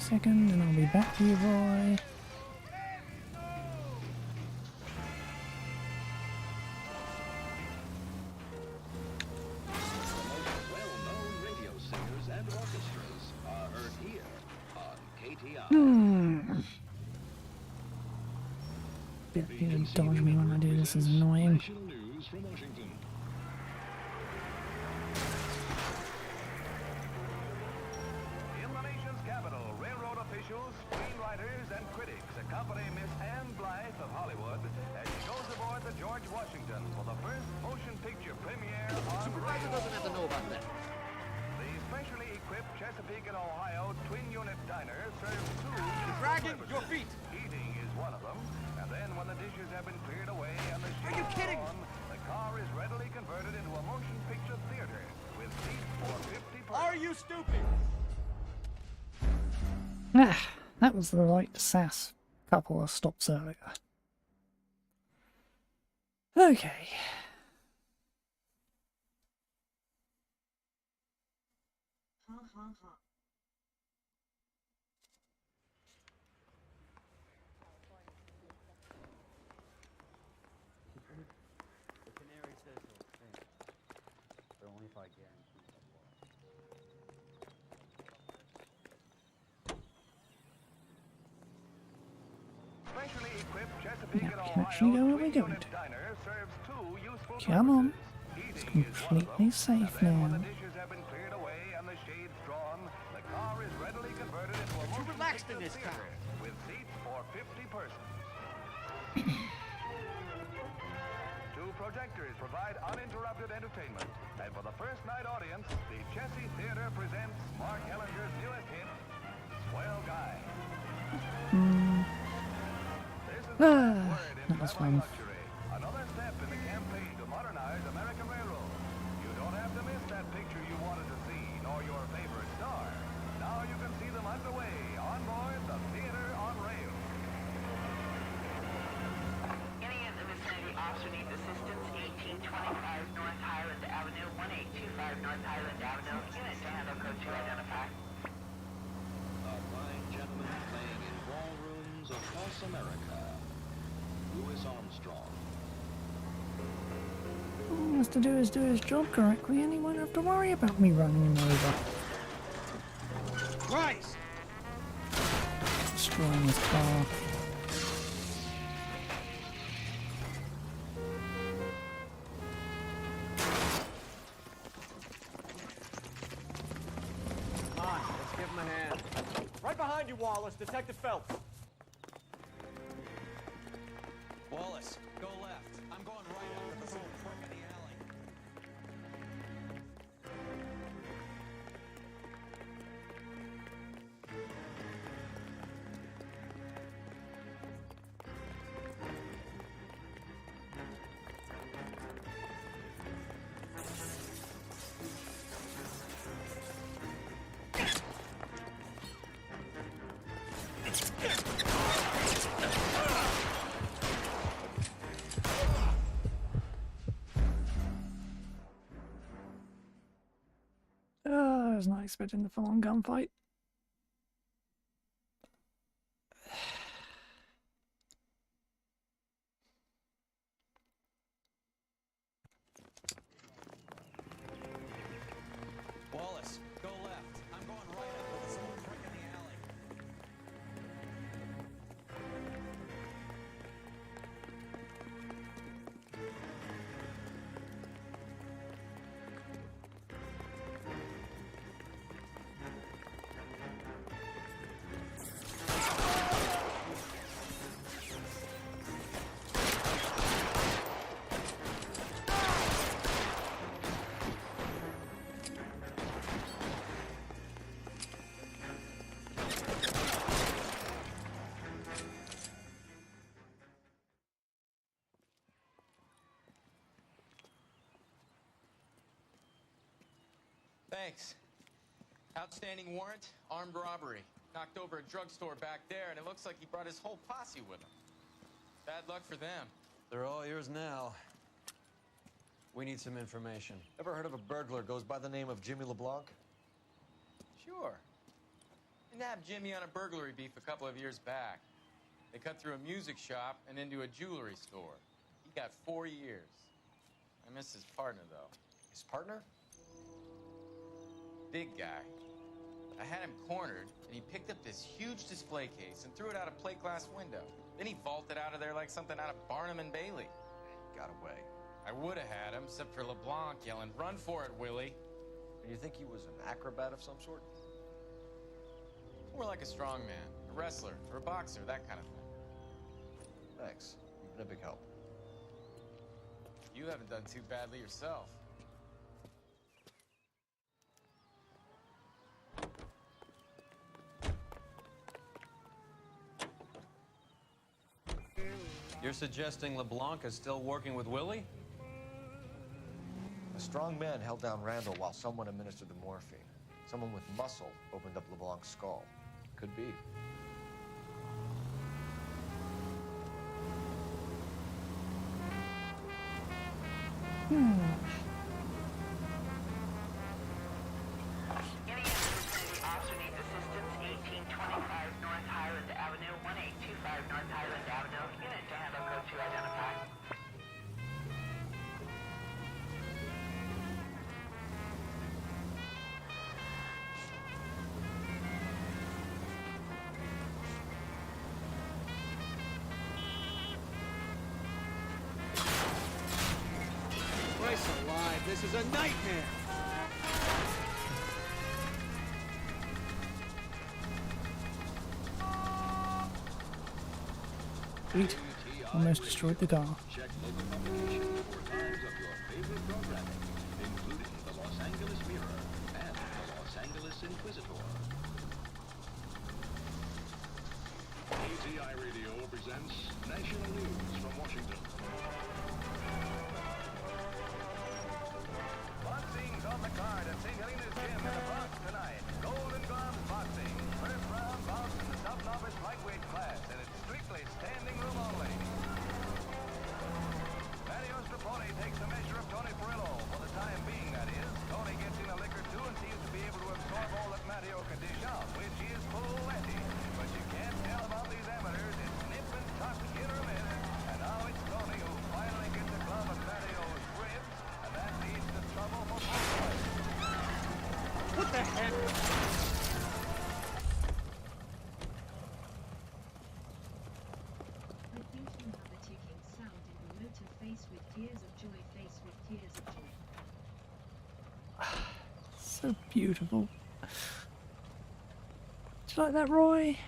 second and I'll be back to you, boy. Well-known radio singers and orchestras are heard here on KTI. You dodge me when I do this, is annoying. National news from Washington. In the nation's capital, railroad officials, screenwriters, and critics accompany Miss Anne Blythe of Hollywood as she goes aboard the George Washington for the first motion picture premiere on Supervisor doesn't have to know about that. The specially equipped Chesapeake and Ohio twin-unit diner serves two. You're dragging your feet. Eating is one of them, and then when the dishes have been cleared away and the Are you kidding? on, the car is readily converted into a motion picture theater with seats for 50 persons. Are you stupid? Ah, that was the right sass couple of stops earlier. Okay. Ha ha ha. The canary says he'll sing, but only if I guarantee the loss. Specially equipped Chesapeake Now, and can actually go Ohio where we're going twin-unit diner serves two useful Come on. purposes. It's Eating is one of completely them, safe and then when now. the dishes have been cleared away and the shades drawn, the car is readily converted into a motion relaxed in picture this theater town. with seats for 50 persons. Two projectors provide uninterrupted entertainment, and for the first night audience, the Chessie Theater presents Mark Ellinger's newest hit, Swell Guy. That was fun. Luxury. Another step in the campaign to modernize American Railroad. You don't have to miss that picture you wanted to see, nor your favorite star. Now you can see them underway on board the Theater on Rail. Any in the vicinity officer needs assistance, 1825 North Highland Avenue, 1825 North Highland Avenue, unit to handle code 2 identify. A fine gentleman playing in ballrooms across America. Louis Armstrong. All he has to do is do his job correctly and he won't have to worry about me running him over. Rise! Destroying his car. Come on, let's give him a hand. Right behind you, Wallace. Detective Phelps. Wallace, go left. I'm going right after this little prick in the alley. I was not expecting the full-on gunfight. Wallace, go left. I'm going right after this little prick in the alley. Thanks. Outstanding warrant, armed robbery. Knocked over a drugstore back there, and it looks like he brought his whole posse with him. Bad luck for them. They're all yours now. We need some information. Ever heard of a burglar goes by the name of Jimmy LeBlanc? Sure. We nabbed Jimmy on a burglary beef a couple of years back. They cut through a music shop and into a jewelry store. He got 4 years. I miss his partner, though. His partner? Big guy. I had him cornered, and he picked up this huge display case and threw it out a plate glass window. Then he vaulted out of there like something out of Barnum and Bailey. Got away. I would have had him, except for LeBlanc yelling, "Run for it, Willie!" And you think he was an acrobat of some sort? More like a strongman, a wrestler, or a boxer, that kind of thing. Thanks. You've been a big help. You haven't done too badly yourself. You're suggesting LeBlanc is still working with Willie? A strong man held down Randall while someone administered the morphine. Someone with muscle opened up LeBlanc's skull. Could be. Any vicinity officer needs assistance, 1825 North Highland Avenue, 1825 North Highland Avenue. Unit to handle code 2 identify. Christ alive, this is a nightmare! Sweet. Almost destroyed the car. Check local publications for times of your favorite programming, including the Los Angeles Mirror and the Los Angeles Inquisitor. KTI Radio presents national news from Washington. Boxing's on the card at St. Helena's Gym in the Bronx tonight. Golden Gloves Boxing. First round bout in the sub-novice lightweight class, and it's strictly standing room only. Mario Strapone takes a measure of Tony Perillo. For the time being, that is. Tony gets in a lick or two and seems to be able to absorb all that Mario can dish out, which is plenty. But you can't tell about these amateurs. It's nip and tuck, hit or miss. And now it's Tony who finally gets a glove on Mario's ribs, and that leads to trouble for both sides. What the heck? Refusing have a ticking sound in the motor face with tears of joy, face with tears of joy. So beautiful. Do you like that, Roy?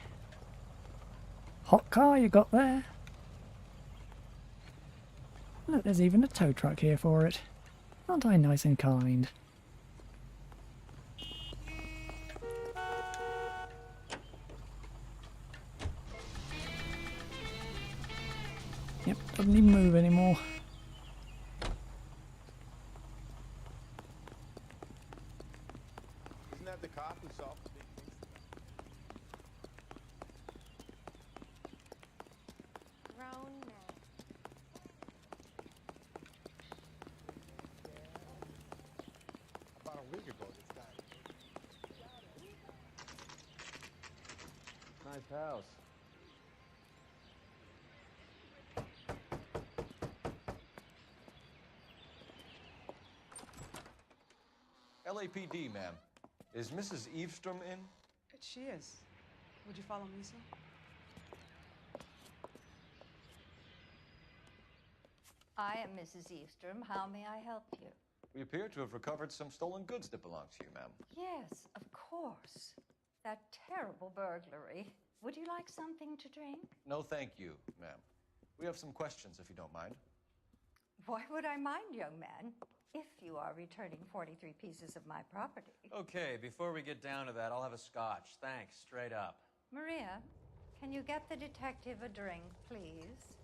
Hot car you got there. Look, there's even a tow truck here for it. Aren't I nice and kind? Yep, doesn't even move anymore. Isn't that the cop who solved the big case? Grown man. About a week ago, this guy. Nice house. LAPD, ma'am. Is Mrs. Eavestrom in? She is. Would you follow me, sir? I am Mrs. Eavestrom. How may I help you? We appear to have recovered some stolen goods that belong to you, ma'am. Yes, of course. That terrible burglary. Would you like something to drink? No, thank you, ma'am. We have some questions, if you don't mind. Why would I mind, young man, if you are returning 43 pieces of my property? Okay, before we get down to that, I'll have a scotch. Thanks, straight up. Maria, can you get the detective a drink, please?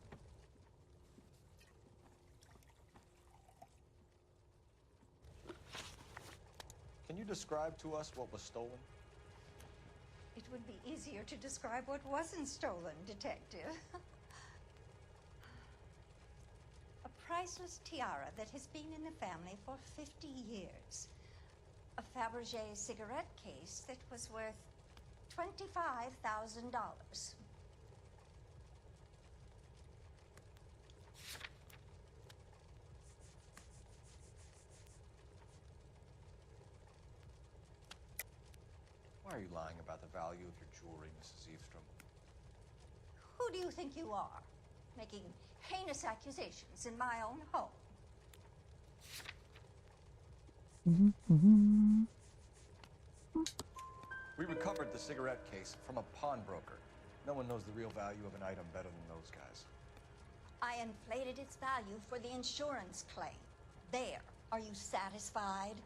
Can you describe to us what was stolen? It would be easier to describe what wasn't stolen, detective. A priceless tiara that has been in the family for 50 years. A Fabergé cigarette case that was worth $25,000. Why are you lying about the value of your jewelry, Mrs. Eavestrom? Who do you think you are, making heinous accusations in my own home? We recovered the cigarette case from a pawnbroker. No one knows the real value of an item better than those guys. I inflated its value for the insurance claim. There. Are you satisfied?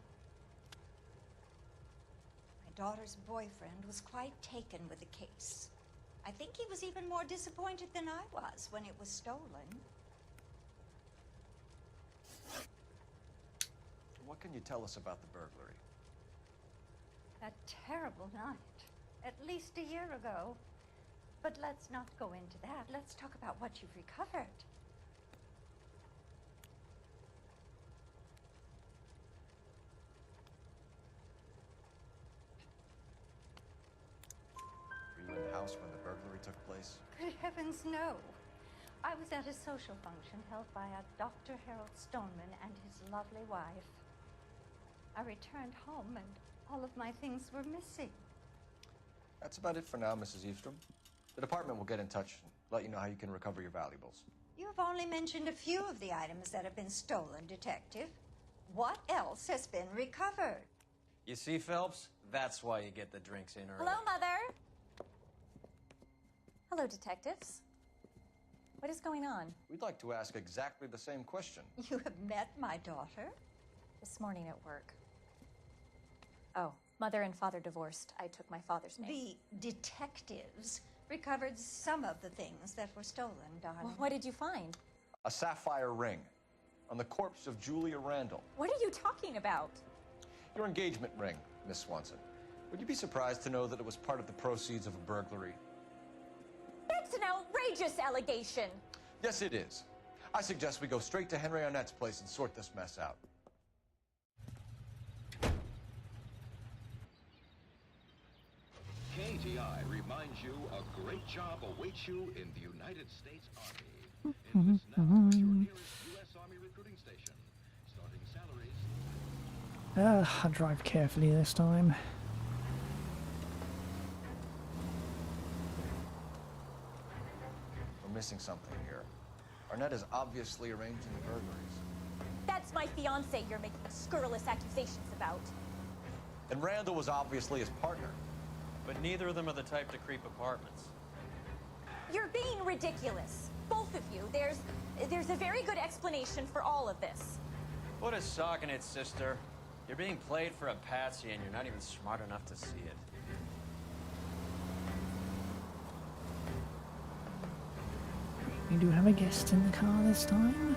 My daughter's boyfriend was quite taken with the case. I think he was even more disappointed than I was when it was stolen. What can you tell us about the burglary? A terrible night. At least a year ago. But let's not go into that. Let's talk about what you've recovered. Were you in the house when the burglary took place? Good heavens, no. I was at a social function held by a Dr. Harold Stoneman and his lovely wife. I returned home and all of my things were missing. That's about it for now, Mrs. Eavestrom. The department will get in touch and let you know how you can recover your valuables. You've only mentioned a few of the items that have been stolen, Detective. What else has been recovered? You see, Phelps? That's why you get the drinks in early. Hello, Mother. Hello, detectives. What is going on? We'd like to ask exactly the same question. You have met my daughter? This morning at work. Oh, Mother and Father divorced. I took my father's name. The detectives recovered some of the things that were stolen, darling. Well, what did you find? A sapphire ring on the corpse of Julia Randall. What are you talking about? Your engagement ring, Miss Swanson. Would you be surprised to know that it was part of the proceeds of a burglary? That's an outrageous allegation. Yes, it is. I suggest we go straight to Henry Arnett's place and sort this mess out. KTI reminds you a great job awaits you in the United States Army. Enlist now at your nearest U.S. Army recruiting station. Starting salaries. I'll drive carefully this time. We're missing something here. Arnett is obviously arranging the burglaries. That's my fiance you're making scurrilous accusations about. And Randall was obviously his partner. But neither of them are the type to creep apartments. You're being ridiculous. Both of you. There's a very good explanation for all of this. Put a sock in it, sister. You're being played for a patsy and you're not even smart enough to see it. We do have a guest in the car this time.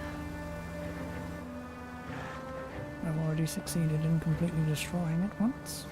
I've already succeeded in completely destroying it once.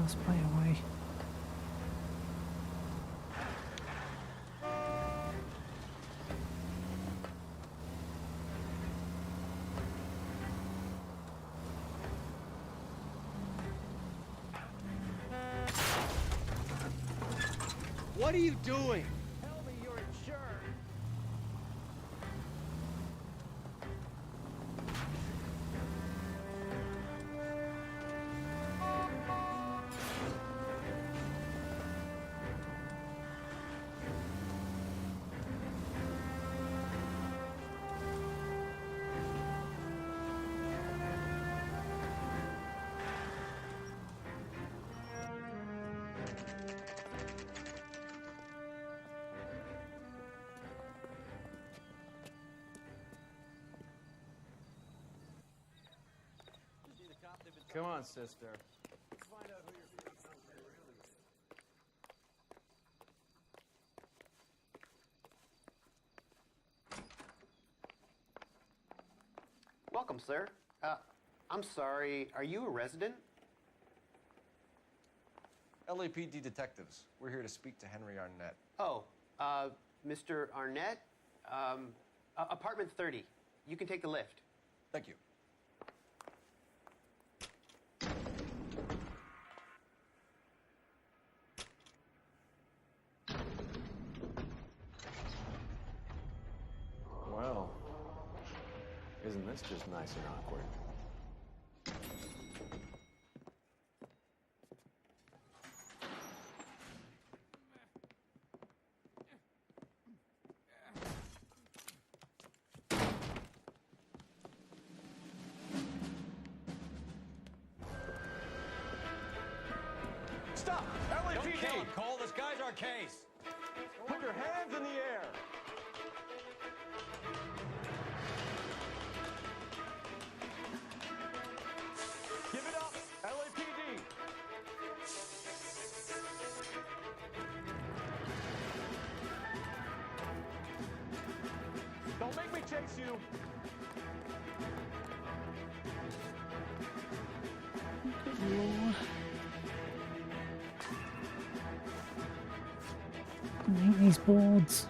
let's play away. What are you doing? Tell me you're insured. Come on, sister. Welcome, sir. I'm sorry, are you a resident? LAPD detectives. We're here to speak to Henry Arnett. Oh, Mr. Arnett? Apartment 30. You can take the lift. Thank you. Well, isn't this just nice and awkward? Stop! Don't LAPD! kill him, Cole. This guy's our case. Put your hands in the air! Give it up, LAPD! Don't make me chase you! I hate these boards.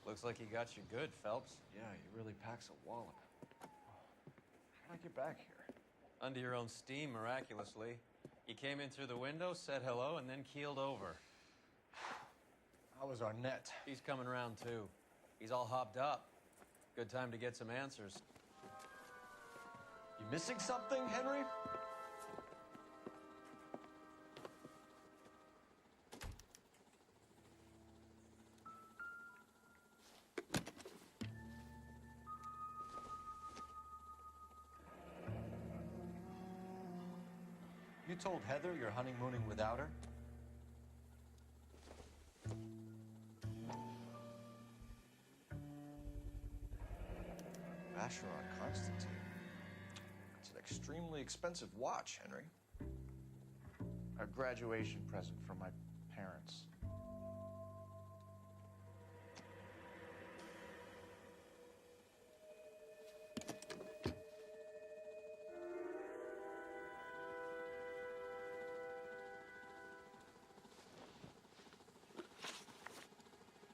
Looks like he got you good, Phelps. Yeah, he really packs a wallop. How did I get back here? Under your own steam, miraculously. You came in through the window, said hello, and then keeled over. How was Arnett? He's coming around, too. He's all hopped up. Good time to get some answers. You missing something, Henry? You told Heather you're honeymooning without her? Vacheron Constantine. It's an extremely expensive watch, Henry. A graduation present from my parents.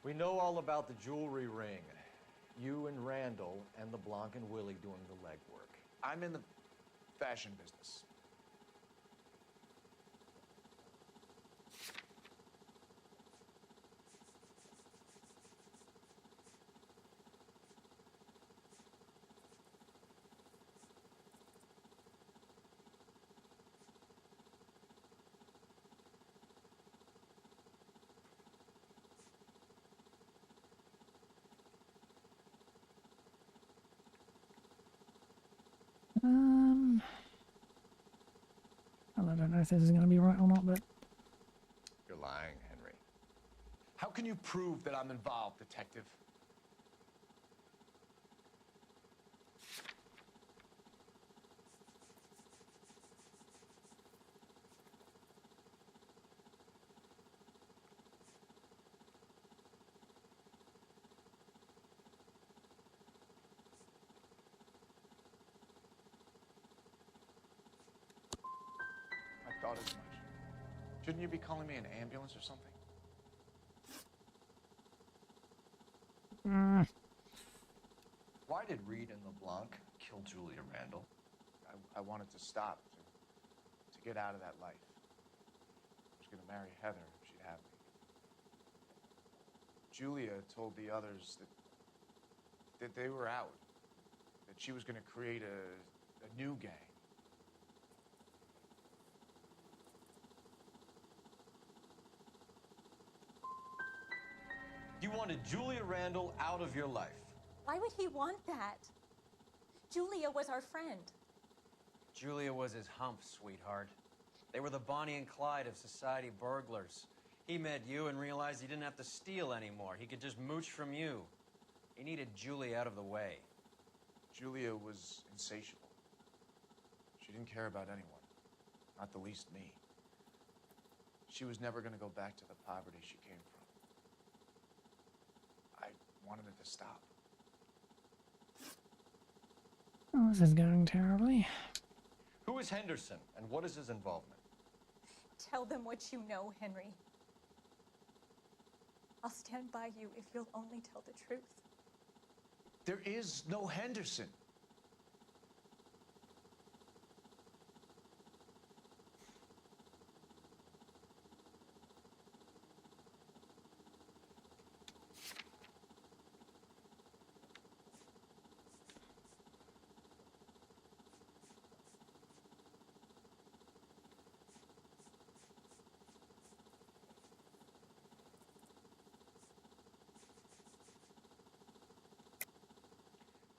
We know all about the jewelry ring. You and Randall and LeBlanc and Willie doing the legwork. I'm in the fashion business. Well, I don't know if this is going to be right or not, but You're lying, Henry. How can you prove that I'm involved, detective? thought as much. Shouldn't you be calling me an ambulance or something? Why did Reed and LeBlanc kill Julia Randall? I wanted to stop, to get out of that life. I was gonna marry Heather if she'd have me. Julia told the others that they were out, that she was gonna create a new gang. You wanted Julia Randall out of your life. Why would he want that? Julia was our friend. Julia was his hump, sweetheart. They were the Bonnie and Clyde of society burglars. He met you and realized he didn't have to steal anymore. He could just mooch from you. He needed Julia out of the way. Julia was insatiable. She didn't care about anyone, not the least me. She was never gonna go back to the poverty she came from. I wanted it to stop. Oh, this is going terribly. Who is Henderson, and what is his involvement? Tell them what you know, Henry. I'll stand by you if you'll only tell the truth. There is no Henderson.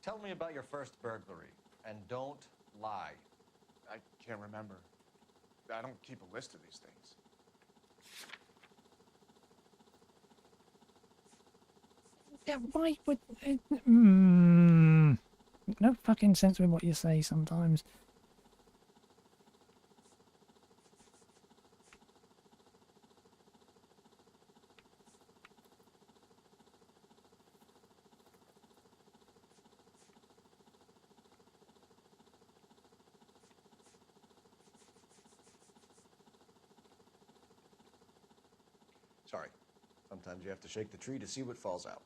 Tell me about your first burglary, and don't lie. I can't remember. I don't keep a list of these things. Yeah, why would... No fucking sense with what you say sometimes. Sorry. Sometimes you have to shake the tree to see what falls out.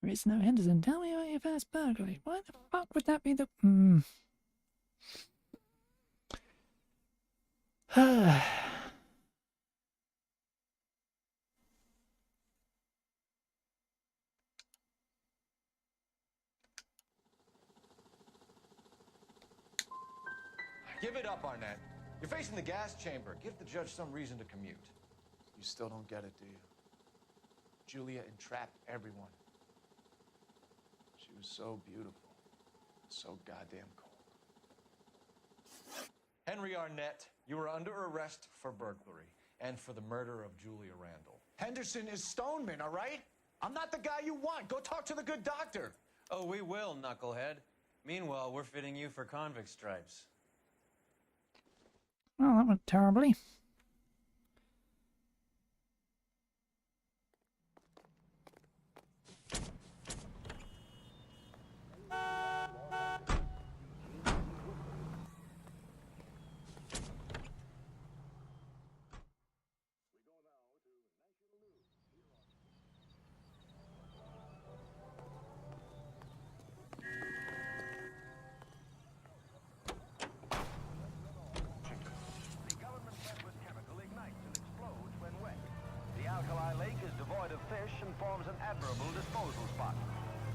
There is no Henderson. Tell me about your first burglary. Why the fuck would that be the... Give it up, Arnett. You're facing the gas chamber. Give the judge some reason to commute. You still don't get it, do you? Julia entrapped everyone. She was so beautiful, so goddamn cold. Henry Arnett, you are under arrest for burglary and for the murder of Julia Randall. Henderson is Stoneman, all right? I'm not the guy you want. Go talk to the good doctor. Oh, we will, knucklehead. Meanwhile, we're fitting you for convict stripes. Well, that went terribly. And forms an admirable disposal spot.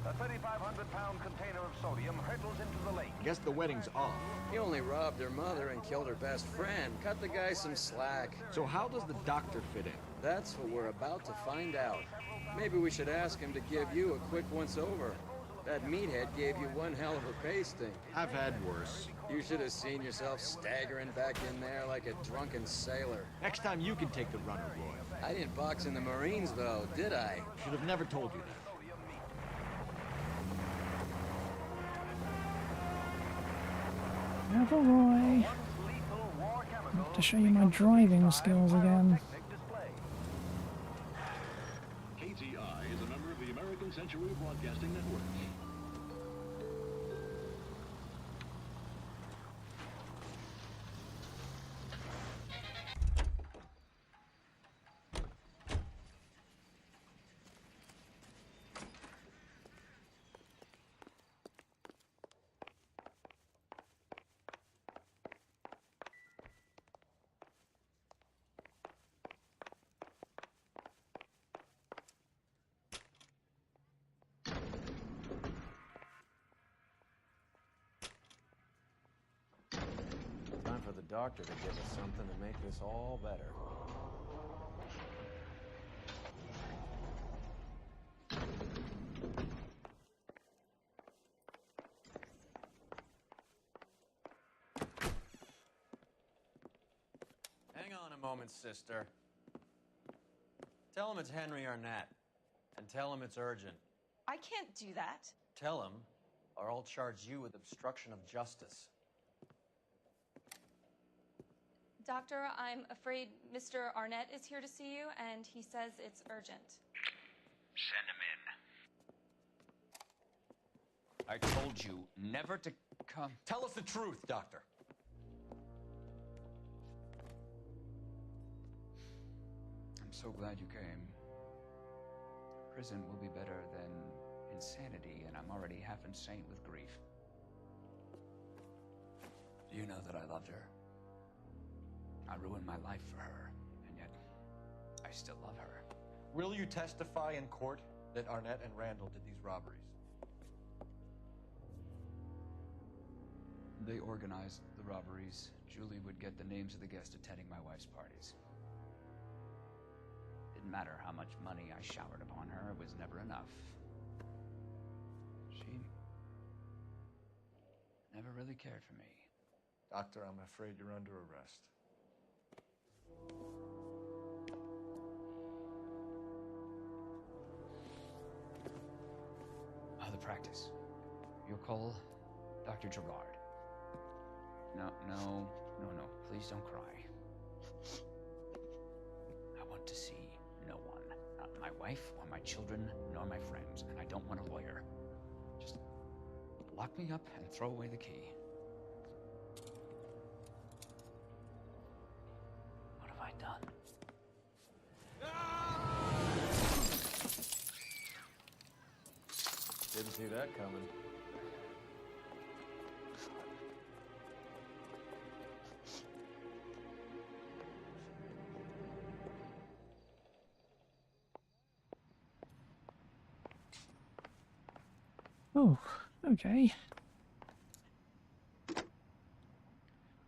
A 3,500-pound container of sodium hurtles into the lake. Guess the wedding's off. He only robbed her mother and killed her best friend. Cut the guy some slack. So how does the doctor fit in? That's what we're about to find out. Maybe we should ask him to give you a quick once-over. That meathead gave you one hell of a pasting. I've had worse. You should have seen yourself staggering back in there like a drunken sailor. Next time you can take the runner, Roy. I didn't box in the Marines, though, did I? Should have never told you that. Careful, Roy. I have to show you my driving skills again. WPTI is a member of the American Century Broadcasting Network. Time for the doctor to give us something to make this all better. Hang on a moment, sister. Tell him it's Henry Arnett. And tell him it's urgent. I can't do that. Tell him, or I'll charge you with obstruction of justice. Doctor, I'm afraid Mr. Arnett is here to see you, and he says it's urgent. Send him in. I told you never to come. Tell us the truth, Doctor. I'm so glad you came. Prison will be better than insanity, and I'm already half insane with grief. Do you know that I loved her? I ruined my life for her, and yet I still love her. Will you testify in court that Arnett and Randall did these robberies? They organized the robberies. Julie would get the names of the guests attending my wife's parties. Didn't matter how much money I showered upon her, it was never enough. She never really cared for me. Doctor, I'm afraid you're under arrest. The practice. You'll call Dr. Gerard. No, please don't cry. I want to see no one. Not my wife, or my children, nor my friends. And I don't want a lawyer. Just lock me up and throw away the key. What have I done? Didn't see that coming. Oh, okay.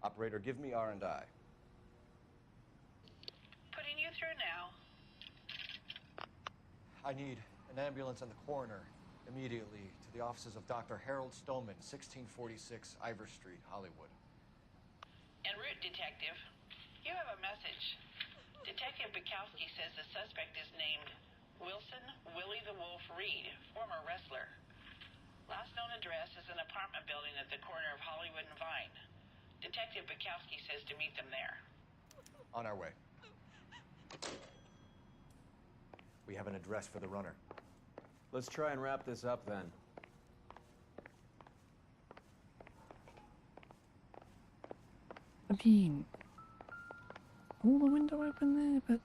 Operator, give me R&I. Putting you through now. I need an ambulance and the coroner immediately to the offices of Dr. Harold Stoneman, 1646 Ivor Street, Hollywood. En route, Detective. You have a message. Detective Bukowski says the suspect is named Wilson Willie the Wolf Reed, former wrestler. Last known address is an apartment building at the corner of Hollywood and Vine. Detective Bukowski says to meet them there. On our way. We have an address for the runner. Let's try and wrap this up then. I mean, all the window open there, but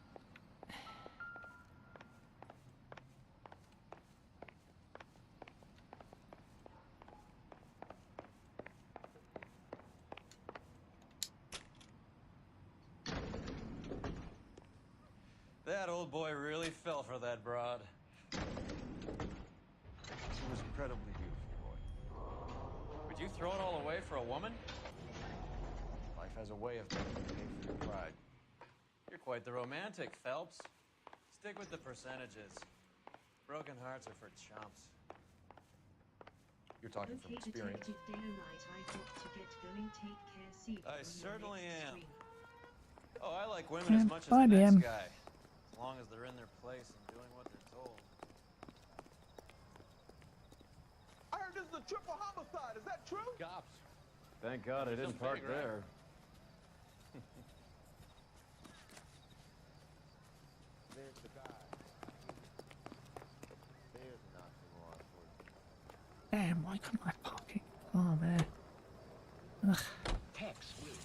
That old boy really fell for that broad. She was incredibly beautiful, Roy. Would you throw it all away for a woman? Life has a way of making you pay for your pride. You're quite the romantic, Phelps. Stick with the percentages. Broken hearts are for chumps. You're talking from Okay, experience. Detective Day right, I got to get going. Take care. See you I on your certainly next am. stream. Oh, I like women as much as bye, the next BM. guy. As long as they're in their place and doing what they're told. I heard this is a triple homicide. Is that true? Cops. Thank God I didn't park there. There's the guy. Damn, why couldn't I park it? Oh, there. Ugh.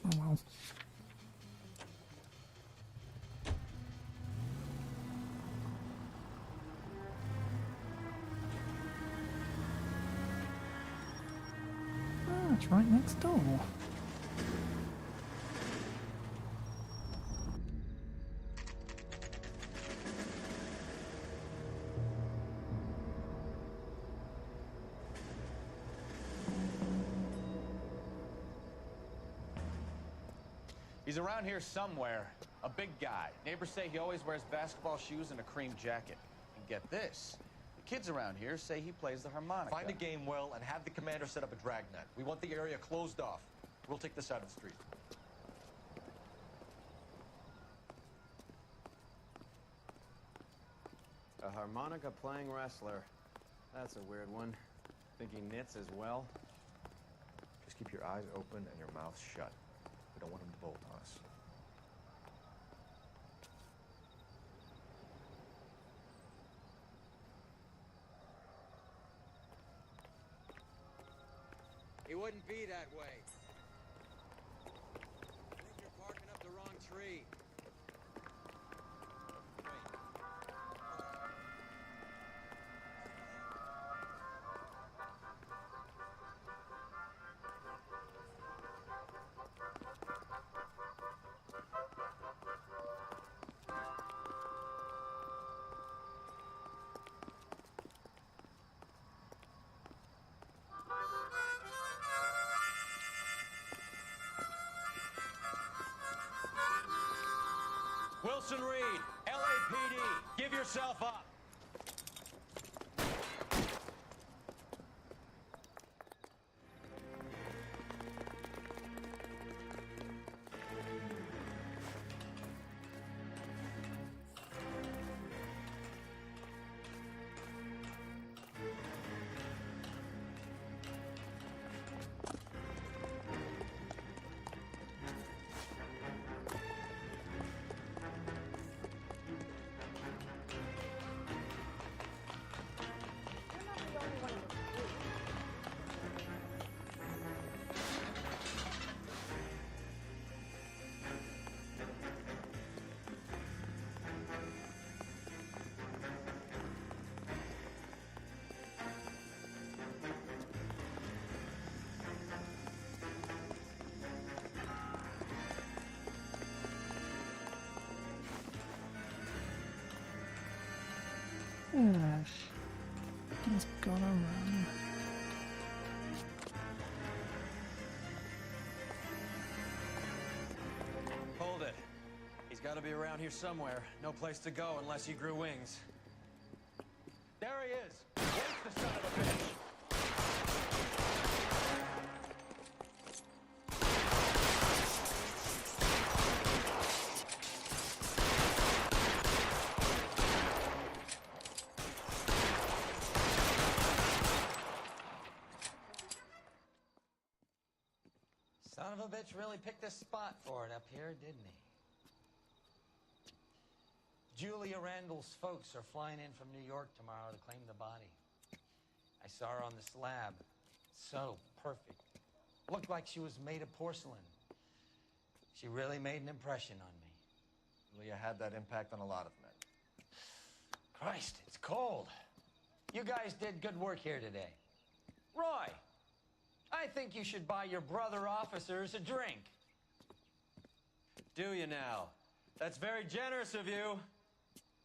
Oh well. Ah, it's right next door. He's around here somewhere. A big guy. Neighbors say he always wears basketball shoes and a cream jacket. And get this. The kids around here say he plays the harmonica. Find a game well and have the commander set up a dragnet. We want the area closed off. We'll take this side of the street. A harmonica playing wrestler. That's a weird one. Think he knits as well? Just keep your eyes open and your mouth shut. We don't want him to bolt on us. He wouldn't be that way. I think you're barking up the wrong tree. Wilson Reed, LAPD, give yourself up. Gosh. He's gonna run. Hold it. He's got to be around here somewhere. No place to go unless he grew wings. There he is. Where's the son of a bitch? Son of a bitch really picked a spot for it up here, didn't he? Julia Randall's folks are flying in from New York tomorrow to claim the body. I saw her on the slab. So perfect. Looked like she was made of porcelain. She really made an impression on me. Leah had that impact on a lot of men. Christ, it's cold. You guys did good work here today. Roy, I think you should buy your brother officers a drink. Do you now? That's very generous of you,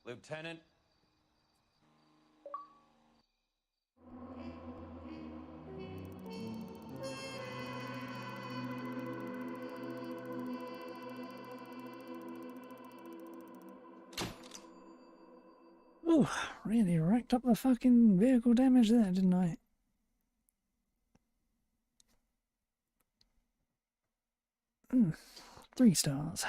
Lieutenant. Ooh, really racked up the fucking vehicle damage there, didn't I? Mm, 3 stars.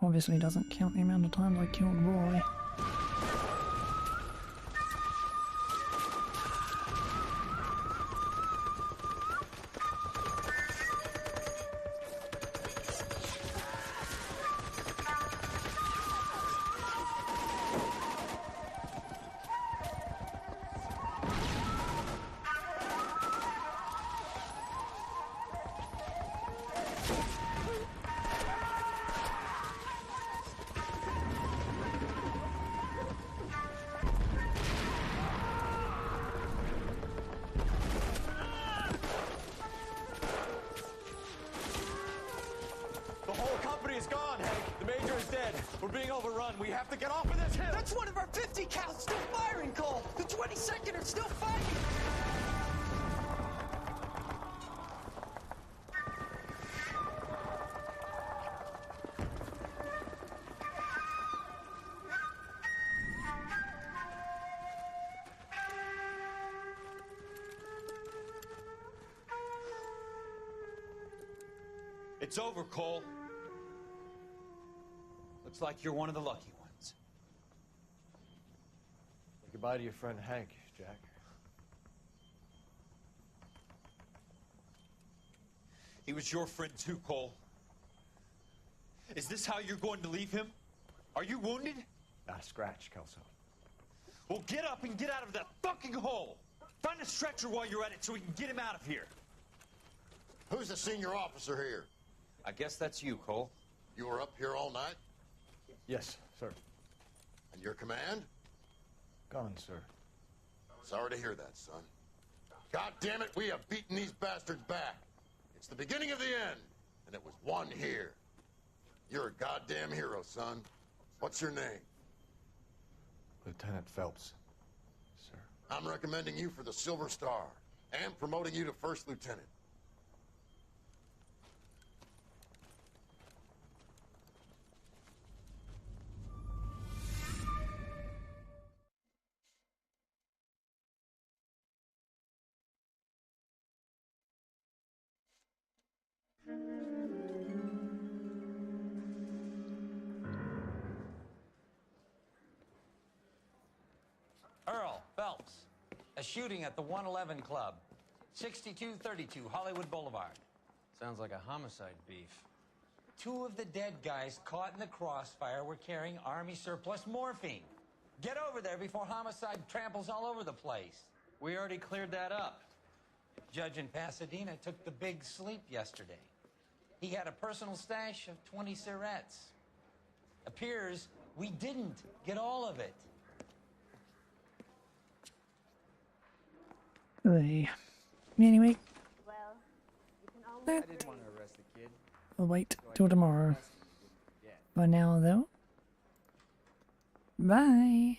Obviously doesn't count the amount of times I killed Roy. We're being overrun. We have to get off of this hill. That's one of our 50 cals still firing, Cole. The 22nd are still fighting. It's over, Cole. Looks like you're one of the lucky ones. Say goodbye to your friend Hank, Jack. He was your friend too, Cole. Is this how you're going to leave him? Are you wounded? Scratch, Kelso. Well, get up and get out of that fucking hole. Find a stretcher while you're at it so we can get him out of here. Who's the senior officer here? I guess that's you, Cole. You were up here all night? Yes, sir. And your command? Gone, sir. Sorry to hear that, son. God damn it, we have beaten these bastards back. It's the beginning of the end, and it was one here. You're a goddamn hero, son. What's your name? Lieutenant Phelps, sir. I'm recommending you for the Silver Star and promoting you to first lieutenant. Earl Phelps, a shooting at the 111 Club, 6232 Hollywood Boulevard. Sounds like a homicide beef. Two of the dead guys caught in the crossfire were carrying Army surplus morphine. Get over there before homicide tramples all over the place. We already cleared that up. Judge in Pasadena took the big sleep yesterday. He had a personal stash of 20 cigarettes. Appears we didn't get all of it. Anyway, I didn't want to arrest the kid. I'll wait till tomorrow. For now, though, bye.